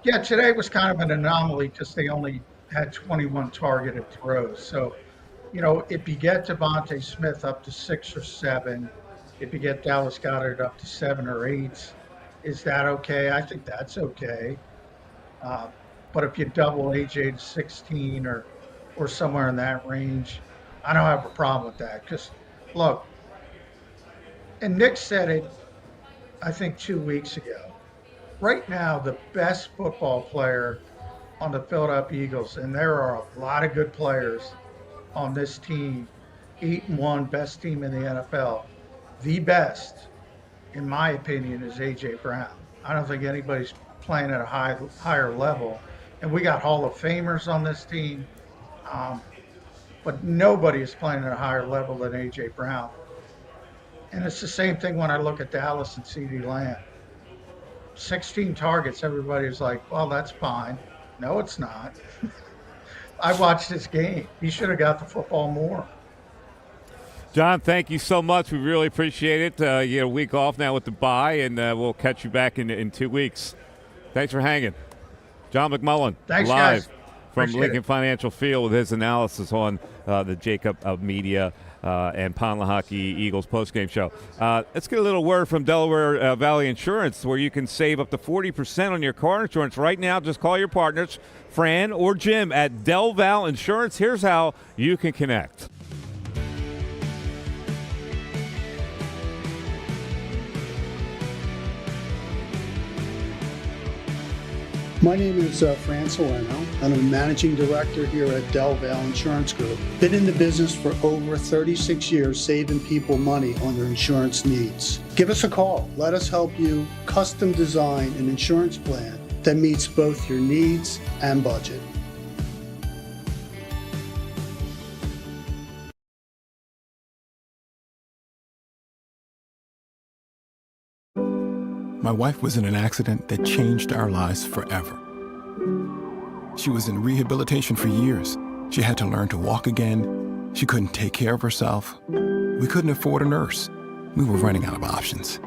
yeah, today was kind of an anomaly because they only had 21 targeted throws. So, you know, if you get Devontae Smith up to 6 or 7, if you get Dallas Goedert up to 7 or 8, is that okay? I think that's okay. But if you double AJ to 16 or somewhere in that range, I don't have a problem with that. Because, look, and Nick said it, I think 2 weeks ago. Right now, the best football player on the Philadelphia Eagles, and there are a lot of good players on this team, 8-1, best team in the NFL. The best, in my opinion, is A.J. Brown. I don't think anybody's playing at a higher level. And we got Hall of Famers on this team, but nobody is playing at a higher level than A.J. Brown. And it's the same thing when I look at Dallas and CeeDee Lamb. 16 targets, everybody's like, well, that's fine. No, it's not. I watched this game. He should have got the football more. John, thank you so much. We really appreciate it. You get a week off now with the bye, and we'll catch you back in 2 weeks. Thanks for hanging. John McMullen, Thanks, live guys. from Appreciate Lincoln it. Financial Field with his analysis on the JAKIB Media and Lehocky Eagles postgame show. Let's get a little word from Delaware Valley Insurance, where you can save up to 40% on your car insurance right now. Just call your partners, Fran or Jim, at Del Val Insurance. Here's how you can connect. My name is Fran Salerno. I'm a managing director here at Del Val Insurance Group. Been in the business for over 36 years, saving people money on their insurance needs. Give us a call. Let us help you custom design an insurance plan that meets both your needs and budget. My wife was in an accident that changed our lives forever. She was in rehabilitation for years. She had to learn to walk again. She couldn't take care of herself. We couldn't afford a nurse. We were running out of options.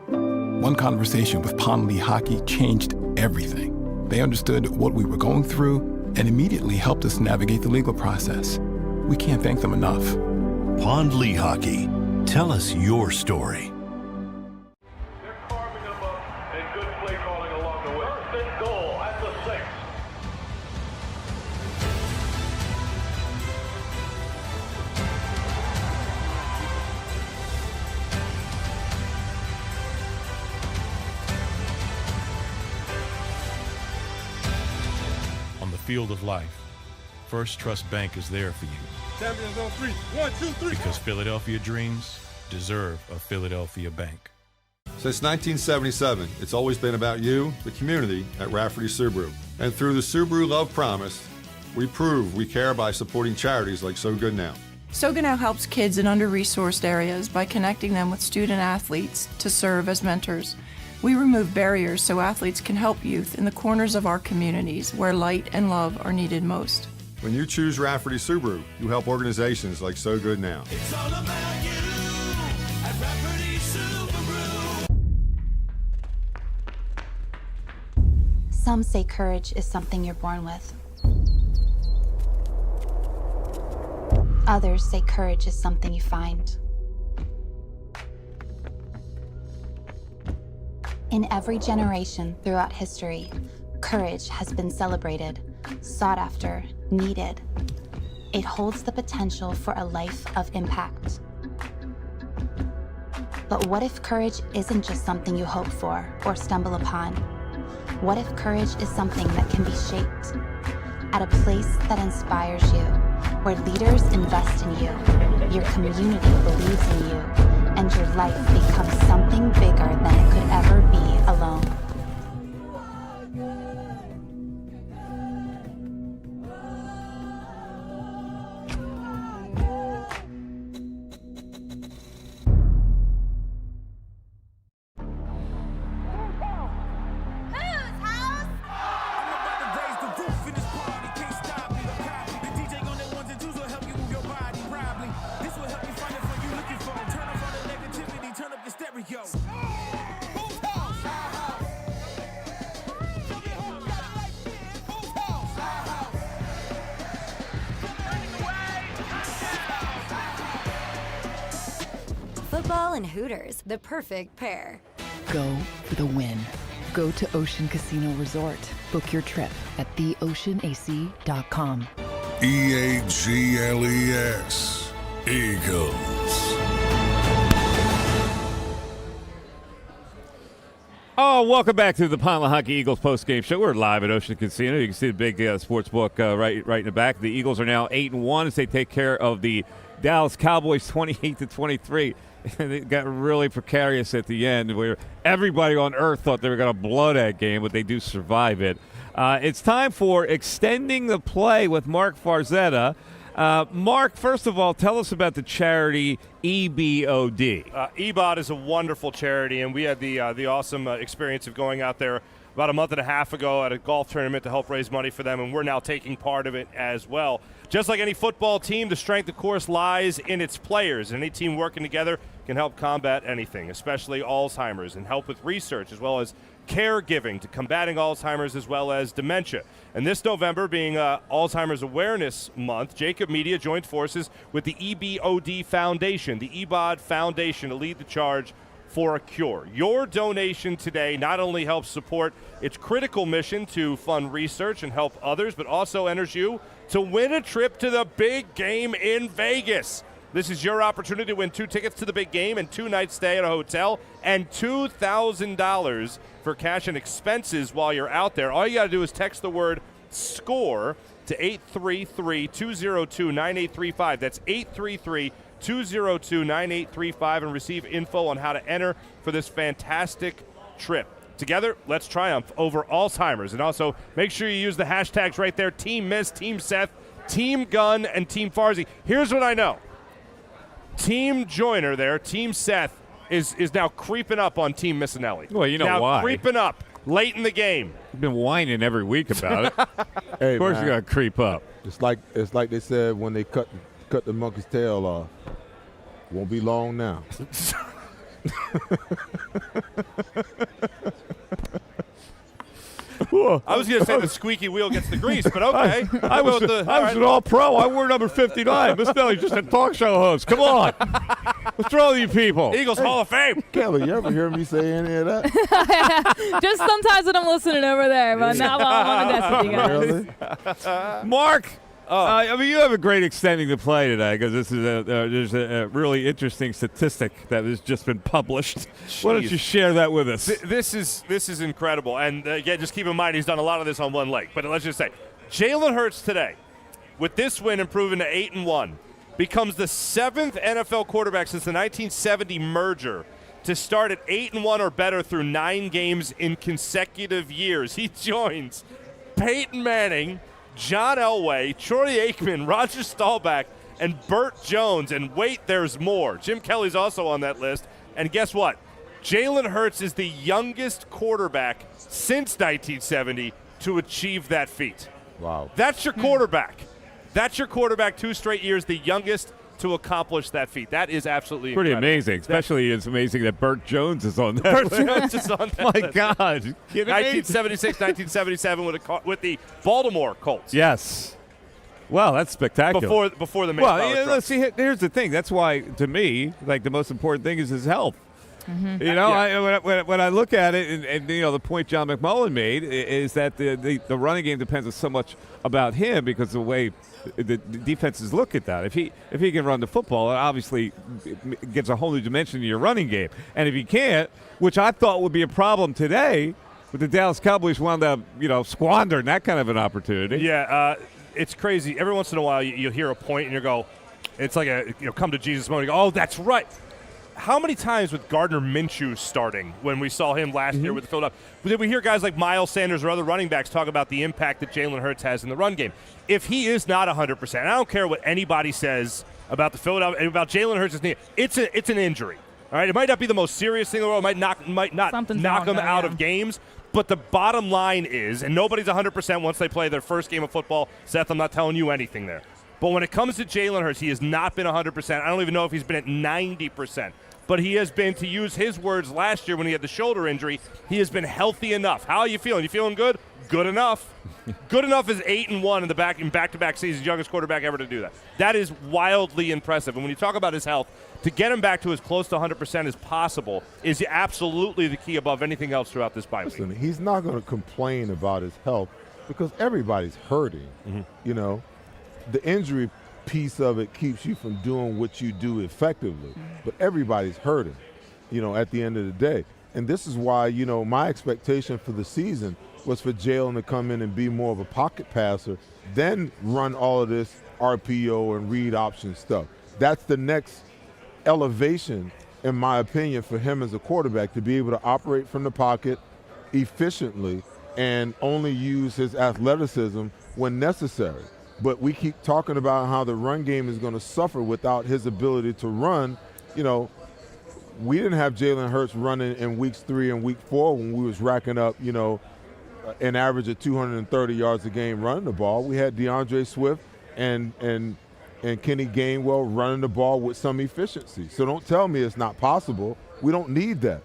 One conversation with Lehocky changed everything. They understood what we were going through and immediately helped us navigate the legal process. We can't thank them enough. Lehocky, tell us your story. Field of life, First Trust Bank is there for you. Champions on 3. 1, 2, 3. Because Philadelphia dreams deserve a Philadelphia bank. Since 1977, it's always been about you, the community, at Rafferty Subaru. And through the Subaru Love Promise, we prove we care by supporting charities like So Good Now. So Good Now helps kids in under-resourced areas by connecting them with student athletes to serve as mentors. We remove barriers so athletes can help youth in the corners of our communities where light and love are needed most. When you choose Rafferty Subaru, you help organizations like So Good Now. It's all about you at Rafferty Subaru. Some say courage is something you're born with. Others say courage is something you find. In every generation throughout history, courage has been celebrated, sought after, needed. It holds the potential for a life of impact. But what if courage isn't just something you hope for or stumble upon? What if courage is something that can be shaped at a place that inspires you, where leaders invest in you, your community believes in you, and your life becomes something bigger than it could ever be alone? Football and Hooters, the perfect pair. Go for the win. Go to Ocean Casino Resort. Book your trip at theoceanac.com. EAGLES. Eagles. Oh, welcome back to the Pond Lehocky Eagles postgame show. We're live at Ocean Casino. You can see the big sports book right in the back. The Eagles are now 8-1 as they take care of the Dallas Cowboys 28-23. And it got really precarious at the end where everybody on earth thought they were going to blow that game, but they do survive it. It's time for Extending the Play with Mark Farzetta. Mark, first of all, tell us about the charity EBOD. EBOD is a wonderful charity, and we had the awesome experience of going out there about a month and a half ago at a golf tournament to help raise money for them, and we're now taking part of it as well. Just like any football team, the strength, of course, lies in its players. And any team working together can help combat anything, especially Alzheimer's, and help with research as well as caregiving to combating Alzheimer's as well as dementia. And this November, being Alzheimer's Awareness Month, JAKIB Media joined forces with the EBOD Foundation, the EBOD Foundation, to lead the charge for a cure. Your donation today not only helps support its critical mission to fund research and help others, but also enters you to win a trip to the big game in Vegas. This is your opportunity to win 2 tickets to the big game and 2 nights stay at a hotel and $2,000 for cash and expenses while you're out there. All you got to do is text the word SCORE to 833-202-9835. That's 833-202-9835 and receive info on how to enter for this fantastic trip. Together, let's triumph over Alzheimer's. And also, make sure you use the hashtags right there, Team Miss, Team Seth, Team Gun, and Team Farzy. Here's what I know. Team Joyner there, Team Seth, is now creeping up on Team Missinelli. Well, you know now why. Creeping up late in the game. You've been whining every week about it. Hey, of course man, you're going to creep up. It's like they said when they cut the monkey's tail off. Won't be long now. I was going to say the squeaky wheel gets the grease, but okay. I was an all-pro. I wore number 59. Miss Nelly's just a talk show host. Come on. What's wrong with you people? Eagles Hall of Fame. Kelly, you ever hear me say any of that? Just sometimes when I'm listening over there, but not while I'm on the desk with you guys. Really? Mark, I mean, you have a great extending the play today because this is there's a really interesting statistic that has just been published. Why don't you share that with us? This is incredible. And again, just keep in mind he's done a lot of this on one leg. But let's just say, Jalen Hurts today, with this win improving to 8-1, becomes the 7th NFL quarterback since the 1970 merger to start at 8-1 or better through 9 games in consecutive years. He joins Peyton Manning, John Elway, Troy Aikman, Roger Staubach, and Burt Jones. And wait, there's more. Jim Kelly's also on that list. And guess what? Jalen Hurts is the youngest quarterback since 1970 to achieve that feat. Wow. That's your quarterback. That's your quarterback 2 straight years, the youngest to accomplish that feat. That is absolutely Pretty incredible. amazing. Especially it's amazing that Burt Jones is on that Burt list. Jones is on that My list. God. You kidding me? 1976, 1977 with the Baltimore Colts. Yes. Well, that's spectacular. Before the Well, Mayflower Truck. let's see. Here's the thing. That's why, to me, like the most important thing is his health. Mm-hmm. You know, Yeah. when I look at it, and you know, the point John McMullen made is that the running game depends so much about him because the way the defenses look at that. If he can run the football, it obviously gives a whole new dimension to your running game. And if he can't, which I thought would be a problem today, but the Dallas Cowboys wound up, squandering that kind of an opportunity. Yeah, it's crazy. Every once in a while, you'll hear a point and you go, it's like a come to Jesus moment. You go, oh, that's right. How many times with Gardner Minshew starting when we saw him last year with the Philadelphia? Did we hear guys like Miles Sanders or other running backs talk about the impact that Jalen Hurts has in the run game? If he is not 100%, I don't care what anybody says about the Philadelphia about Jalen Hurts' knee. It's an injury. All right, it might not be the most serious thing in the world. It might not Something's knock wrong him there, out yeah. of games. But the bottom line is, and nobody's 100% once they play their first game of football. Seth, I'm not telling you anything there. But when it comes to Jalen Hurts, he has not been 100%. I don't even know if he's been at 90%. But he has been, to use his words last year when he had the shoulder injury, he has been healthy enough. How are you feeling? You feeling good? Good enough. Good enough is 8-1 in back-to-back seasons, youngest quarterback ever to do that. That is wildly impressive. And when you talk about his health, to get him back to as close to 100% as possible is absolutely the key above anything else throughout this bye week. Listen, he's not going to complain about his health because everybody's hurting. You know, the injury piece of it keeps you from doing what you do effectively, but everybody's hurting, you know, at the end of the day. And this is why, you know, my expectation for the season was for Jalen to come in and be more of a pocket passer, then run all of this RPO and read option stuff. That's the next elevation, in my opinion, for him as a quarterback, to be able to operate from the pocket efficiently and only use his athleticism when necessary. But we keep talking about how the run game is going to suffer without his ability to run. You know, we didn't have Jalen Hurts running in weeks 3 and week 4 when we was racking up, you know, an average of 230 yards a game running the ball. We had DeAndre Swift and Kenny Gainwell running the ball with some efficiency. So don't tell me it's not possible. We don't need that.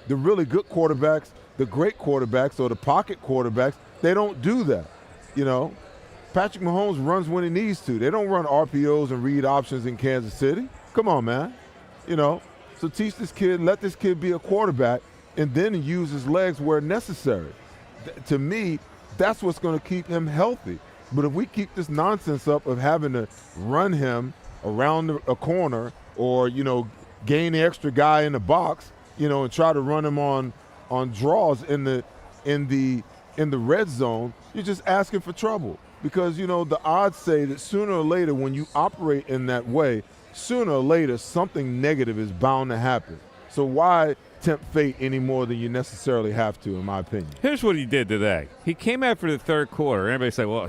The really good quarterbacks, the great quarterbacks, or the pocket quarterbacks, they don't do that, you know. Patrick Mahomes runs when he needs to. They don't run RPOs and read options in Kansas City. Come on, man. You know, so teach this kid, let this kid be a quarterback, and then use his legs where necessary. To me, that's what's going to keep him healthy. But if we keep this nonsense up of having to run him around a corner or, you know, gain the extra guy in the box, you know, and try to run him on draws in the red zone, you're just asking for trouble. Because, you know, the odds say that sooner or later when you operate in that way, sooner or later something negative is bound to happen. So why tempt fate any more than you necessarily have to, in my opinion? Here's what he did today. He came out for the third quarter. Everybody say, well,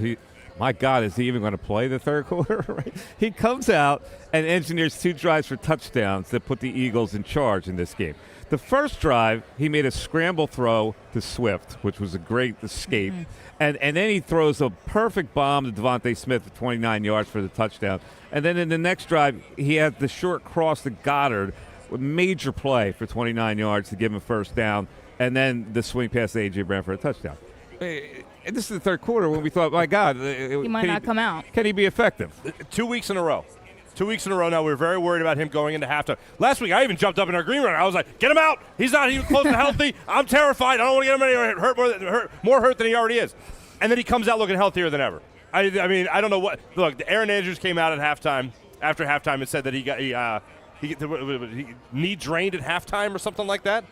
my God, is he even going to play the third quarter? Right? He comes out and engineers 2 drives for touchdowns that put the Eagles in charge in this game. The first drive, he made a scramble throw to Swift, which was a great escape. And then he throws a perfect bomb to Devontae Smith for 29 yards for the touchdown. And then in the next drive, he had the short cross to Goddard, a major play for 29 yards to give him a first down, and then the swing pass to A.J. Brown for a touchdown. And this is the third quarter when we thought, my God, he might not come out. Can he be effective? 2 weeks in a row. 2 weeks in a row now. We were very worried about him going into halftime. Last week, I even jumped up in our green room. I was like, get him out. He's not even close to healthy. I'm terrified. I don't want to get him any more hurt than he already is. And then he comes out looking healthier than ever. I mean, I don't know what. Look, Aaron Andrews came out at halftime, after halftime, and said that he knee drained at halftime or something like that.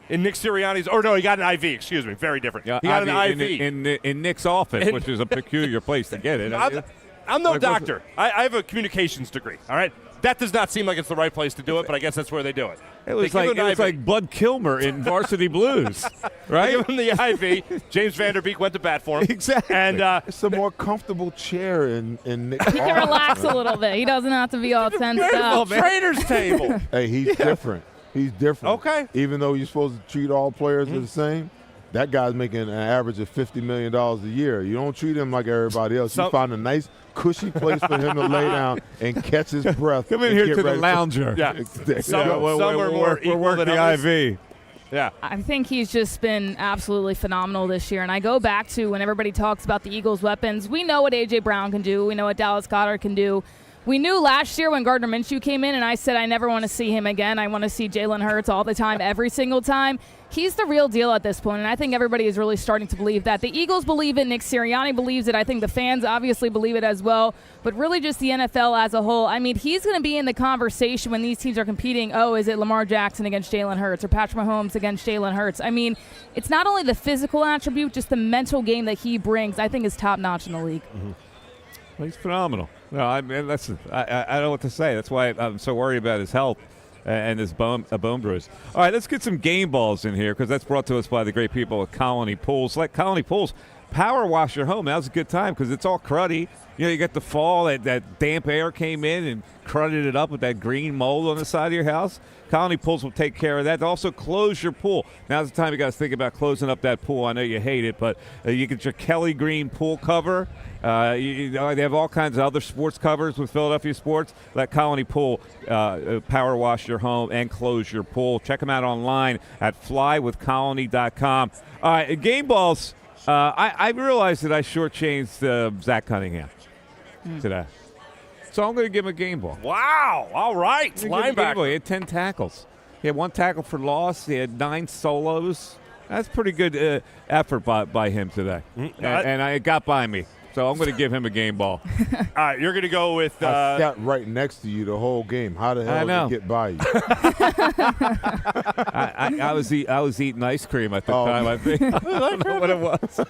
In Nick Sirianni's, or no, he got an IV. Excuse me, very different. Yeah, he got an IV in Nick's office, which is a peculiar place to get it. I'm no doctor. I have a communications degree. All right, that does not seem like it's the right place to do it, but I guess that's where they do it. It was like Bud Kilmer in Varsity Blues, right? They give him the IV. James Vanderbeek went to bat for him. Exactly. And it's a more comfortable chair in Nick's office. He can relax a little bit. He doesn't have to be all tensed up. Trainer's table. Hey, he's different. He's different. Okay. Even though you're supposed to treat all players the same, that guy's making an average of $50 million a year. You don't treat him like everybody else. You find a nice, cushy place for him to lay down and catch his breath. Come in here to the lounger. Yeah. We're working the IV. Yeah. I think he's just been absolutely phenomenal this year. And I go back to when everybody talks about the Eagles' weapons. We know what A.J. Brown can do. We know what Dallas Goedert can do. We knew last year when Gardner Minshew came in, and I said I never want to see him again. I want to see Jalen Hurts all the time, every single time. He's the real deal at this point, and I think everybody is really starting to believe that. The Eagles believe it. Nick Sirianni believes it. I think the fans obviously believe it as well. But really just the NFL as a whole. I mean, he's going to be in the conversation when these teams are competing. Oh, is it Lamar Jackson against Jalen Hurts or Patrick Mahomes against Jalen Hurts? I mean, it's not only the physical attribute, just the mental game that he brings, I think is top-notch in the league. Mm-hmm. Well, he's phenomenal. No, I mean, listen, I don't know what to say. That's why I'm so worried about his health and his bone bruise. All right, let's get some game balls in here because that's brought to us by the great people at Colony Pools. Like Colony Pools, power wash your home. That was a good time because it's all cruddy. You get the fall, that damp air came in and crudded it up with that green mold on the side of your house. Colony Pools will take care of that. Also, close your pool. Now's the time you guys think about closing up that pool. I know you hate it, but you get your Kelly Green pool cover. They have all kinds of other sports covers with Philadelphia Sports. Let Colony Pool power wash your home and close your pool. Check them out online at flywithcolony.com. All right, game balls. I realized that I shortchanged Zach Cunningham today. So I'm going to give him a game ball. Wow. All right. Linebacker. He had 10 tackles. He had 1 tackle for loss. He had 9 solos. That's pretty good effort by him today. And it got by me. So I'm going to give him a game ball. All right, you're going to go with. I sat right next to you the whole game. How the hell did it get by you? I was eating ice cream at the time. I think. I don't know what it was.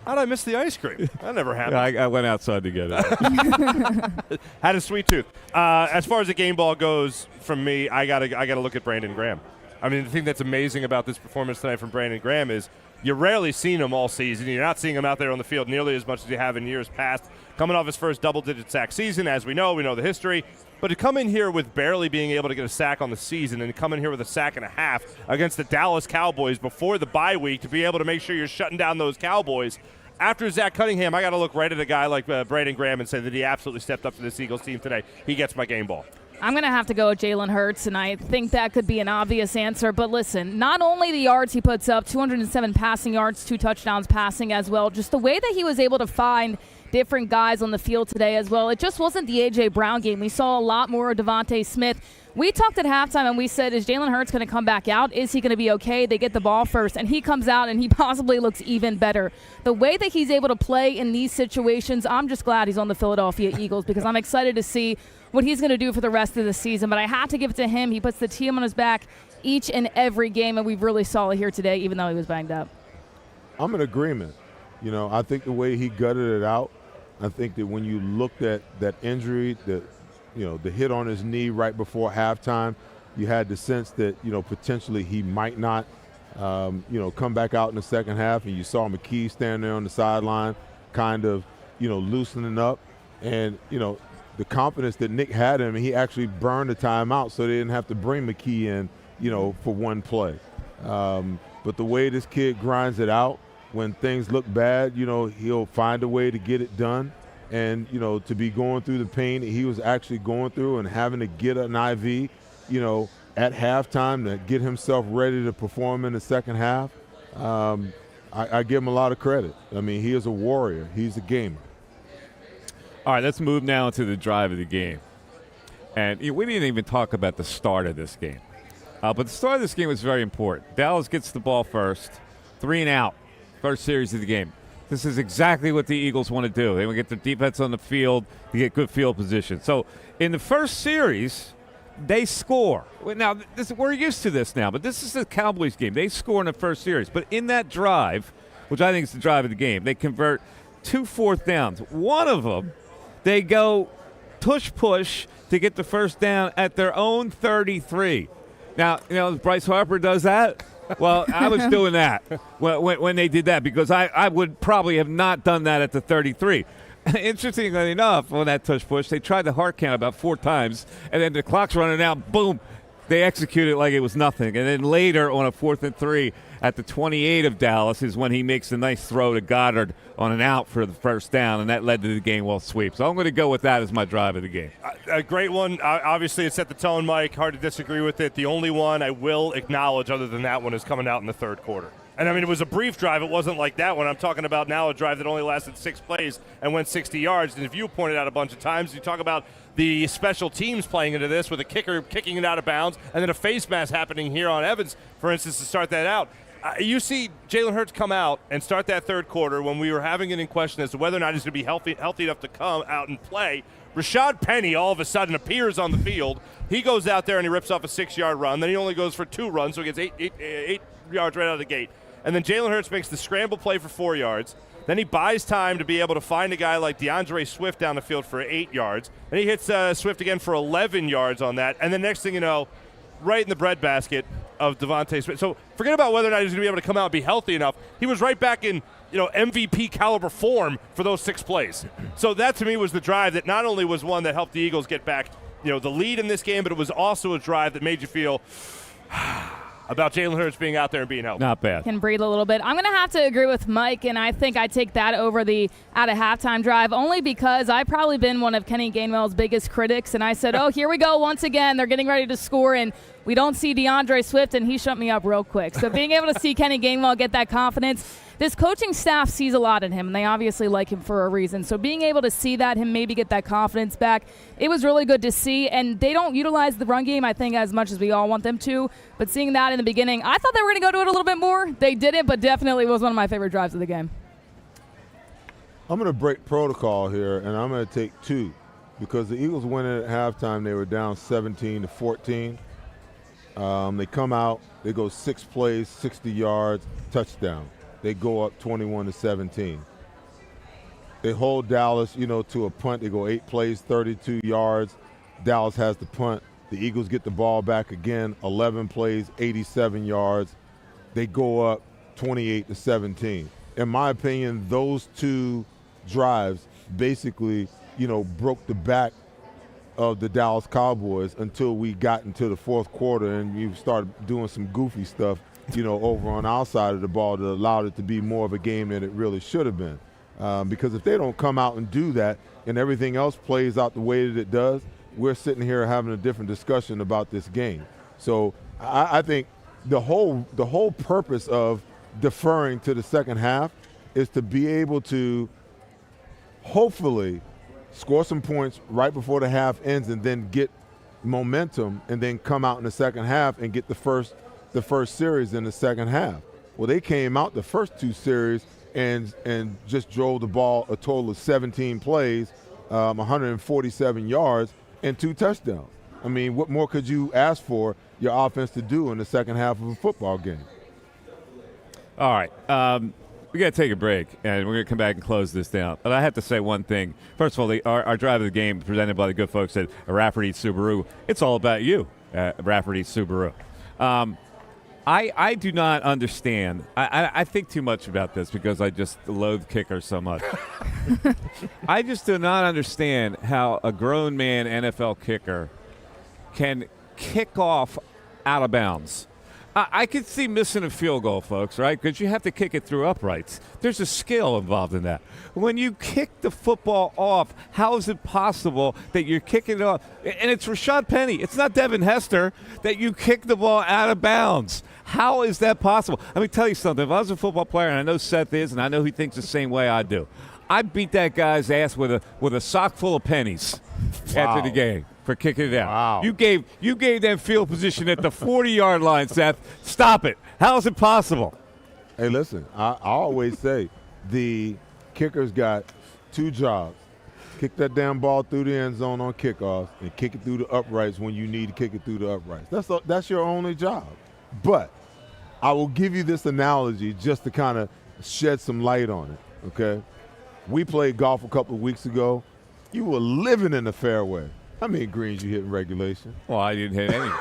How'd I miss the ice cream? That never happened. I went outside to get it. Had a sweet tooth. As far as the game ball goes, from me, I gotta look at Brandon Graham. I mean, the thing that's amazing about this performance tonight from Brandon Graham is you rarely seen him all season. You're not seeing him out there on the field nearly as much as you have in years past. Coming off his first double-digit sack season, as we know the history. But to come in here with barely being able to get a sack on the season and come in here with a sack and a half against the Dallas Cowboys before the bye week to be able to make sure you're shutting down those Cowboys. After Zach Cunningham, I got to look right at a guy like Brandon Graham and say that he absolutely stepped up to this Eagles team today. He gets my game ball. I'm going to have to go with Jalen Hurts, and I think that could be an obvious answer. But listen, not only the yards he puts up, 207 passing yards, 2 touchdowns passing as well, just the way that he was able to find different guys on the field today as well. It just wasn't the A.J. Brown game. We saw a lot more of Devontae Smith. We talked at halftime, and we said, is Jalen Hurts going to come back out? Is he going to be okay? They get the ball first, and he comes out, and he possibly looks even better. The way that he's able to play in these situations, I'm just glad he's on the Philadelphia Eagles because I'm excited to see what he's going to do for the rest of the season. But I have to give it to him. He puts the team on his back each and every game, and we really saw it here today, even though he was banged up. I'm in agreement. I think the way he gutted it out, I think that when you looked at that injury, the hit on his knee right before halftime, you had the sense that, potentially he might not, come back out in the second half. And you saw McKee stand there on the sideline kind of, loosening up. And, the confidence that Nick had in him, he actually burned the timeout so they didn't have to bring McKee in, for one play. But the way this kid grinds it out, when things look bad, he'll find a way to get it done. And, to be going through the pain that he was actually going through and having to get an IV, at halftime to get himself ready to perform in the second half, I give him a lot of credit. I mean, he is a warrior. He's a gamer. All right, let's move now to the drive of the game. And we didn't even talk about the start of this game. But the start of this game was very important. Dallas gets the ball first, 3 and out, first series of the game. This is exactly what the Eagles want to do. They want to get their defense on the field to get good field position. So in the first series, they score. Now, we're used to this now, but this is the Cowboys game. They score in the first series. But in that drive, which I think is the drive of the game, they convert 2 fourth downs. One of them, they go push to get the first down at their own 33. Now, Bryce Harper does that. Well, I was doing that when they did that because I would probably have not done that at the 33. Interestingly enough, on that push, they tried the hard count about 4 times, and then the clock's running out, boom, they execute it like it was nothing. And then later on a 4th and 3 at the 28 of Dallas is when he makes a nice throw to Goddard on an out for the first down, and that led to the game-well sweep. So I'm going to go with that as my drive of the game. A great one. Obviously, it set the tone, Mike. Hard to disagree with it. The only one I will acknowledge other than that one is coming out in the third quarter. And, I mean, it was a brief drive. It wasn't like that one. I'm talking about now a drive that only lasted 6 plays and went 60 yards. And if you pointed out a bunch of times, you talk about the special teams playing into this with a kicker kicking it out of bounds and then a face mask happening here on Evans, for instance, to start that out. You see Jalen Hurts come out and start that third quarter when we were having it in question as to whether or not he's going to be healthy enough to come out and play. Rashad Penny all of a sudden appears on the field. He goes out there and he rips off a 6-yard run. Then he only goes for 2 runs, so he gets 8 yards right out of the gate. And then Jalen Hurts makes the scramble play for 4 yards. Then he buys time to be able to find a guy like DeAndre Swift down the field for 8 yards. Then he hits Swift again for 11 yards on that. And the next thing you know, right in the breadbasket of Devontae Smith. So forget about whether or not he's going to be able to come out and be healthy enough. He was right back in MVP caliber form for those 6 plays. So that to me was the drive that not only was one that helped the Eagles get back, the lead in this game, but it was also a drive that made you feel about Jalen Hurts being out there and being healthy. Not bad. Can breathe a little bit. I'm going to have to agree with Mike, and I think I take that over the out-of-halftime drive only because I've probably been one of Kenny Gainwell's biggest critics, and I said, oh, here we go once again. They're getting ready to score, and we don't see DeAndre Swift, and he shut me up real quick. So being able to see Kenny Gainwell get that confidence, this coaching staff sees a lot in him, and they obviously like him for a reason. So being able to see that, him maybe get that confidence back, it was really good to see. And they don't utilize the run game, I think, as much as we all want them to. But seeing that in the beginning, I thought they were going to go to it a little bit more. They didn't, but definitely was one of my favorite drives of the game. I'm going to break protocol here, and I'm going to take 2 because the Eagles went in at halftime. They were down 17-14. They come out, they go 6 plays, 60 yards, touchdown. They go up 21-17. They hold Dallas, to a punt. They go 8 plays, 32 yards. Dallas has the punt. The Eagles get the ball back again, 11 plays, 87 yards. They go up 28-17. In my opinion, those 2 drives basically, broke the back of the Dallas Cowboys until we got into the fourth quarter and you started doing some goofy stuff, over on our side of the ball that allowed it to be more of a game than it really should have been. Because if they don't come out and do that and everything else plays out the way that it does, we're sitting here having a different discussion about this game. So I think the whole purpose of deferring to the second half is to be able to hopefully score some points right before the half ends and then get momentum and then come out in the second half and get the first series in the second half. Well, they came out the first 2 series and just drove the ball a total of 17 plays, 147 yards, and 2 touchdowns. I mean, what more could you ask for your offense to do in the second half of a football game? All right. We got to take a break, and we're going to come back and close this down. But I have to say one thing. First of all, our drive of the game presented by the good folks at Rafferty Subaru. It's all about you, Rafferty Subaru. I do not understand. I think too much about this because I just loathe kickers so much. I just do not understand how a grown man NFL kicker can kick off out of bounds. I could see missing a field goal, folks, right? Because you have to kick it through uprights. There's a skill involved in that. When you kick the football off, how is it possible that you're kicking it off? And it's Rashad Penny. It's not Devin Hester that you kick the ball out of bounds. How is that possible? Let me tell you something. If I was a football player, and I know Seth is, and I know he thinks the same way I do, I'd beat that guy's ass with a sock full of pennies after the game for kicking it out. Wow. You gave them field position at the 40-yard line, Seth. Stop it. How is it possible? Hey, listen, I always say the kicker's got 2 jobs. Kick that damn ball through the end zone on kickoffs and kick it through the uprights when you need to kick it through the uprights. That's your only job. But I will give you this analogy just to kind of shed some light on it, okay? We played golf a couple of weeks ago. You were living in the fairway. How many greens you hit in regulation? Well, I didn't hit any.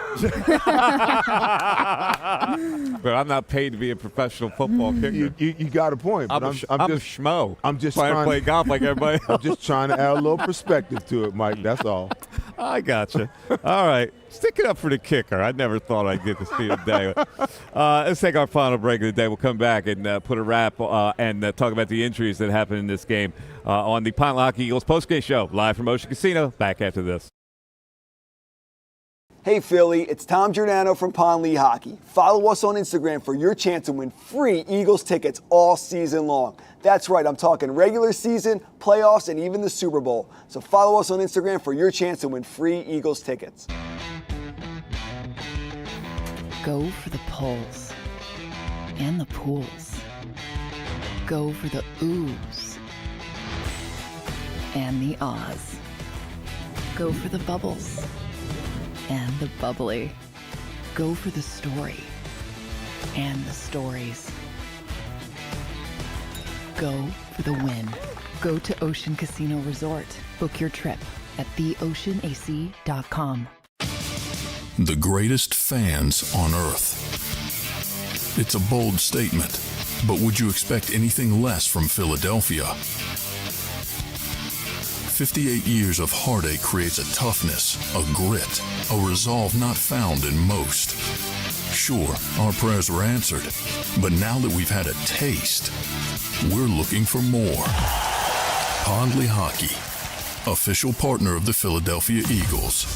But I'm not paid to be a professional football kicker. You got a point. But I'm a schmo. I'm just trying to play golf like everybody else. I'm just trying to add a little perspective to it, Mike. That's all. I gotcha. All right. Stick it up for the kicker. I never thought I'd get to see the day. Let's take our final break of the day. We'll come back and put a wrap and talk about the injuries that happened in this game on the Pine Lehocky Eagles postgame show, live from Ocean Casino. Back after this. Hey Philly, it's Tom Giordano from Pond Lehocky. Follow us on Instagram for your chance to win free Eagles tickets all season long. That's right, I'm talking regular season, playoffs, and even the Super Bowl. So follow us on Instagram for your chance to win free Eagles tickets. Go for the pulls and the pools. Go for the oohs and the ahs. Go for the bubbles and the bubbly. Go for the story and the stories. Go for the win. Go to Ocean Casino Resort. Book your trip at theoceanac.com. The greatest fans on earth. It's a bold statement, But would you expect anything less from Philadelphia? 58 years of heartache creates a toughness, a grit, a resolve not found in most. Sure, our prayers were answered, but now that we've had a taste, we're looking for more. Pond Lehocky, official partner of the Philadelphia Eagles.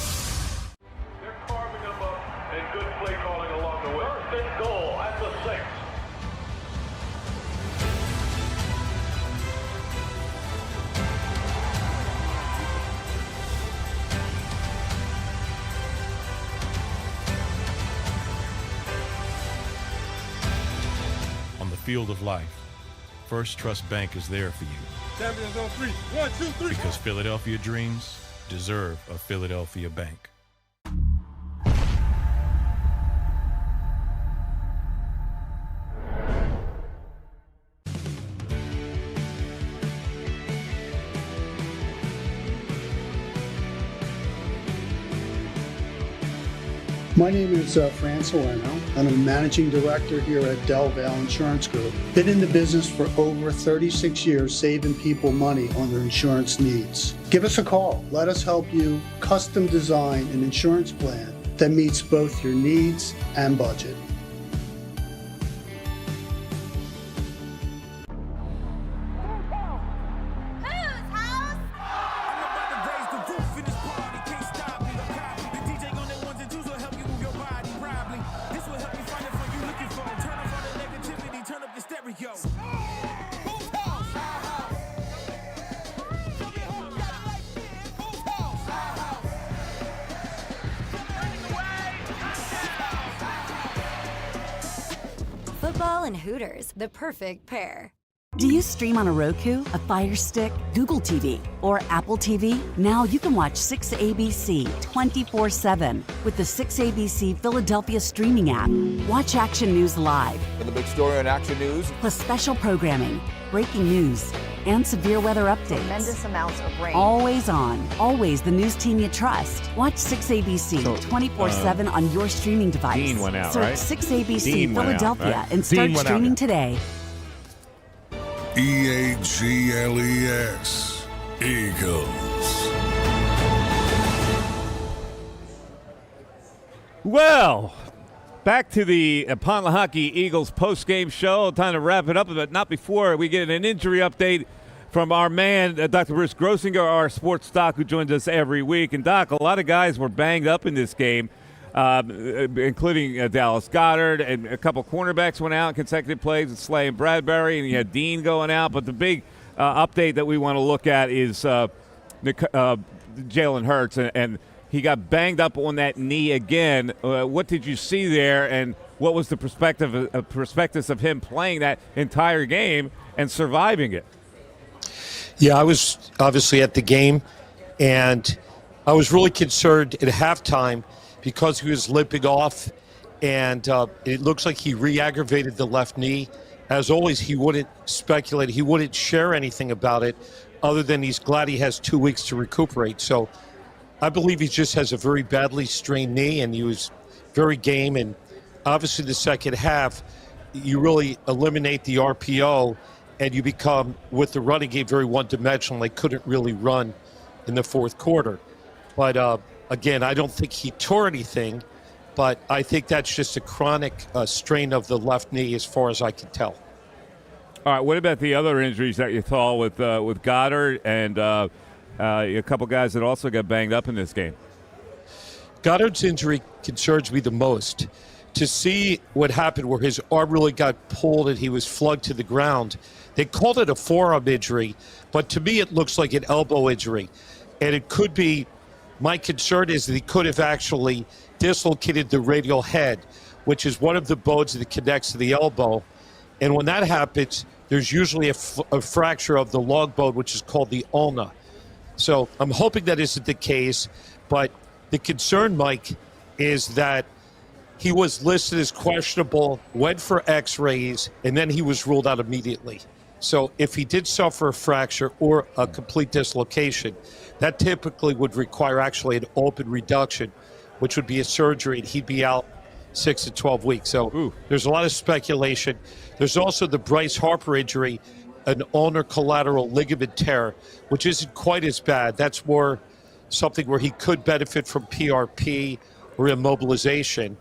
Field of life, First Trust Bank is there for you. Champions on 3. 1, 2, 3. Because Philadelphia dreams deserve a Philadelphia bank. My name is Fran Salerno, and I'm Managing Director here at Del Valle Insurance Group. Been in the business for over 36 years, saving people money on their insurance needs. Give us a call. Let us help you custom design an insurance plan that meets both your needs and budget. Football and Hooters, the perfect pair. Do you stream on a Roku, a Fire Stick, Google TV, or Apple TV? Now you can watch 6ABC 24/7 with the 6ABC Philadelphia streaming app. Watch Action News live. And the big story on Action News. Plus special programming, breaking news, and severe weather updates. Tremendous amounts of rain. Always on. Always the news team you trust. Watch 6ABC 24/7 on your streaming device. Dean went out, Search right? 6ABC Dean went out, Philadelphia right? and start Dean went out. streaming today. EAGLES, Eagles. Well, back to the Pond Lehocky Eagles post-game show. Time to wrap it up, but not before we get an injury update from our man, Dr. Bruce Grossinger, our sports doc, who joins us every week. And, Doc, a lot of guys were banged up in this game, including Dallas Goedert, and a couple cornerbacks went out in consecutive plays with Slay and Bradbury, and you had Dean going out. But the big update that we want to look at is Jalen Hurts, and he got banged up on that knee again. What did you see there, and what was the prospectus of him playing that entire game and surviving it? Yeah, I was obviously at the game, and I was really concerned at halftime because he was limping off, and it looks like he re-aggravated the left knee. As always, he wouldn't speculate. He wouldn't share anything about it other than he's glad he has 2 weeks to recuperate. So I believe he just has a very badly strained knee, and he was very game. And obviously the second half, you really eliminate the RPO, and you become, with the running game, very one-dimensional. They couldn't really run in the fourth quarter. But again, I don't think he tore anything, but I think that's just a chronic strain of the left knee as far as I can tell. All right, what about the other injuries that you saw with Goddard and a couple guys that also got banged up in this game? Goddard's injury concerns me the most. To see what happened where his arm really got pulled and he was slugged to the ground, they called it a forearm injury, but to me it looks like an elbow injury. And it could be, my concern is that he could have actually dislocated the radial head, which is one of the bones that connects to the elbow. And when that happens, there's usually a fracture of the long bone, which is called the ulna. So I'm hoping that isn't the case, but the concern, Mike, is that he was listed as questionable, went for x-rays, and then he was ruled out immediately. So if he did suffer a fracture or a complete dislocation, that typically would require actually an open reduction, which would be a surgery, and he'd be out 6 to 12 weeks. So there's a lot of speculation. There's also the Bryce Harper injury, an ulnar collateral ligament tear, which isn't quite as bad. That's more something where he could benefit from PRP or immobilization.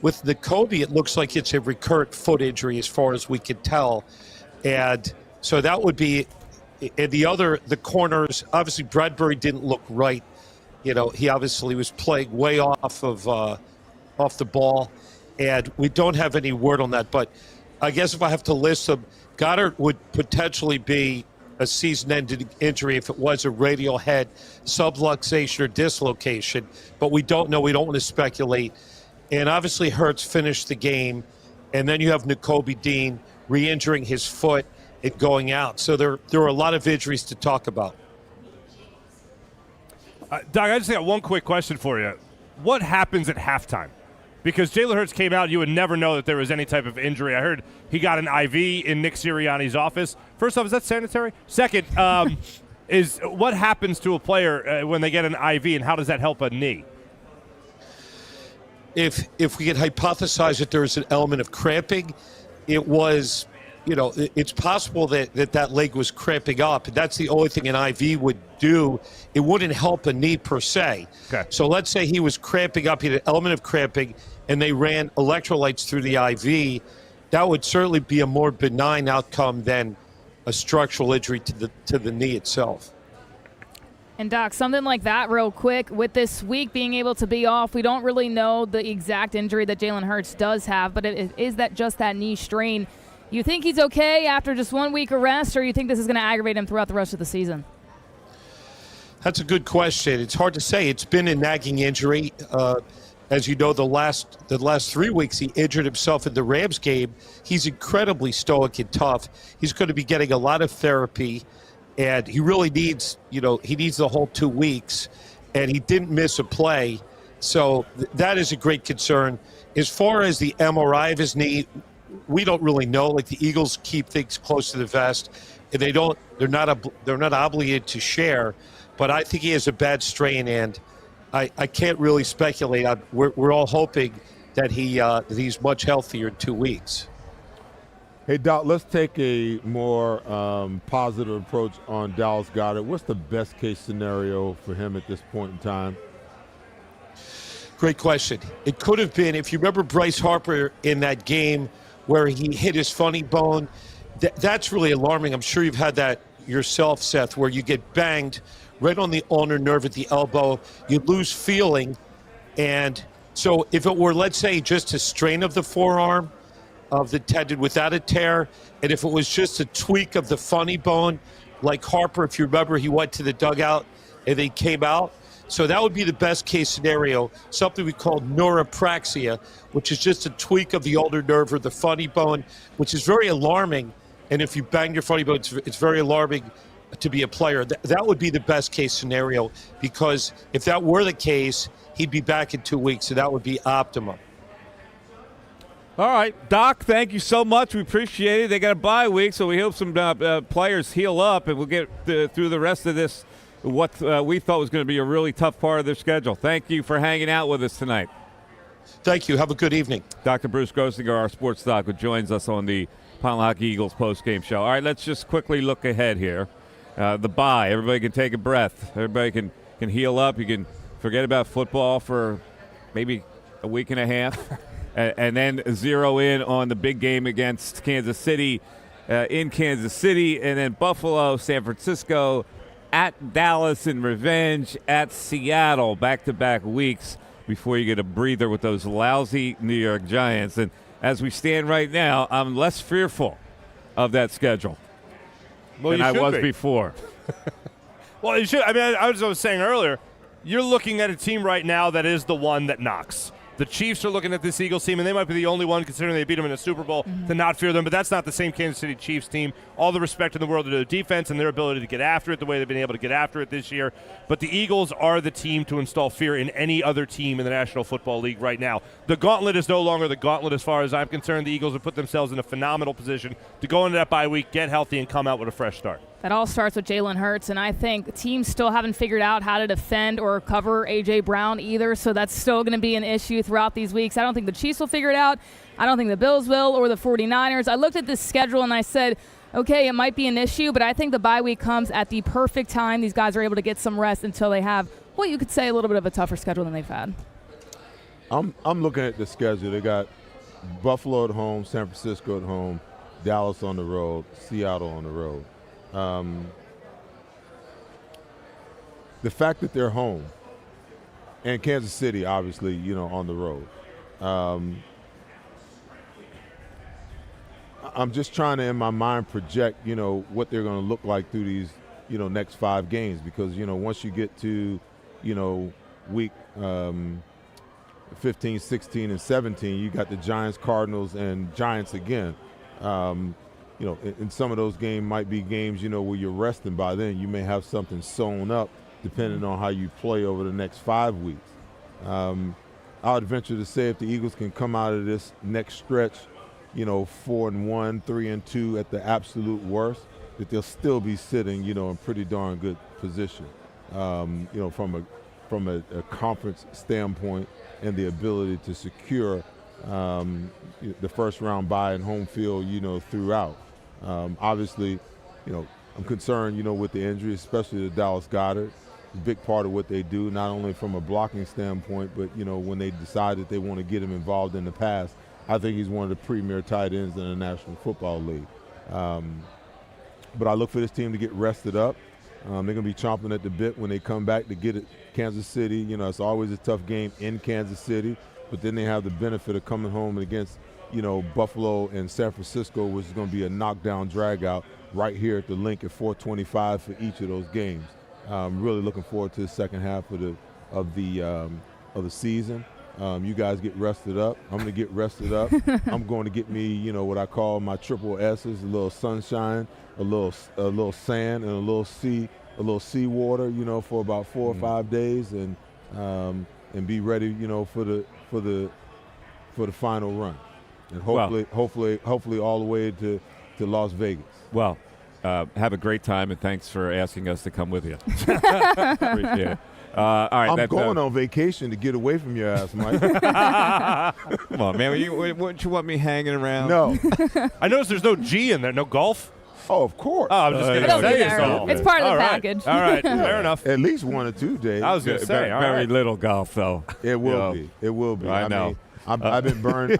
With Nakobe, it looks like it's a recurrent foot injury as far as we can tell. And so that would be, and the corners, obviously Bradbury didn't look right. He obviously was playing way off the ball, and we don't have any word on that. But I guess if I have to list them, Goddard would potentially be a season-ending injury if it was a radial head subluxation or dislocation, but we don't know. We don't want to speculate. And obviously Hurts finished the game, and then you have Nakobe Dean re-injuring his foot and going out. So there are a lot of injuries to talk about. Doc, I just got one quick question for you. What happens at halftime? Because Jalen Hurts came out, you would never know that there was any type of injury. I heard he got an IV in Nick Sirianni's office. First off, is that sanitary? Second, is what happens to a player when they get an IV, and how does that help a knee? If we could hypothesize that there was an element of cramping, it was, it's possible that leg was cramping up, and that's the only thing an IV would do. It wouldn't help a knee per se. Okay. So let's say he was cramping up, he had an element of cramping, and they ran electrolytes through the IV. That would certainly be a more benign outcome than a structural injury to the knee itself. And, Doc, something like that real quick, with this week being able to be off, we don't really know the exact injury that Jalen Hurts does have, but is that just that knee strain? You think he's okay after just 1 week of rest, or you think this is going to aggravate him throughout the rest of the season? That's a good question. It's hard to say. It's been a nagging injury. As you know, the last 3 weeks he injured himself in the Rams game. He's incredibly stoic and tough. He's going to be getting a lot of therapy, and he really needs, he needs the whole 2 weeks, and he didn't miss a play. So that is a great concern. As far as the MRI of his knee, we don't really know. Like, the Eagles keep things close to the vest, and they're not obligated to share. But I think he has a bad strain, and I can't really speculate. We're all hoping that he's much healthier in 2 weeks. Hey, Doc, let's take a more positive approach on Dallas Goedert. What's the best case scenario for him at this point in time? Great question. It could have been, if you remember Bryce Harper in that game where he hit his funny bone, that's really alarming. I'm sure you've had that yourself, Seth, where you get banged right on the ulnar nerve at the elbow, you lose feeling. And so if it were, let's say, just a strain of the forearm of the tendon without a tear, and if it was just a tweak of the funny bone, like Harper, if you remember, he went to the dugout and they came out. So that would be the best case scenario, something we call neuropraxia, which is just a tweak of the ulnar nerve or the funny bone, which is very alarming. And if you bang your funny bone, it's very alarming to be a player. That would be the best case scenario, because if that were the case, he'd be back in 2 weeks, so that would be optimum. All right, Doc, thank you so much. We appreciate it. They got a bye week, so we hope some players heal up, and we'll get through the rest of this, what we thought was going to be a really tough part of their schedule. Thank you for hanging out with us tonight. Thank you. Have a good evening. Dr. Bruce Grosinger, our sports doc, who joins us on the Pine Hockey Eagles postgame show. All right, let's just quickly look ahead here. The bye. Everybody can take a breath. Everybody can heal up. You can forget about football for maybe a week and a half, and then zero in on the big game against Kansas City, in Kansas City, and then Buffalo, San Francisco, at Dallas in revenge, at Seattle, back-to-back weeks before you get a breather with those lousy New York Giants. And as we stand right now, I'm less fearful of that schedule than I was before. Well, you should. I mean, I was saying earlier, you're looking at a team right now that is the one that knocks. The Chiefs are looking at this Eagles team, and they might be the only one, considering they beat them in a Super Bowl, to not fear them. But that's not the same Kansas City Chiefs team. All the respect in the world to their defense and their ability to get after it the way they've been able to get after it this year. But the Eagles are the team to install fear in any other team in the National Football League right now. The gauntlet is no longer the gauntlet as far as I'm concerned. The Eagles have put themselves in a phenomenal position to go into that bye week, get healthy, and come out with a fresh start. That all starts with Jalen Hurts, and I think teams still haven't figured out how to defend or cover A.J. Brown either, so that's still going to be an issue throughout these weeks. I don't think the Chiefs will figure it out. I don't think the Bills will or the 49ers. I looked at this schedule and I said, okay, it might be an issue, but I think the bye week comes at the perfect time. These guys are able to get some rest until they have, well, you could say a little bit of a tougher schedule than they've had. I'm looking at the schedule. They got Buffalo at home, San Francisco at home, Dallas on the road, Seattle on the road. The fact that they're home, and Kansas City, obviously, on the road. I'm just trying to, in my mind, project, what they're going to look like through these, next 5 games. Because, once you get to, week 15, 16, and 17, you got the Giants, Cardinals, and Giants again. In some of those games might be games, where you're resting by then. You may have something sewn up depending on how you play over the next 5 weeks. I would venture to say if the Eagles can come out of this next stretch, 4-1, 3-2 at the absolute worst, that they'll still be sitting, in pretty darn good position, from a conference standpoint and the ability to secure the first round bye and home field, throughout. Obviously, I'm concerned, with the injury, especially to Dallas Goedert. It's a big part of what they do, not only from a blocking standpoint, but, when they decide that they want to get him involved in the pass, I think he's one of the premier tight ends in the National Football League. But I look for this team to get rested up. They're going to be chomping at the bit when they come back to get it. Kansas City, it's always a tough game in Kansas City, but then they have the benefit of coming home against, Buffalo and San Francisco, which is going to be a knockdown drag-out right here at the link at 425 for each of those games. I'm really looking forward to the second half of the season. You guys get rested up. I'm going to get rested up. I'm going to get me, what I call my triple S's: a little sunshine, a little sand, and a little sea water, for about 4 or 5 days, and be ready, for the final run, and hopefully all the way to Las Vegas. Well, have a great time, and thanks for asking us to come with you. Appreciate it. All right, I'm going on vacation to get away from your ass, Mike. Come on, man. Wouldn't you want me hanging around? No. I noticed there's no G in there. No golf? Oh, of course. Oh, I'm just going to say so. It's part of the package. All right. Fair enough. At least 1 or 2 days. I was going to say. Very little golf, though. It will be. It will be. I know. I've been burning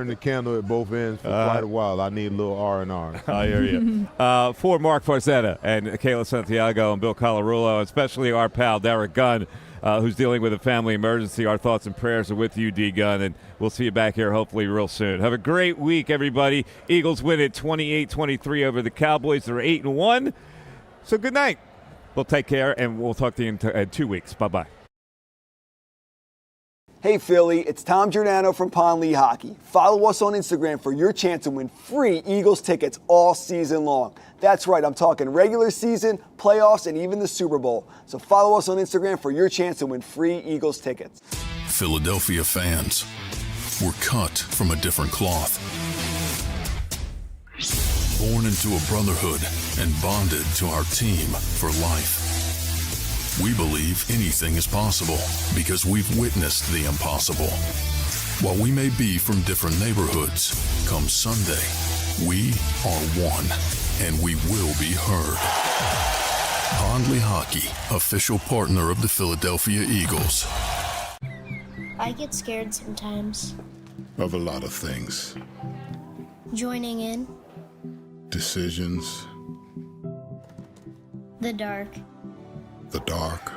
the candle at both ends for quite a while. I need a little R&R. I hear you. For Mark Farzetta and Kayla Santiago and Bill Colarulo, especially our pal Derek Gunn, who's dealing with a family emergency, our thoughts and prayers are with you, D. Gunn, and we'll see you back here hopefully real soon. Have a great week, everybody. Eagles win it 28-23 over the Cowboys. They're 8-1. So good night. We'll take care, and we'll talk to you in 2 weeks. Bye-bye. Hey Philly, it's Tom Giordano from Pond Lehocky. Follow us on Instagram for your chance to win free Eagles tickets all season long. That's right, I'm talking regular season, playoffs, and even the Super Bowl. So follow us on Instagram for your chance to win free Eagles tickets. Philadelphia fans, we're cut from a different cloth. Born into a brotherhood and bonded to our team for life. We believe anything is possible because we've witnessed the impossible. While we may be from different neighborhoods, come Sunday, we are one, and we will be heard. Pond Lehocky, official partner of the Philadelphia Eagles. I get scared sometimes. Of a lot of things. Joining in. Decisions. The dark. The dark.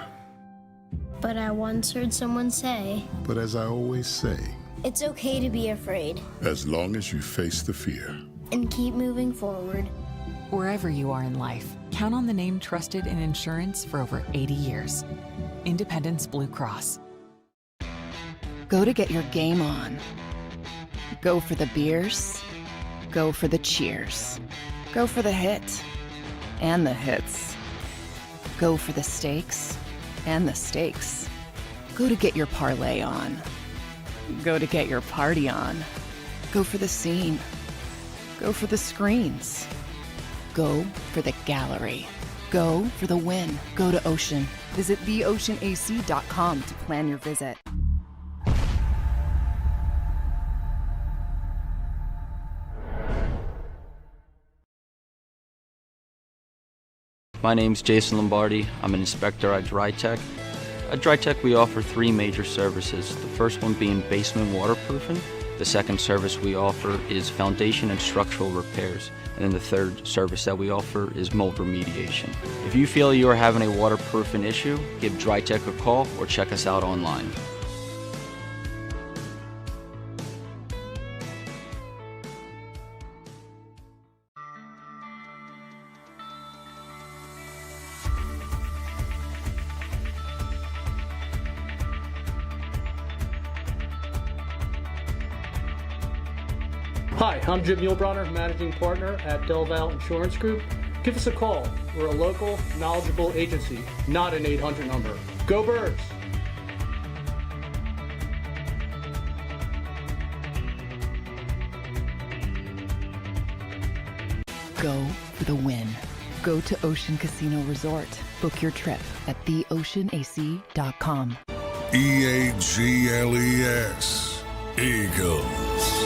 But I once heard someone say, But as I always say, it's okay to be afraid. As long as you face the fear. And keep moving forward. Wherever you are in life, count on the name trusted in insurance for over 80 years. Independence Blue Cross. Go to get your game on. Go for the beers. Go for the cheers. Go for the hit and the hits. Go for the stakes and the stakes. Go to get your parlay on. Go to get your party on. Go for the scene. Go for the screens. Go for the gallery. Go for the win. Go to Ocean. Visit theoceanac.com to plan your visit. My name's Jason Lombardi. I'm an inspector at DryTech. At DryTech, we offer 3 major services. The first one being basement waterproofing. The second service we offer is foundation and structural repairs. And then the third service that we offer is mold remediation. If you feel you are having a waterproofing issue, give DryTech a call or check us out online. Hi, I'm Jim Muehlbronner, Managing Partner at Del Valle Insurance Group. Give us a call. We're a local, knowledgeable agency, not an 800 number. Go Birds! Go for the win. Go to Ocean Casino Resort. Book your trip at theoceanac.com. EAGLES. Eagles.